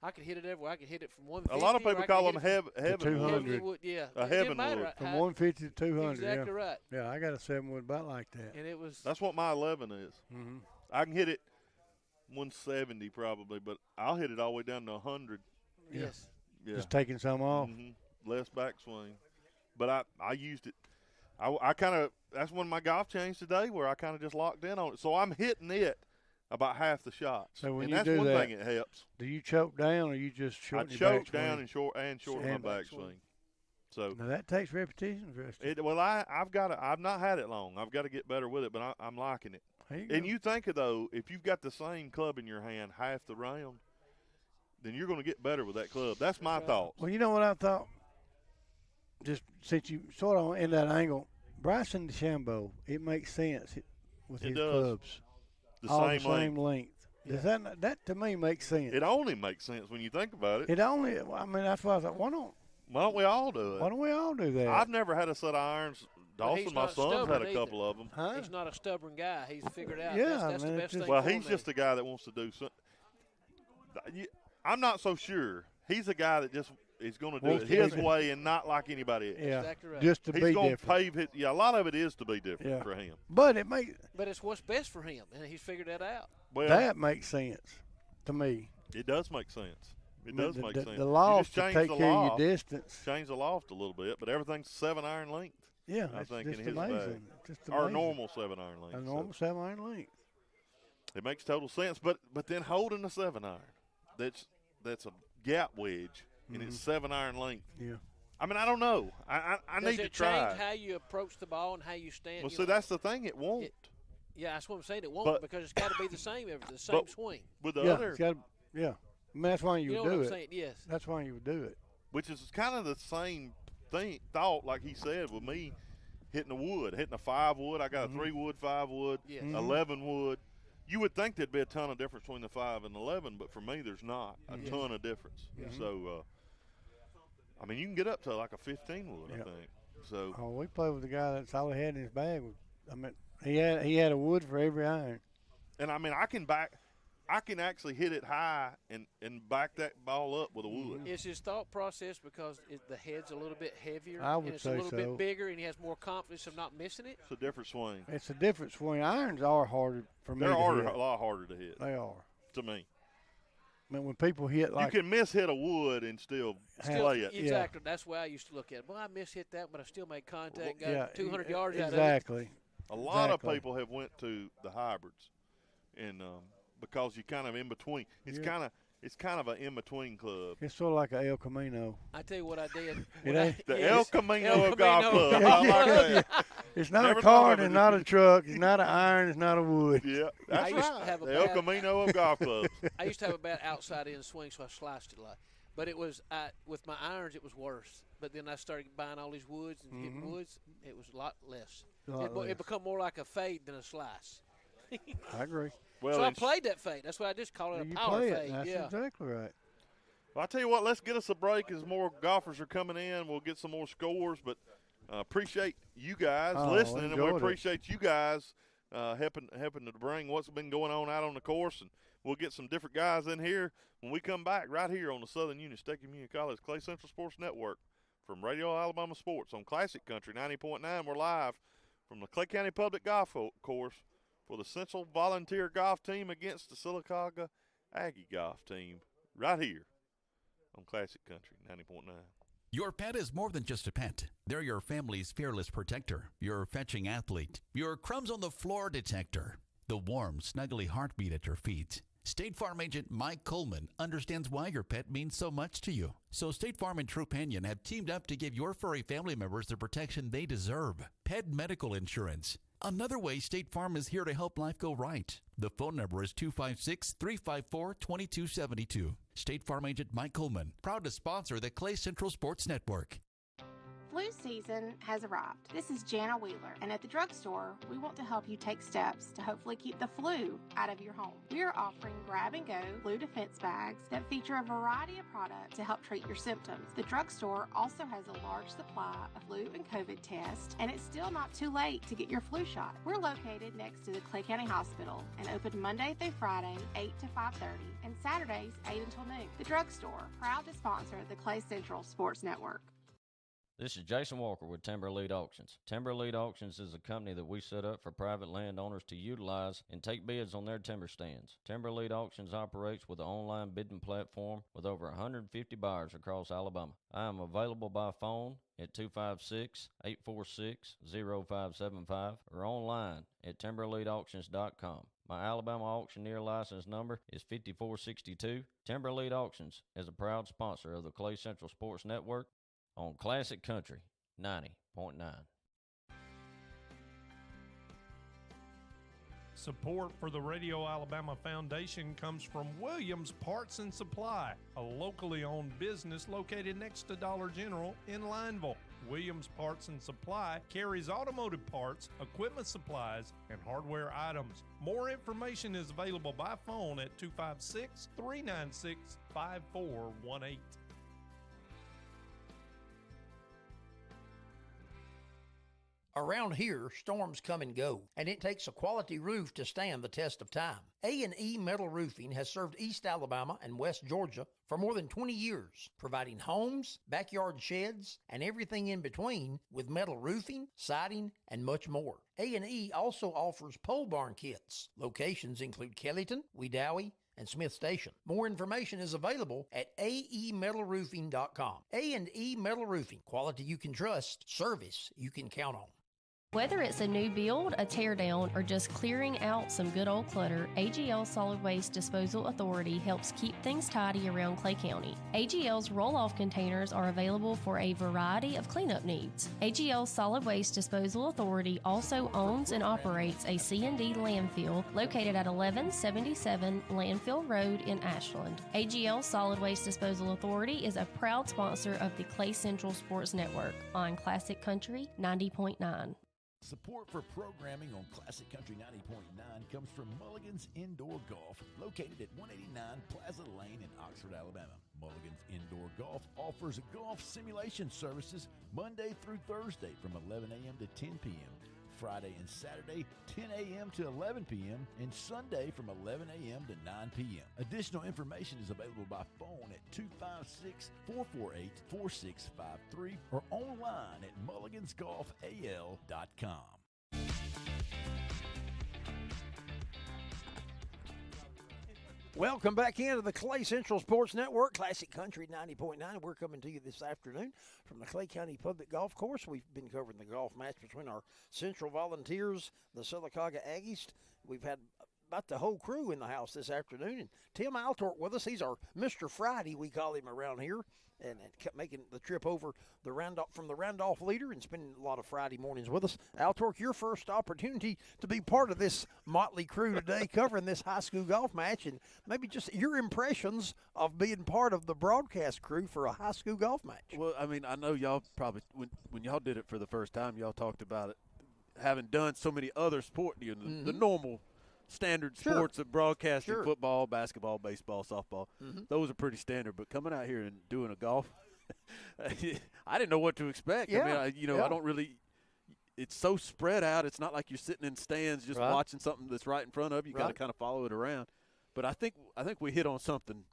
I could hit it everywhere. I could hit it from 150. A lot of people call them to heaven 200. wood. Yeah. A It heaven didn't matter wood. From 150 to 200. Exactly yeah. right. Yeah, I got a 7-wood about like that. And it was. That's what my 11 is. Mm-hmm. I can hit it 170 probably, but I'll hit it all the way down to 100. Yes. Yeah. Just taking some off. Mm-hmm. Less backswing. But I used it. I kind of – that's one of my golf changed today where I kind of just locked in on it. So I'm hitting it about half the shots. So when and you that's do one that, thing that helps. Do you choke down or you just shorten I your choke backswing? down and shorten my backswing. So now that takes repetition, Rusty. I've not had it long. I've got to get better with it, but I'm liking it. And you think of though, if you've got the same club in your hand half the round, then you're going to get better with that club. That's my thought. Well, you know what I thought? Just since you sort of in that angle, Bryson DeChambeau, it makes sense with his clubs. The all same the same length. Does that to me makes sense? It only makes sense when you think about it. It only. I mean, that's why I thought, why don't we all do it? Why don't we all do that? I've never had a set of irons. Dawson, my son's had a couple of them. Huh? He's not a stubborn guy. He's figured out. Yeah, that's the best thing. Well, for he's me. just a guy that wants to do something. I'm not so sure. He's a guy that just is going to do it his way and not like anybody else. Yeah, exactly right. just to he's be gonna different. Pave his, a lot of it is to be different for him. But it makes. But it's what's best for him, and he's figured that out. Well, that makes sense to me. It does make sense. It does make sense. The loft to change take the care loft, of your distance. Change the loft a little bit, but everything's 7-iron length. Yeah, I think just in his amazing. bag. Just or amazing. normal 7-iron length. A normal 7-iron length. It makes total sense, but then holding a 7-iron, that's a gap wedge, and it's 7-iron length. Yeah. I mean, I don't know. I need to try. Does it change how you approach the ball and how you stand? Well, see, that's the thing. It won't. Yeah, that's what I'm saying. It won't because it's got to be the same the same swing. With the other, it's gotta, I mean, that's why you know would do what it. I'm saying? Yes. That's why you would do it. Which is kind of the same thought, like he said, with me hitting a wood, hitting a 5-wood. I got a 3-wood, 5-wood, 11-wood. You would think there'd be a ton of difference between the 5 and the 11, but for me, there's not a ton of difference. So, I mean, you can get up to like a 15-wood, I think. So. Oh, we played with a guy that's all he had in his bag. I mean, he had a wood for every iron. And I mean, I can actually hit it high and back that ball up with a wood. It's his thought process because the head's a little bit heavier. I would and it's say a little so. bit bigger, and he has more confidence of not missing it. It's a different swing. It's a different swing. Irons are harder for me. They're to hit. a lot harder to hit. They are. To me. I mean, when people hit like you can miss-hit a wood and still play it. Exactly. That's the way I used to look at it. Well, I miss-hit that, but I still made contact and got 200 yards out of it. Exactly. A lot of people have went to the hybrids, and because you're kind of in between. It's kind of an in-between club. It's sort of like a El Camino. I tell you what I did. The El Camino of golf club. I like that. It's not a cart and not a truck. It's not an iron. It's not a wood. Yeah, that's right. The El Camino of golf clubs. I used to have a bad outside-in swing, so I sliced it a lot. But it was with my irons, it was worse. But then I started buying all these woods and hitting woods. It was a lot less. It become more like a fade than a slice. I agree. Well, so I played that fade. That's why I just call it a power fade. That's exactly right. Well, I tell you what, let's get us a break as more golfers are coming in. We'll get some more scores, but appreciate you guys listening, and we appreciate you guys helping to bring what's been going on out on the course, and we'll get some different guys in here when we come back right here on the Southern Union State Community College Clay Central Sports Network from Radio Alabama Sports on Classic Country 90.9. We're live from the Clay County Public Golf Course for the Central Volunteer Golf Team against the Sylacauga Aggie Golf Team right here on Classic Country 90.9. Your pet is more than just a pet. They're your family's fearless protector, your fetching athlete, your crumbs on the floor detector, the warm, snuggly heartbeat at your feet. State Farm agent Mike Coleman understands why your pet means so much to you. So State Farm and Trupanion have teamed up to give your furry family members the protection they deserve. Pet medical insurance. Another way State Farm is here to help life go right. The phone number is 256-354-2272. State Farm agent Mike Coleman, proud to sponsor the Clay Central Sports Network. Flu season has arrived. This is Jana Wheeler, and at the drugstore, we want to help you take steps to hopefully keep the flu out of your home. We are offering grab-and-go flu defense bags that feature a variety of products to help treat your symptoms. The drugstore also has a large supply of flu and COVID tests, and it's still not too late to get your flu shot. We're located next to the Clay County Hospital and open Monday through Friday, 8 to 5:30, and Saturdays, 8 until noon. The drugstore, proud to sponsor the Clay Central Sports Network. This is Jason Walker with Timber Elite Auctions. Timber Elite Auctions is a company that we set up for private landowners to utilize and take bids on their timber stands. Timber Elite Auctions operates with an online bidding platform with over 150 buyers across Alabama. I am available by phone at 256-846-0575 or online at timbereliteauctions.com. My Alabama auctioneer license number is 5462. Timber Elite Auctions is a proud sponsor of the Clay Central Sports Network on Classic Country 90.9. Support for the Radio Alabama Foundation comes from Williams Parts and Supply, a locally owned business located next to Dollar General in Lineville. Williams Parts and Supply carries automotive parts, equipment supplies, and hardware items. More information is available by phone at 256-396-5418. Around here, storms come and go, and it takes a quality roof to stand the test of time. A&E Metal Roofing has served East Alabama and West Georgia for more than 20 years, providing homes, backyard sheds, and everything in between with metal roofing, siding, and much more. A&E also offers pole barn kits. Locations include Kellyton, Wedowee, and Smith Station. More information is available at aemetalroofing.com. A&E Metal Roofing, quality you can trust, service you can count on. Whether it's a new build, a teardown, or just clearing out some good old clutter, AGL Solid Waste Disposal Authority helps keep things tidy around Clay County. AGL's roll-off containers are available for a variety of cleanup needs. AGL Solid Waste Disposal Authority also owns and operates a C&D landfill located at 1177 Landfill Road in Ashland. AGL Solid Waste Disposal Authority is a proud sponsor of the Clay Central Sports Network on Classic Country 90.9. Support for programming on Classic Country 90.9 comes from Mulligan's Indoor Golf, located at 189 Plaza Lane in Oxford, Alabama. Mulligan's Indoor Golf offers golf simulation services Monday through Thursday from 11 a.m. to 10 p.m., Friday and Saturday 10 a.m. to 11 p.m., and Sunday from 11 a.m. to 9 p.m. Additional information is available by phone at 256-448-4653 or online at mulligansgolfal.com. Welcome back into the Clay Central Sports Network, Classic Country 90.9. We're coming to you this afternoon from the Clay County Public Golf Course. We've been covering the golf match between our Central Volunteers, the Sylacauga Aggies. We've had about the whole crew in the house this afternoon. And Tim Altork with us. He's our Mr. Friday, we call him around here, and kept making the trip over the Randolph from the Randolph leader and spending a lot of Friday mornings with us. Altork, your first opportunity to be part of this motley crew today covering this high school golf match, and maybe just your impressions of being part of the broadcast crew for a high school golf match. Well, I mean, I know y'all probably, when y'all did it for the first time, y'all talked about it having done so many other sports, the normal standard sports of broadcasting, football, basketball, baseball, softball. Those are pretty standard. But coming out here and doing a golf, I didn't know what to expect. I mean, I don't really – it's so spread out. It's not like you're sitting in stands just watching something that's right in front of you. You got to kind of follow it around. But I think we hit on something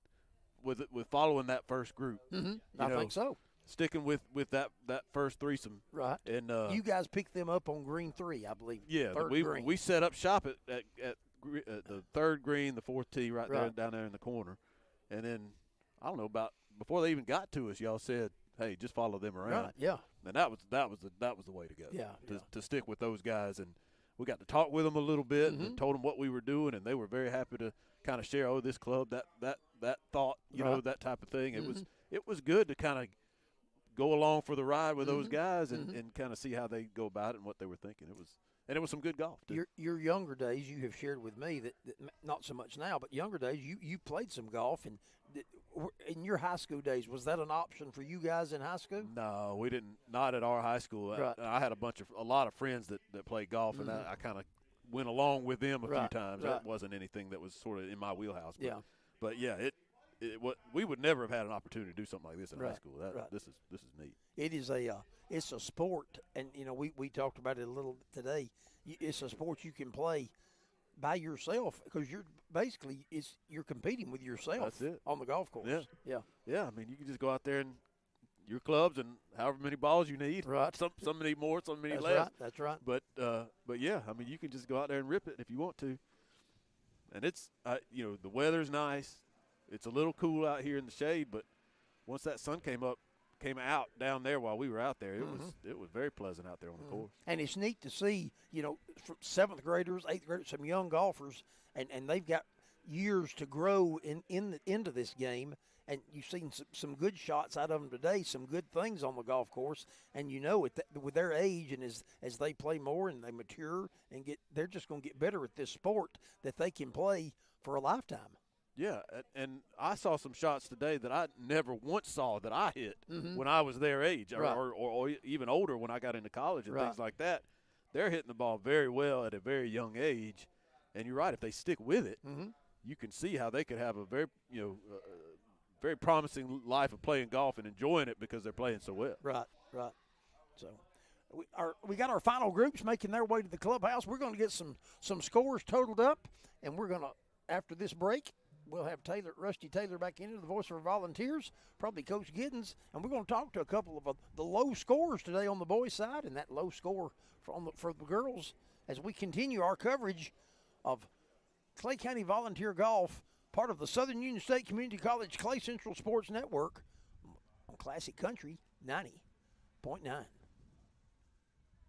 with following that first group. I think so. Sticking with that first threesome. Right. And you guys picked them up on green 3, I believe. Yeah, we set up shop at the third green, the fourth tee right there down there in the corner. And then, I don't know, about before they even got to us, y'all said, hey, just follow them around. Right, yeah. And that was the way to go. Yeah. To stick with those guys. And we got to talk with them a little bit and told them what we were doing, and they were very happy to kind of share, this club, that thought, that type of thing. It was good to kind of go along for the ride with those guys and kind of see how they go about it and what they were thinking. It was some good golf, too. Your younger days, you have shared with me that not so much now, but younger days, you played some golf, and in your high school days, was that an option for you guys in high school? No, we didn't. Not at our high school. Right. I had a lot of friends that played golf, and I kind of went along with them a few times. Right. That wasn't anything that was sort of in my wheelhouse. But, Yeah. But yeah, we would never have had an opportunity to do something like this in high school. This is neat. It is it's a sport, and we talked about it a little today. It's a sport you can play by yourself because you're competing with yourself. That's it. On the golf course. Yeah. I mean, you can just go out there and your clubs and however many balls you need. Right. Some need more, some need That's less. Right. That's right. But yeah, I mean, you can just go out there and rip it if you want to. And it's the weather's nice. It's a little cool out here in the shade, but once that sun came out down there while we were out there, it was very pleasant out there on the course. And it's neat to see, from 7th graders, 8th graders, some young golfers, and they've got years to grow into this game. And you've seen some good shots out of them today, some good things on the golf course. And with their age and as they play more and they mature and they're just going to get better at this sport that they can play for a lifetime. Yeah, and I saw some shots today that I never once saw that I hit when I was their age or even older when I got into college and things like that. They're hitting the ball very well at a very young age. And you're right, if they stick with it, you can see how they could have a very, very promising life of playing golf and enjoying it because they're playing so well. Right. So we got our final groups making their way to the clubhouse. We're going to get some scores totaled up, and we're going to, after this break, we'll have Rusty Taylor back into the voice of our volunteers, probably Coach Giddens, and we're going to talk to a couple of the low scorers today on the boys' side and that low score for the girls as we continue our coverage of Clay County Volunteer Golf, part of the Southern Union State Community College Clay Central Sports Network on Classic Country 90.9.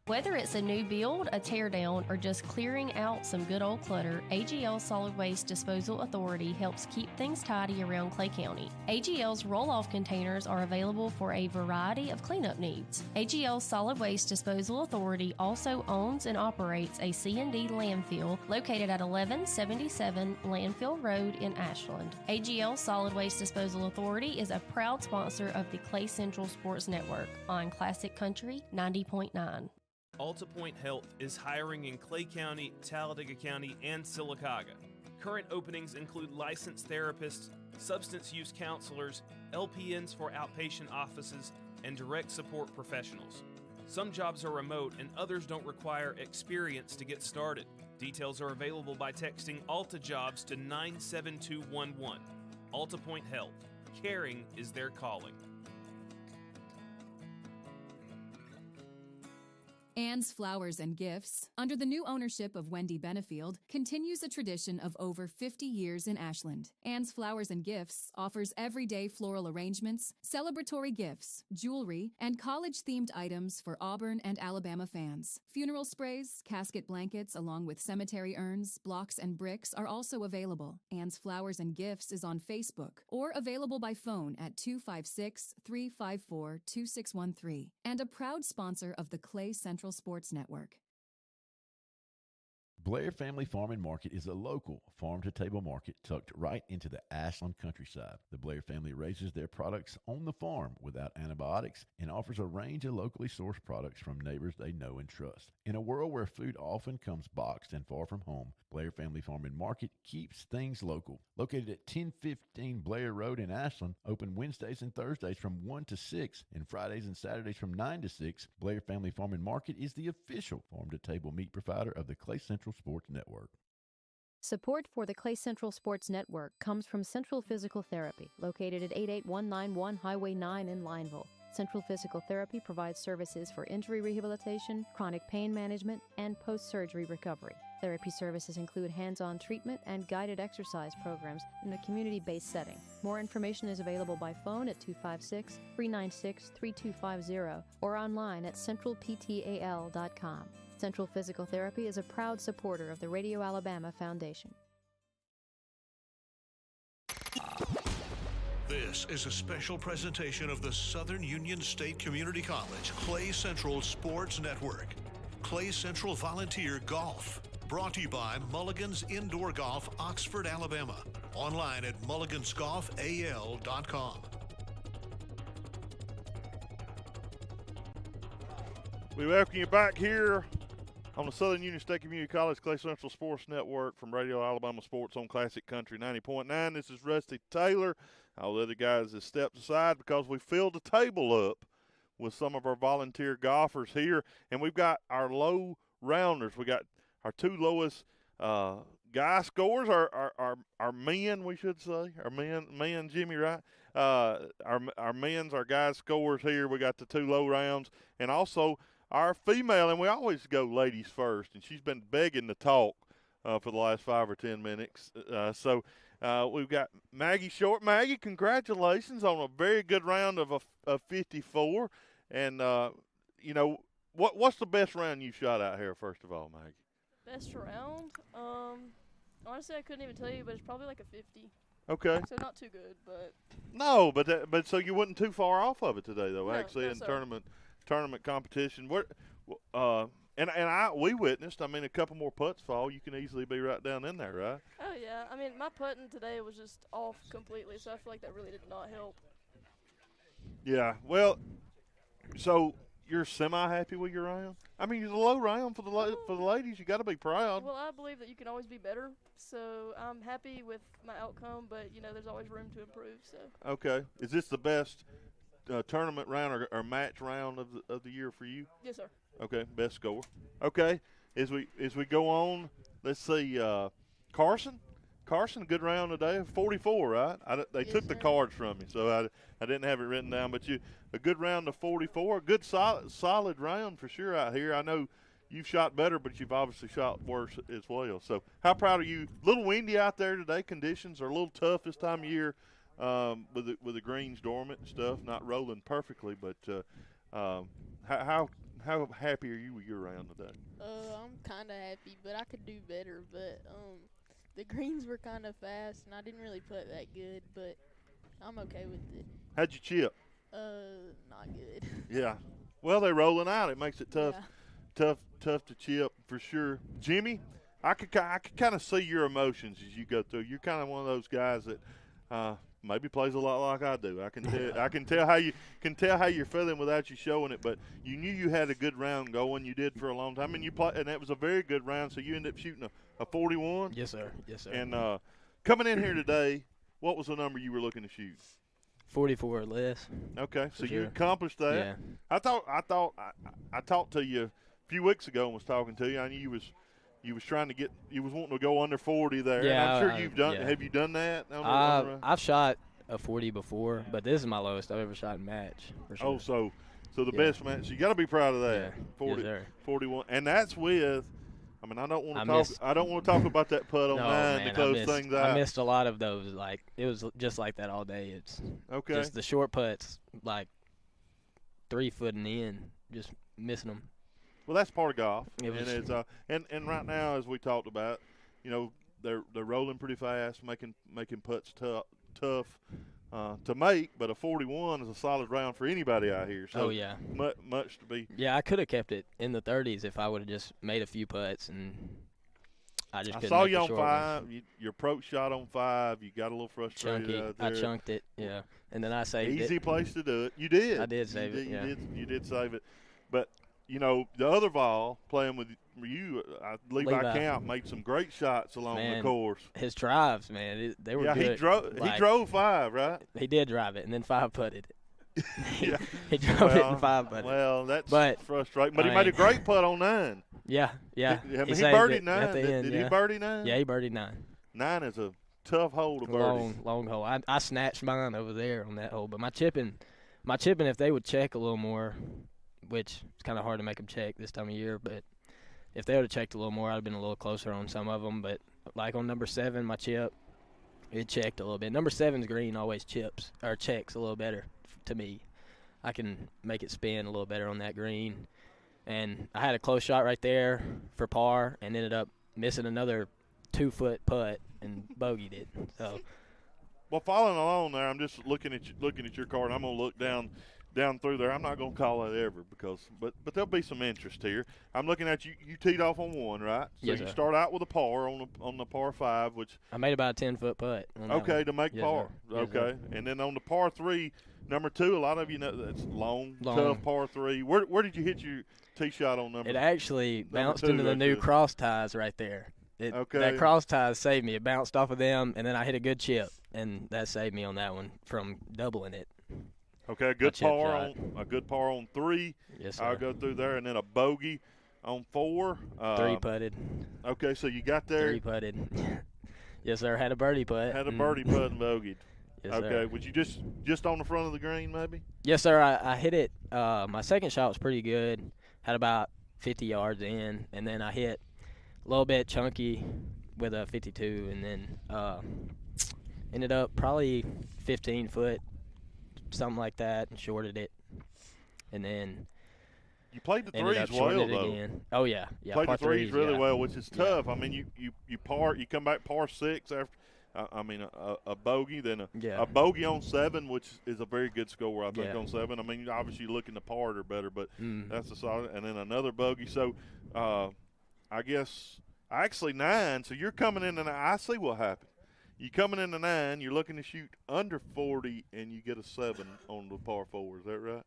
Whether it's a new build, a teardown, or just clearing out some good old clutter, AGL Solid Waste Disposal Authority helps keep things tidy around Clay County. AGL's roll-off containers are available for a variety of cleanup needs. AGL Solid Waste Disposal Authority also owns and operates a C&D landfill located at 1177 Landfill Road in Ashland. AGL Solid Waste Disposal Authority is a proud sponsor of the Clay Central Sports Network on Classic Country 90.9. Alta Point Health is hiring in Clay County, Talladega County, and Sylacauga. Current openings include licensed therapists, substance use counselors, LPNs for outpatient offices, and direct support professionals. Some jobs are remote and others don't require experience to get started. Details are available by texting Alta Jobs to 97211. Alta Point Health. Caring is their calling. Ann's Flowers and Gifts, under the new ownership of Wendy Benefield, continues a tradition of over 50 years in Ashland. Ann's Flowers and Gifts offers everyday floral arrangements, celebratory gifts, jewelry, and college-themed items for Auburn and Alabama fans. Funeral sprays, casket blankets, along with cemetery urns, blocks, and bricks are also available. Ann's Flowers and Gifts is on Facebook or available by phone at 256-354-2613, and a proud sponsor of the Clay Central Sports Network. Blair Family Farm and Market is a local farm-to-table market tucked right into the Ashland countryside. The Blair family raises their products on the farm without antibiotics and offers a range of locally sourced products from neighbors they know and trust. In a world where food often comes boxed and far from home, Blair Family Farm and Market keeps things local. Located at 1015 Blair Road in Ashland, open Wednesdays and Thursdays from 1 to 6 and Fridays and Saturdays from 9 to 6, Blair Family Farm and Market is the official farm-to-table meat provider of the Clay Central Sports Network. Support for the Clay Central Sports Network comes from Central Physical Therapy, located at 88191 Highway 9 in Lineville. Central Physical Therapy provides services for injury rehabilitation, chronic pain management, and post-surgery recovery. Therapy services include hands-on treatment and guided exercise programs in a community-based setting. More information is available by phone at 256-396-3250 or online at centralptal.com. Central Physical Therapy is a proud supporter of the Radio Alabama Foundation. This is a special presentation of the Southern Union State Community College Clay Central Sports Network. Clay Central Volunteer Golf. Brought to you by Mulligan's Indoor Golf, Oxford, Alabama. Online at mulligansgolfal.com. We welcome you back here on the Southern Union State Community College Clay Central Sports Network from Radio Alabama Sports on Classic Country 90.9. This is Rusty Taylor. All the other guys have stepped aside because we filled the table up with some of our volunteer golfers here. And we've got our low rounders. We got our two lowest guy scores, our men, we should say. Our men, Jimmy, right? Our guys scores here. We got the two low rounds. And also our female, and we always go ladies first, and she's been begging to talk for the last 5 or 10 minutes. So we've got Maggie Short. Maggie, congratulations on a very good round of 54. And, what's the best round you shot out here, first of all, Maggie? Best round? Honestly, I couldn't even tell you, but it's probably like a 50. Okay. So not too good, but. No, but so you wasn't too far off of it today, though. No, actually, no, in sir. tournament competition. We witnessed. I mean, a couple more putts fall, you can easily be right down in there, right? Oh yeah, I mean my putting today was just off completely, so I feel like that really did not help. Yeah. Well, so you're semi-happy with your round? I mean, it's a low round for the ladies. You got to be proud. Well, I believe that you can always be better, so I'm happy with my outcome. But there's always room to improve. So. Okay. Is this the best tournament round or match round of the year for you? Yes, sir. Okay, best score. Okay, as we go on, let's see. Carson, a good round today, 44, right? They took the cards from me, so I didn't have it written down. But a good round of 44, a good solid round for sure out here. I know you've shot better, but you've obviously shot worse as well. So how proud are you? A little windy out there today. Conditions are a little tough this time of year with the greens dormant and stuff, not rolling perfectly. But how happy are you with your round today? I'm kind of happy, but I could do better. But the greens were kind of fast, and I didn't really putt that good, but I'm okay with it. How'd you chip? Not good. Yeah. Well, they're rolling out. It makes it tough, Yeah. tough to chip for sure. Jimmy, I could kind of see your emotions as you go through. You're kind of one of those guys that maybe plays a lot like I do. I can tell how you're feeling without you showing it. But you knew you had a good round going. You did for a long time, and and that was a very good round. So you ended up shooting a 41. Yes, sir. Yes, sir. And coming in here today, what was the number you were looking to shoot? 44 or less. Okay, so For you sure. accomplished that. Yeah. I talked to you a few weeks ago and was talking to you. I knew you was wanting to go under 40 there. Yeah, and I'm sure you've done. yeah. Have you done that? I've shot a 40 before, but this is my lowest I've ever shot in match. For sure. Oh, so the best match. So you got to be proud of that. Yeah. 40, Yes, sir. 41, and that's with. I mean, I don't want to talk about that putt on 9 to close things out. I missed a lot of those. Like it was just like that all day. It's okay. Just the short putts, like 3 footing in, just missing them. Well, that's part of golf. It was, and it's and right now, as we talked about, they're rolling pretty fast, making putts tough to make. But a 41 is a solid round for anybody out here. So yeah, much to be. Yeah, I could have kept it in the 30s if I would have just made a few putts, and I just couldn't. I saw make you the on short 5. ones. Your approach shot on 5. You got a little frustrated Chunky. out there. I chunked it, yeah, and then I saved it. Easy place to do it. You did. I did save it. Yeah. You did save it, but. The other Vol playing with you, Levi Camp made some great shots along the course. His drives, man, they were good. He drove 5, right? He did drive it, and then 5 putted it. He drove it and 5 putted. Well, that's but, frustrating. But he made a great putt on 9. Yeah. He birdied 9. At the end, did he birdie 9? Yeah, he birdied 9. 9 is a tough hole to birdie. Long hole. I snatched mine over there on that hole, but my chipping, if they would check a little more, which it's kind of hard to make them check this time of year, but if they would have checked a little more, I'd have been a little closer on some of them. But like on number 7, my chip, it checked a little bit. Number 7's green always checks a little better to me. I can make it spin a little better on that green. And I had a close shot right there for par and ended up missing another 2-foot putt and bogeyed it. So, well, following along there, I'm just looking at your card. I'm gonna look down down through there. I'm not going to call it ever but there'll be some interest here. I'm looking at you. You teed off on one, right? So yes, you sir. start out with a par on the par 5, which I made about a 10-foot putt. Okay, to make yes, par. Yes, okay, sir. And then on the par 3, number 2, a lot of you know that's long. Tough par 3. Where did you hit your tee shot on number? It actually bounced 2, into the new cross ties right there. Okay. That cross ties saved me. It bounced off of them, and then I hit a good chip, and that saved me on that one from doubling it. Okay, a good par on 3. Yes, sir. I'll go through there, and then a bogey on 4. 3 putted. Okay, so you got there. 3 putted. Yes, sir. Had a birdie putt. Had a birdie putt and bogeyed. Yes, okay, sir. was you just on the front of the green maybe? Yes, sir. I hit it. My second shot was pretty good. Had about 50 yards in, and then I hit a little bit chunky with a 52, and then ended up probably 15 foot, something like that, and shorted it. And then you played the threes well, though. Again. Oh yeah, played the threes really yeah. well, which is tough. I mean, you come back par 6 after. A bogey, then a bogey on 7, which is a very good score, I think, on 7. I mean, obviously looking to par it or better, but that's a solid. And then another bogey. So, I guess actually 9. So you're coming in, and I see what happened. You coming into 9, you're looking to shoot under 40, and you get a 7 on the par 4. Is that right?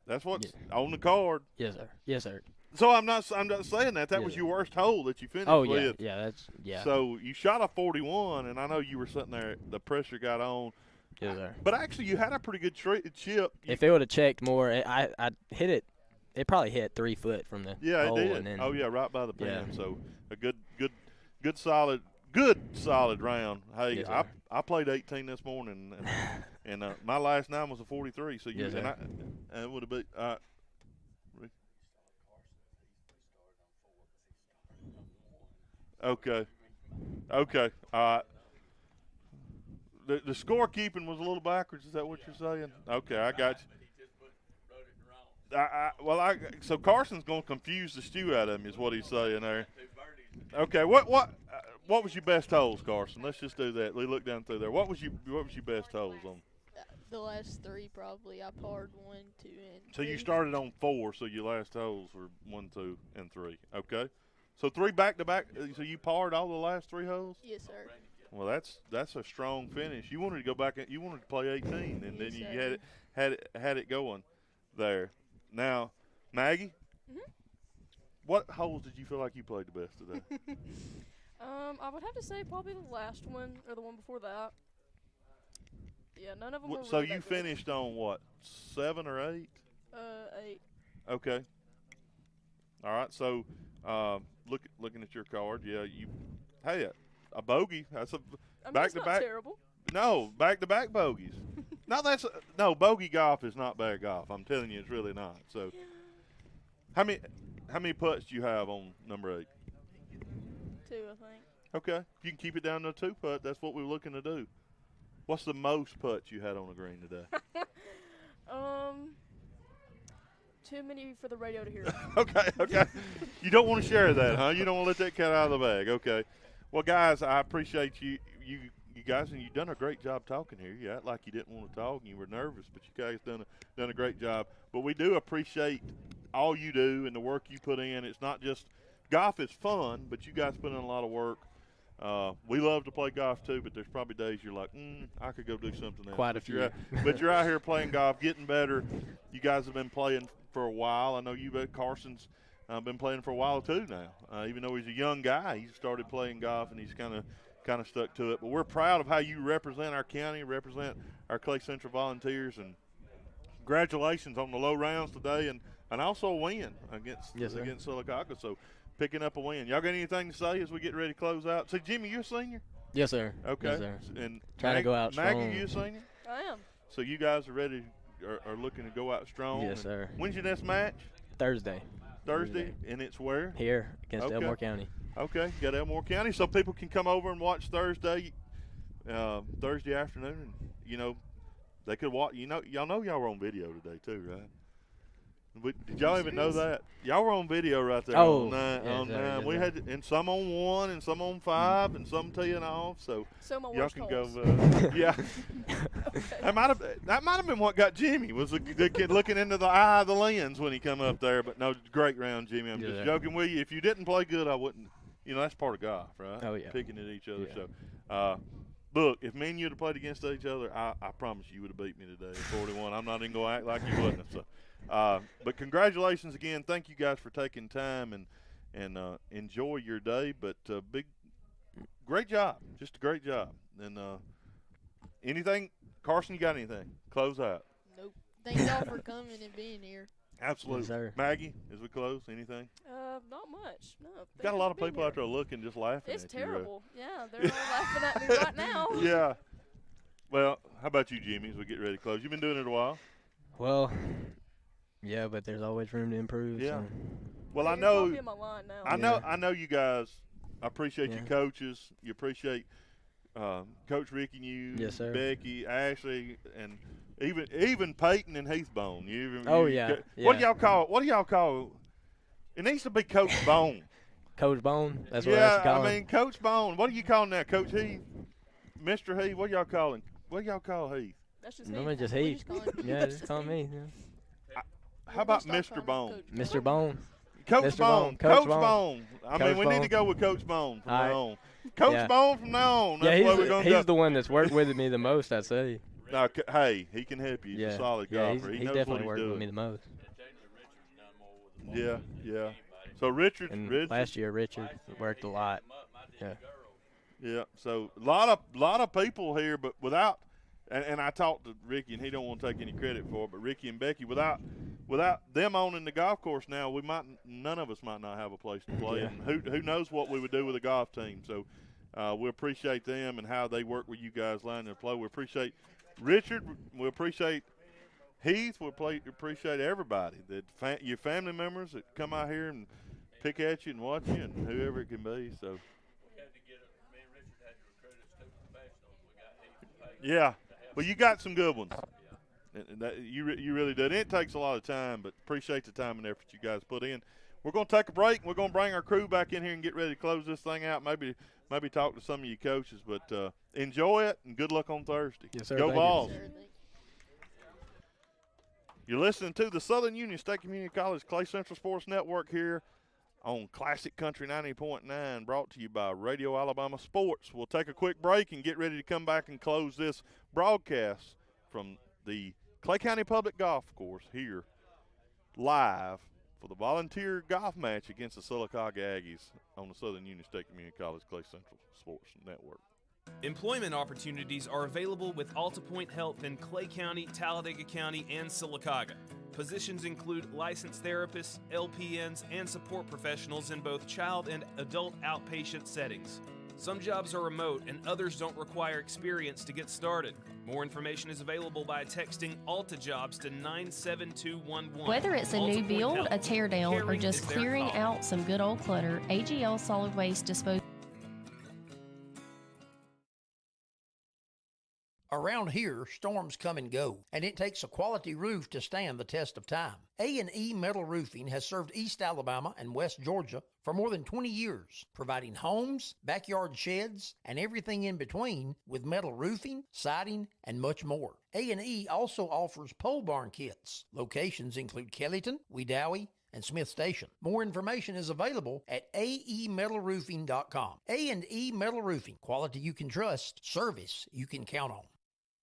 That's what's on the card. Yes, sir. Yes, sir. So I'm not saying that. That was your worst hole that you finished with. Yeah. So you shot a 41, and I know you were sitting there. The pressure got on. Yes, sir. But actually, you had a pretty good chip. If it would have checked more, I hit it. It probably hit 3 foot from the hole. It did. And then, right by the pin. Yeah. So a good solid round. Hey, Yes, I played 18 this morning, and my last 9 was a 43. So you and it would have been. Okay. All right. The scorekeeping was a little backwards. Is that what you're saying? Okay, I got you. So Carson's going to confuse the stew out of him, is what he's saying there. Okay, what was your best holes, Carson? Let's just do that. We look down through there. What was your best holes on? The last 3 probably. I parred 1, 2, and 3. So you started on 4, so your last holes were 1, 2, and 3. Okay. So 3 back-to-back. So you parred all the last 3 holes? Yes, sir. Well, that's a strong finish. You wanted to go back. You wanted to play 18, and then you had it going there. Now, Maggie, what holes did you feel like you played the best today? I would have to say probably the last one or the one before that. Yeah, none of them were really So you that good. finished on what, 7 or 8? 8. Okay. All right. So, looking at your card, a bogey. That's a back-to-back. That's not terrible. No, back-to-back bogeys. No, bogey golf is not bad golf. I'm telling you, it's really not. So, how many putts do you have on number 8? 2, I think. Okay, if you can keep it down to a 2 putt, that's what we're looking to do. What's the most putts you had on the green today? Too many for the radio to hear. Okay. You don't want to share that, huh? You don't want to let that cat out of the bag. Okay. Well, guys, I appreciate you guys, and you've done a great job talking here. You act like you didn't want to talk and you were nervous, but you guys done a great job. But we do appreciate all you do and the work you put in. It's not just golf is fun, but you guys put in a lot of work. We love to play golf too, but there's probably days you're like, I could go do something else. Quite a few. But you're out here playing golf, getting better. You guys have been playing for a while. I know Carson's been playing for a while too now. Even though he's a young guy, he started playing golf and he's kind of stuck to it. But we're proud of how you represent our county, represent our Clay Central Volunteers, and congratulations on the low rounds today and also a win against Sylacauga. So picking up a win. Y'all got anything to say as we get ready to close out? So Jimmy, you a senior? Yes, sir. Okay. Yes, sir. And trying to go out strong. Maggie, you a senior? I am. So you guys are ready, are looking to go out strong? Yes, sir. When's your next match? Thursday. And it's where? Here against Elmore County. Okay, got Elmore County, so people can come over and watch Thursday afternoon, and they could watch. Y'all know y'all were on video today too, right? Did y'all even know that? Y'all were on video right there. Oh, on nine. yeah, We had and some on 1 and some on 5 and some teeing off. So my y'all worst can holes. go. Yeah, that might have been what got Jimmy was the kid looking into the eye of the lens when he come up there. But no, great round, Jimmy. I'm just joking with you. If you didn't play good, I wouldn't. That's part of golf, right? Oh yeah. Picking at each other. Yeah. So. Look, if me and you had played against each other, I promise you would have beat me today at 41. I'm not even going to act like you wouldn't have. So, but congratulations again. Thank you guys for taking time and enjoy your day. But great job. Just a great job. And anything, Carson, you got anything? Close out. Nope. Thank y'all for coming and being here. Absolutely. Yes, sir. Maggie, as we close, anything? Not much. No. Got a lot of people out there looking, just laughing It's at terrible. Yeah, they're all laughing at me right now. Yeah. Well, how about you, Jimmy, as we get ready to close? You've been doing it a while. Well, yeah, but there's always room to improve. Yeah. So. Well, I know you guys. I appreciate you coaches. You appreciate Coach Rick and you, yes, sir. Becky, Ashley, and even Peyton and Heathbone. What do y'all call? It needs to be Coach Bone. Coach Bone. That's what I call him. I mean Coach Bone. What do you call him now, Coach Heath? Mr. Heath. What do y'all call him? What do y'all call Heath? That's just Heath. Just Heath. Yeah, just call me. Yeah. How about Mr. Bone? Mr. Bone. Coach Bone. Coach Bone. I mean, we need to go with Coach Bone from now on. Coach Bone from now on. That's where we're going to go. He's the one that's worked with me the most, I'd say. No, hey, he can help you. He's a solid golfer. He knows definitely what he's worked with me the most. Yeah. So Richard, last year Richard worked a lot. Yeah. So a lot of people here, but without, and I talked to Ricky, and he don't want to take any credit for it, but Ricky and Becky, without them owning the golf course now, none of us might not have a place to play. Yeah. And who knows what we would do with a golf team. So we appreciate them and how they work with you guys lining the play. We appreciate Richard. We appreciate Heath. We appreciate everybody, your family members that come out here and pick at you and watch you, and whoever it can be. So. Yeah, well, you got some good ones. You really did. It takes a lot of time, but appreciate the time and effort you guys put in. We're going to take a break. We're going to bring our crew back in here and get ready to close this thing out. Maybe talk to some of you coaches, but enjoy it and good luck on Thursday. Yes, sir. Go Vols. Sure, You're listening to the Southern Union State Community College Clay Central Sports Network here on Classic Country 90.9, brought to you by Radio Alabama Sports. We'll take a quick break and get ready to come back and close this broadcast from the Clay County Public Golf Course here live for the volunteer golf match against the Sylacauga Aggies on the Southern Union State Community College Clay Central Sports Network. Employment opportunities are available with Alta Point Health in Clay County, Talladega County, and Sylacauga. Positions include licensed therapists, LPNs, and support professionals in both child and adult outpatient settings. Some jobs are remote and others don't require experience to get started. More information is available by texting Alta Jobs to 97211. Whether it's a Alta new Point build, Health. a teardown, or Caring just is their clearing call. out some good old clutter, AGL Solid Waste Disposal. Around here, storms come and go, and it takes a quality roof to stand the test of time. A&E Metal Roofing has served East Alabama and West Georgia for more than 20 years, providing homes, backyard sheds, and everything in between with metal roofing, siding, and much more. A&E also offers pole barn kits. Locations include Kellyton, Wedowee, and Smith Station. More information is available at aemetalroofing.com. A&E Metal Roofing, quality you can trust, service you can count on.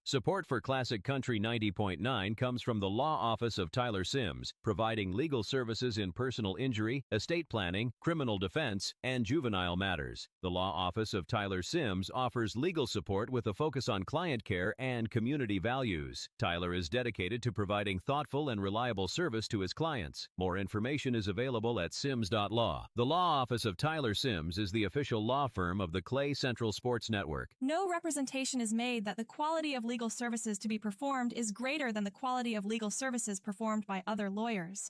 Support for Classic Country 90.9 comes from the Law Office of Tyler Sims, providing legal services in personal injury, estate planning, criminal defense, and juvenile matters. The Law Office of Tyler Sims offers legal support with a focus on client care and community values. Tyler is dedicated to providing thoughtful and reliable service to his clients. More information is available at sims.law. The Law Office of Tyler Sims is the official law firm of the Clay Central Sports Network. No representation is made that the quality of legal services to be performed is greater than the quality of legal services performed by other lawyers.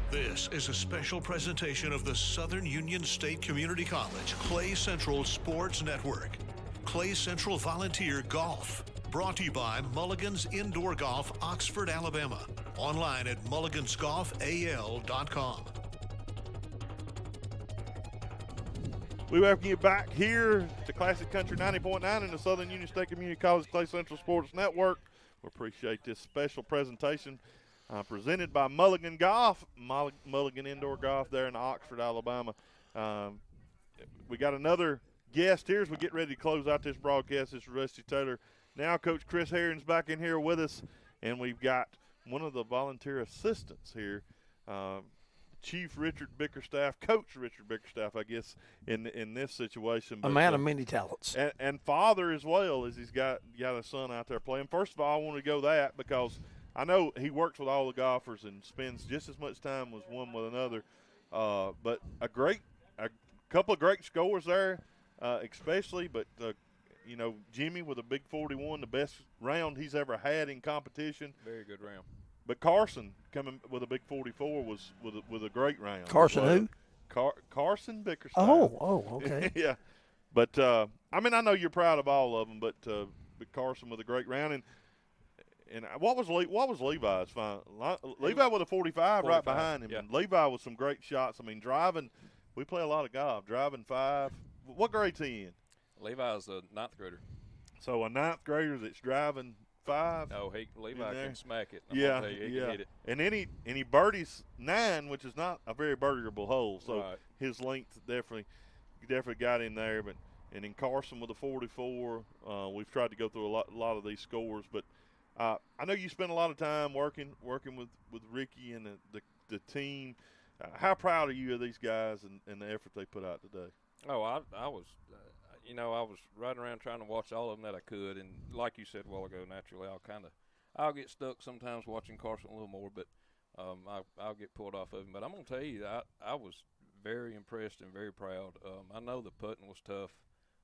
This is a special presentation of the Southern Union State Community College Clay Central Sports Network. Clay Central Volunteer Golf. Brought to you by Mulligan's Indoor Golf, Oxford, Alabama. Online at mulligansgolfal.com. We welcome you back here to Classic Country 90.9 in the Southern Union State Community College Clay Central Sports Network. We appreciate this special presentation presented by Mulligan Golf, Mulligan Indoor Golf there in Oxford, Alabama. We got another guest here as we get ready to close out this broadcast. This is Rusty Taylor. Now Coach Chris Herring's back in here with us, and we've got one of the volunteer assistants here, Chief Richard Bickerstaff, Coach Richard Bickerstaff, I guess, in this situation. A man of many talents. And father as well, as he's got a son out there playing. First of all, I want to go that because I know he works with all the golfers and spends just as much time with one with another. But a couple of great scores there, especially. But, Jimmy with a big 41, the best round he's ever had in competition. Very good round. But Carson coming with a big 44 was with a great round. Carson who? Carson Bickerstaff. Oh, okay. Yeah. But, I know you're proud of all of them, but Carson with a great round. And what was Levi's? Fine. Levi with a 45 right behind him. Yeah. And Levi with some great shots. Driving, we play a lot of golf. Driving 5. What grade's he in? Levi's a 9th grader. So a 9th grader that's driving 5. No, Levi can smack it. He can hit it. And then he birdies 9, which is not a very birdieable hole. So his length definitely got in there. And then Carson with a 44. We've tried to go through a lot of these scores, but I know you spend a lot of time working with Ricky and the team. How proud are you of these guys and the effort they put out today? Oh, I was. I was riding around trying to watch all of them that I could, and like you said a while ago, naturally I'll get stuck sometimes watching Carson a little more, but I'll get pulled off of him. But I'm gonna tell you, I was very impressed and very proud. I know the putting was tough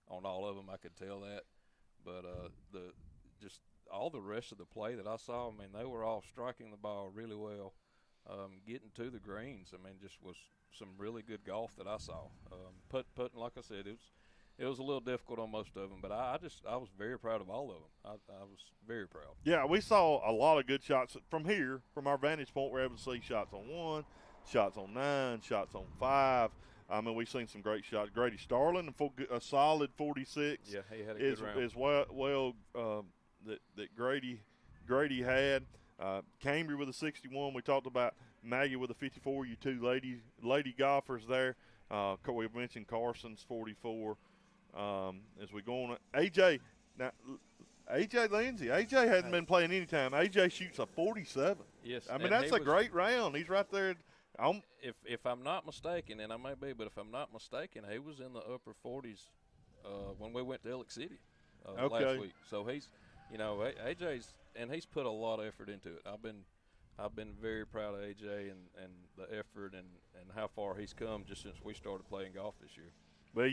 on all of them, I could tell that, but just all the rest of the play that I saw, they were all striking the ball really well, getting to the greens. Just was some really good golf that I saw. Putting, like I said, it was a little difficult on most of them, but I was very proud of all of them. I was very proud. Yeah, we saw a lot of good shots from here, from our vantage point. We're able to see shots on 1, shots on 9, shots on 5. We've seen some great shots. Grady Starling, a solid 46. Yeah, he had a good round. As well that Grady had. Cambry with a 61. We talked about Maggie with a 54. You two lady golfers there. We mentioned Carson's 44. As we go on, AJ Lindsay. AJ hadn't been playing any time. AJ shoots a 47. Yes, that's a great round. He's right there. If I'm not mistaken, and I may be, but if I'm not mistaken, he was in the upper 40s when we went to Ellick City last week. So he's, AJ's, and he's put a lot of effort into it. I've been very proud of AJ and the effort and how far he's come just since we started playing golf this year. Well,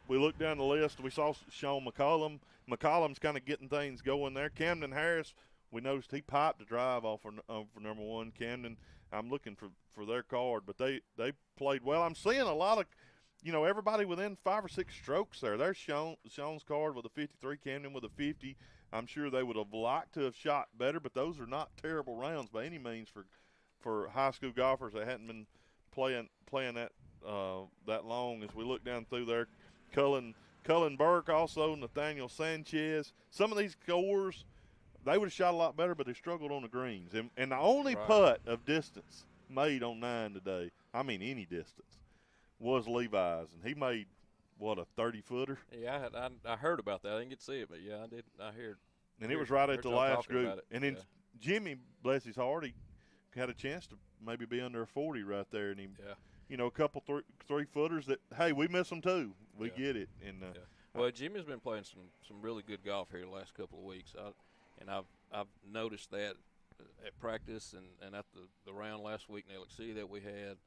we looked down the list. We saw Sean McCollum. McCollum's kind of getting things going there. Camden Harris, we noticed he popped the drive off for number 1. Camden, I'm looking for their card, but they played well. I'm seeing a lot of, everybody within 5 or 6 strokes there. There's Sean's card with a 53, Camden with a 50. I'm sure they would have liked to have shot better, but those are not terrible rounds by any means for high school golfers that hadn't been playing that long. As we look down through there, Cullen Burke, also Nathaniel Sanchez. Some of these scores, they would have shot a lot better, but they struggled on the greens. And the only putt of distance made on 9 today, any distance, was Levi's, and he made a 30-footer. Yeah, I heard about that. I didn't get to see it, but yeah, I did. I heard. And it was right at the last group. And then Jimmy, bless his heart, he had a chance to maybe be under a 40 right there, and he. Yeah. A couple 3-footers that, hey, we miss them too. We get it. And well, Jimmy's been playing some really good golf here the last couple of weeks, I've noticed that at practice and at the round last week in Ellick City that we had.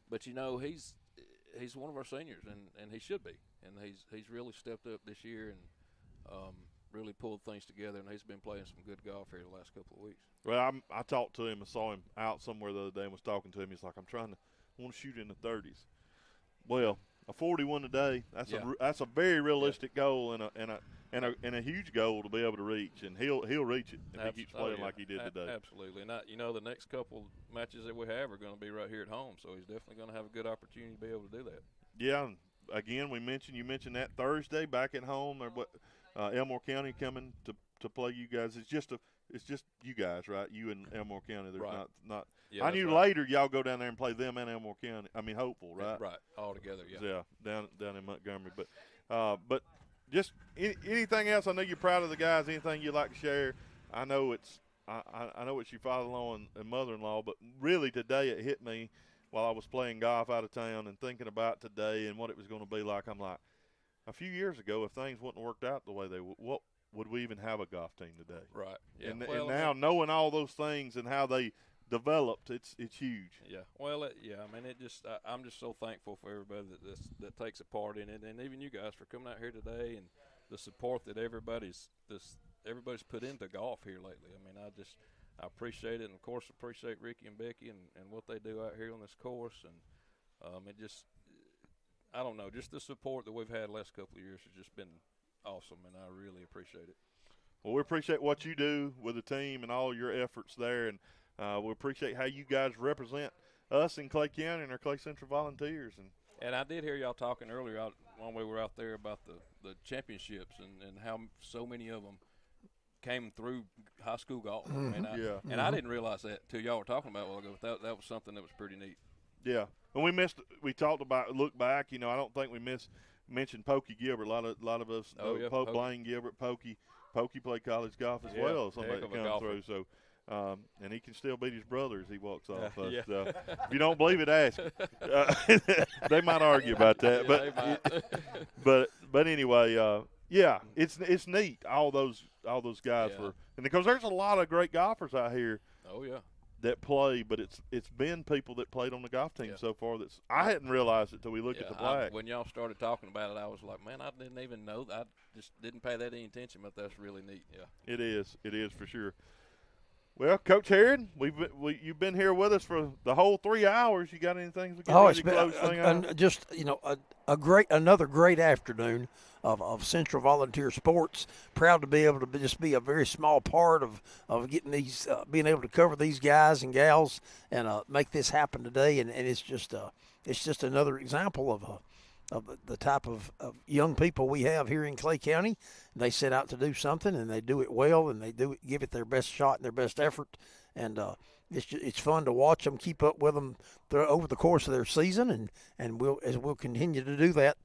But he's one of our seniors, and he should be, and he's really stepped up this year and really pulled things together, and he's been playing some good golf here the last couple of weeks. Well, I talked to him and saw him out somewhere the other day and was talking to him. He's like, I want to shoot in the 30s. Well, a 41 today, that's a very realistic goal, and and a huge goal to be able to reach, and he'll reach it if he keeps playing like he did today. Absolutely. And the next couple matches that we have are going to be right here at home, so he's definitely going to have a good opportunity to be able to do that. Yeah. And again, you mentioned that Thursday back at home. Elmore County coming to play you guys. It's just you guys, right? You and Elmore County. There's not. Yeah, I knew later y'all go down there and play them and Elmore County. I mean Hopeful, right? Right, all together. Yeah. Yeah, down in Montgomery. But just anything else? I know you're proud of the guys. Anything you'd like to share? I know it's your father-in-law and mother-in-law, but really today it hit me while I was playing golf out of town and thinking about today and what it was going to be like. I'm like, a few years ago, if things wouldn't have worked out the way they what would we even have a golf team today? Right. Yeah. And now knowing all those things and how they developed, it's huge. Yeah. Well, I mean, I'm just so thankful for everybody that takes a part in it, and even you guys for coming out here today and the support that everybody's put into golf here lately. I mean, I appreciate it, and of course appreciate Ricky and Becky and what they do out here on this course, and I don't know, just the support that we've had the last couple of years has just been awesome, and I really appreciate it. Well, we appreciate what you do with the team and all your efforts there, and we appreciate how you guys represent us in Clay County and our Clay Central Volunteers. And I did hear y'all talking earlier when we were out there about the championships and how so many of them came through high school golf. Mm-hmm. I didn't realize that until y'all were talking about it a while ago. But that was something that was pretty neat. Yeah, and we talked about look back. I don't think we mentioned Pokey Gilbert. A lot of us know Blaine Gilbert, Pokey played college golf as well. Somebody that come through. So, and he can still beat his brother as he walks off. If you don't believe it, ask. They might argue about that, but anyway, it's neat. All those guys were, and because there's a lot of great golfers out here. Oh yeah. That play, but it's been people that played on the golf team so far I hadn't realized it till we looked at the black. When y'all started talking about it, I was like, man, I didn't even know that. I just didn't pay that any attention, but that's really neat. Yeah, it is for sure. Well, Coach Herod, you've been here with us for the whole 3 hours. You got anything to close thing out? Just another great afternoon of Central Volunteer Sports. Proud to be able to just be a very small part of getting these, being able to cover these guys and gals and make this happen today. And it's just another example of the type of young people we have here in Clay County. They set out to do something, and they do it well, and they give it their best shot and their best effort. And it's fun to watch them, keep up with them over the course of their season, and we'll continue to do that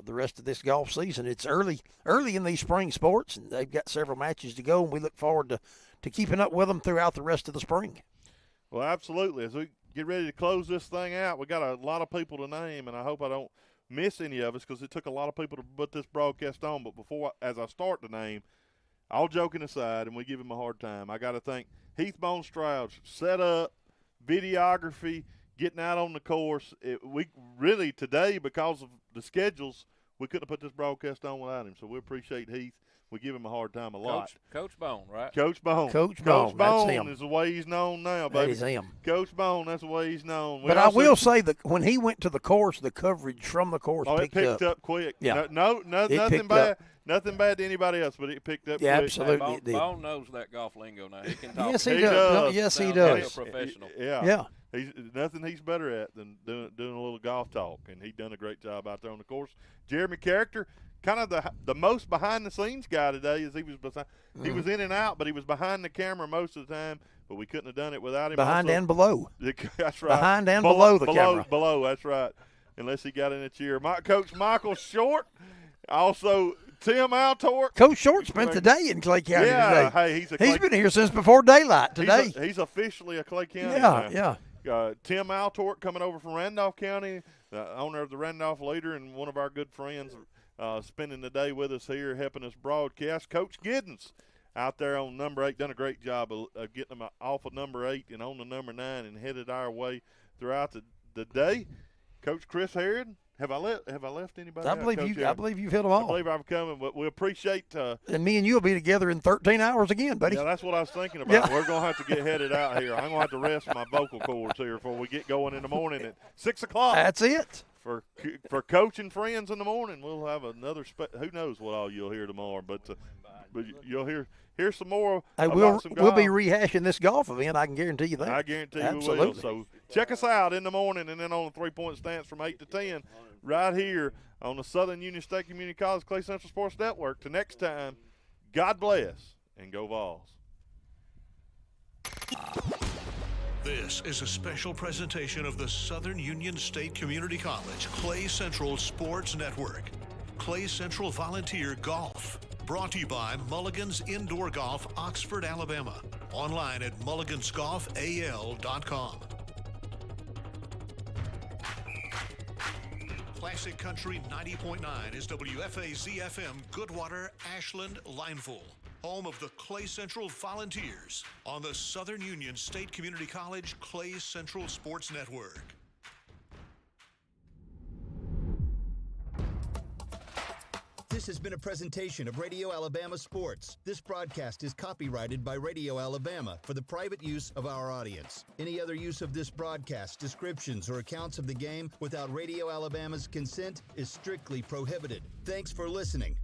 the rest of this golf season. It's early in these spring sports, and they've got several matches to go, and we look forward to keeping up with them throughout the rest of the spring. Well, absolutely. As we get ready to close this thing out, we got a lot of people to name, and I hope I don't miss any of us because it took a lot of people to put this broadcast on. But as I start the name, all joking aside, and we give him a hard time, I got to thank Heath Bone Stroud, set up, videography, getting out on the course. We really today, because of the schedules, we couldn't have put this broadcast on without him. So we appreciate Heath. We give him a hard time a lot. Coach Bone, right? Coach Bone. Coach Bone, that's him. Is the way he's known now, baby. That is him. Coach Bone, that's the way he's known. But I will say that when he went to the course, the coverage from the course picked up quick. Yeah. Nothing bad. Nothing bad to anybody else, but it picked up quick. Absolutely it did. Bone knows that golf lingo now. He can talk. Yes, he does. Yes, he does. He's a professional. Yeah. He's better at than doing a little golf talk, and he done a great job out there on the course. Jeremy Character, kind of the most behind-the-scenes guy today, is he was in and out, but he was behind the camera most of the time, but we couldn't have done it without him. Behind and below. That's right. Behind and below the camera. Below, that's right, unless he got in a chair. Coach Michael Short, also Tim Altort. Coach Short spent the day in Clay County today. Hey, he's been here since before daylight today. He's officially a Clay County. Yeah. Tim Altort coming over from Randolph County, the owner of the Randolph Leader and one of our good friends, spending the day with us here, helping us broadcast. Coach Giddens out there on number 8, done a great job of getting them off of number 8 and on to number 9 and headed our way throughout the day. Coach Chris Herod, have I left anybody? I believe you've hit them all. I believe I've come, but we appreciate. And me and you will be together in 13 hours again, buddy. Yeah, that's what I was thinking about. Yeah. We're gonna have to get headed out here. I'm gonna have to rest my vocal cords here before we get going in the morning at 6 o'clock. That's it. for coaching friends in the morning. We'll have another. Who knows what all you'll hear tomorrow, but you'll hear some more. Hey, we'll be rehashing this golf event. I can guarantee you that. I guarantee Absolutely. we will. So check us out in the morning, and then on the 3-point stance from 8 to 10, right here on the Southern Union State Community College Clay Central Sports Network. Till next time, God bless and go Vols. This is a special presentation of the Southern Union State Community College Clay Central Sports Network. Clay Central Volunteer Golf. Brought to you by Mulligan's Indoor Golf, Oxford, Alabama. Online at mulligansgolfal.com. Classic Country 90.9 is WFAZ-FM Goodwater, Ashland, Lineville. Home of the Clay Central Volunteers on the Southern Union State Community College Clay Central Sports Network. This has been a presentation of Radio Alabama Sports. This broadcast is copyrighted by Radio Alabama for the private use of our audience. Any other use of this broadcast, descriptions, or accounts of the game without Radio Alabama's consent is strictly prohibited. Thanks for listening.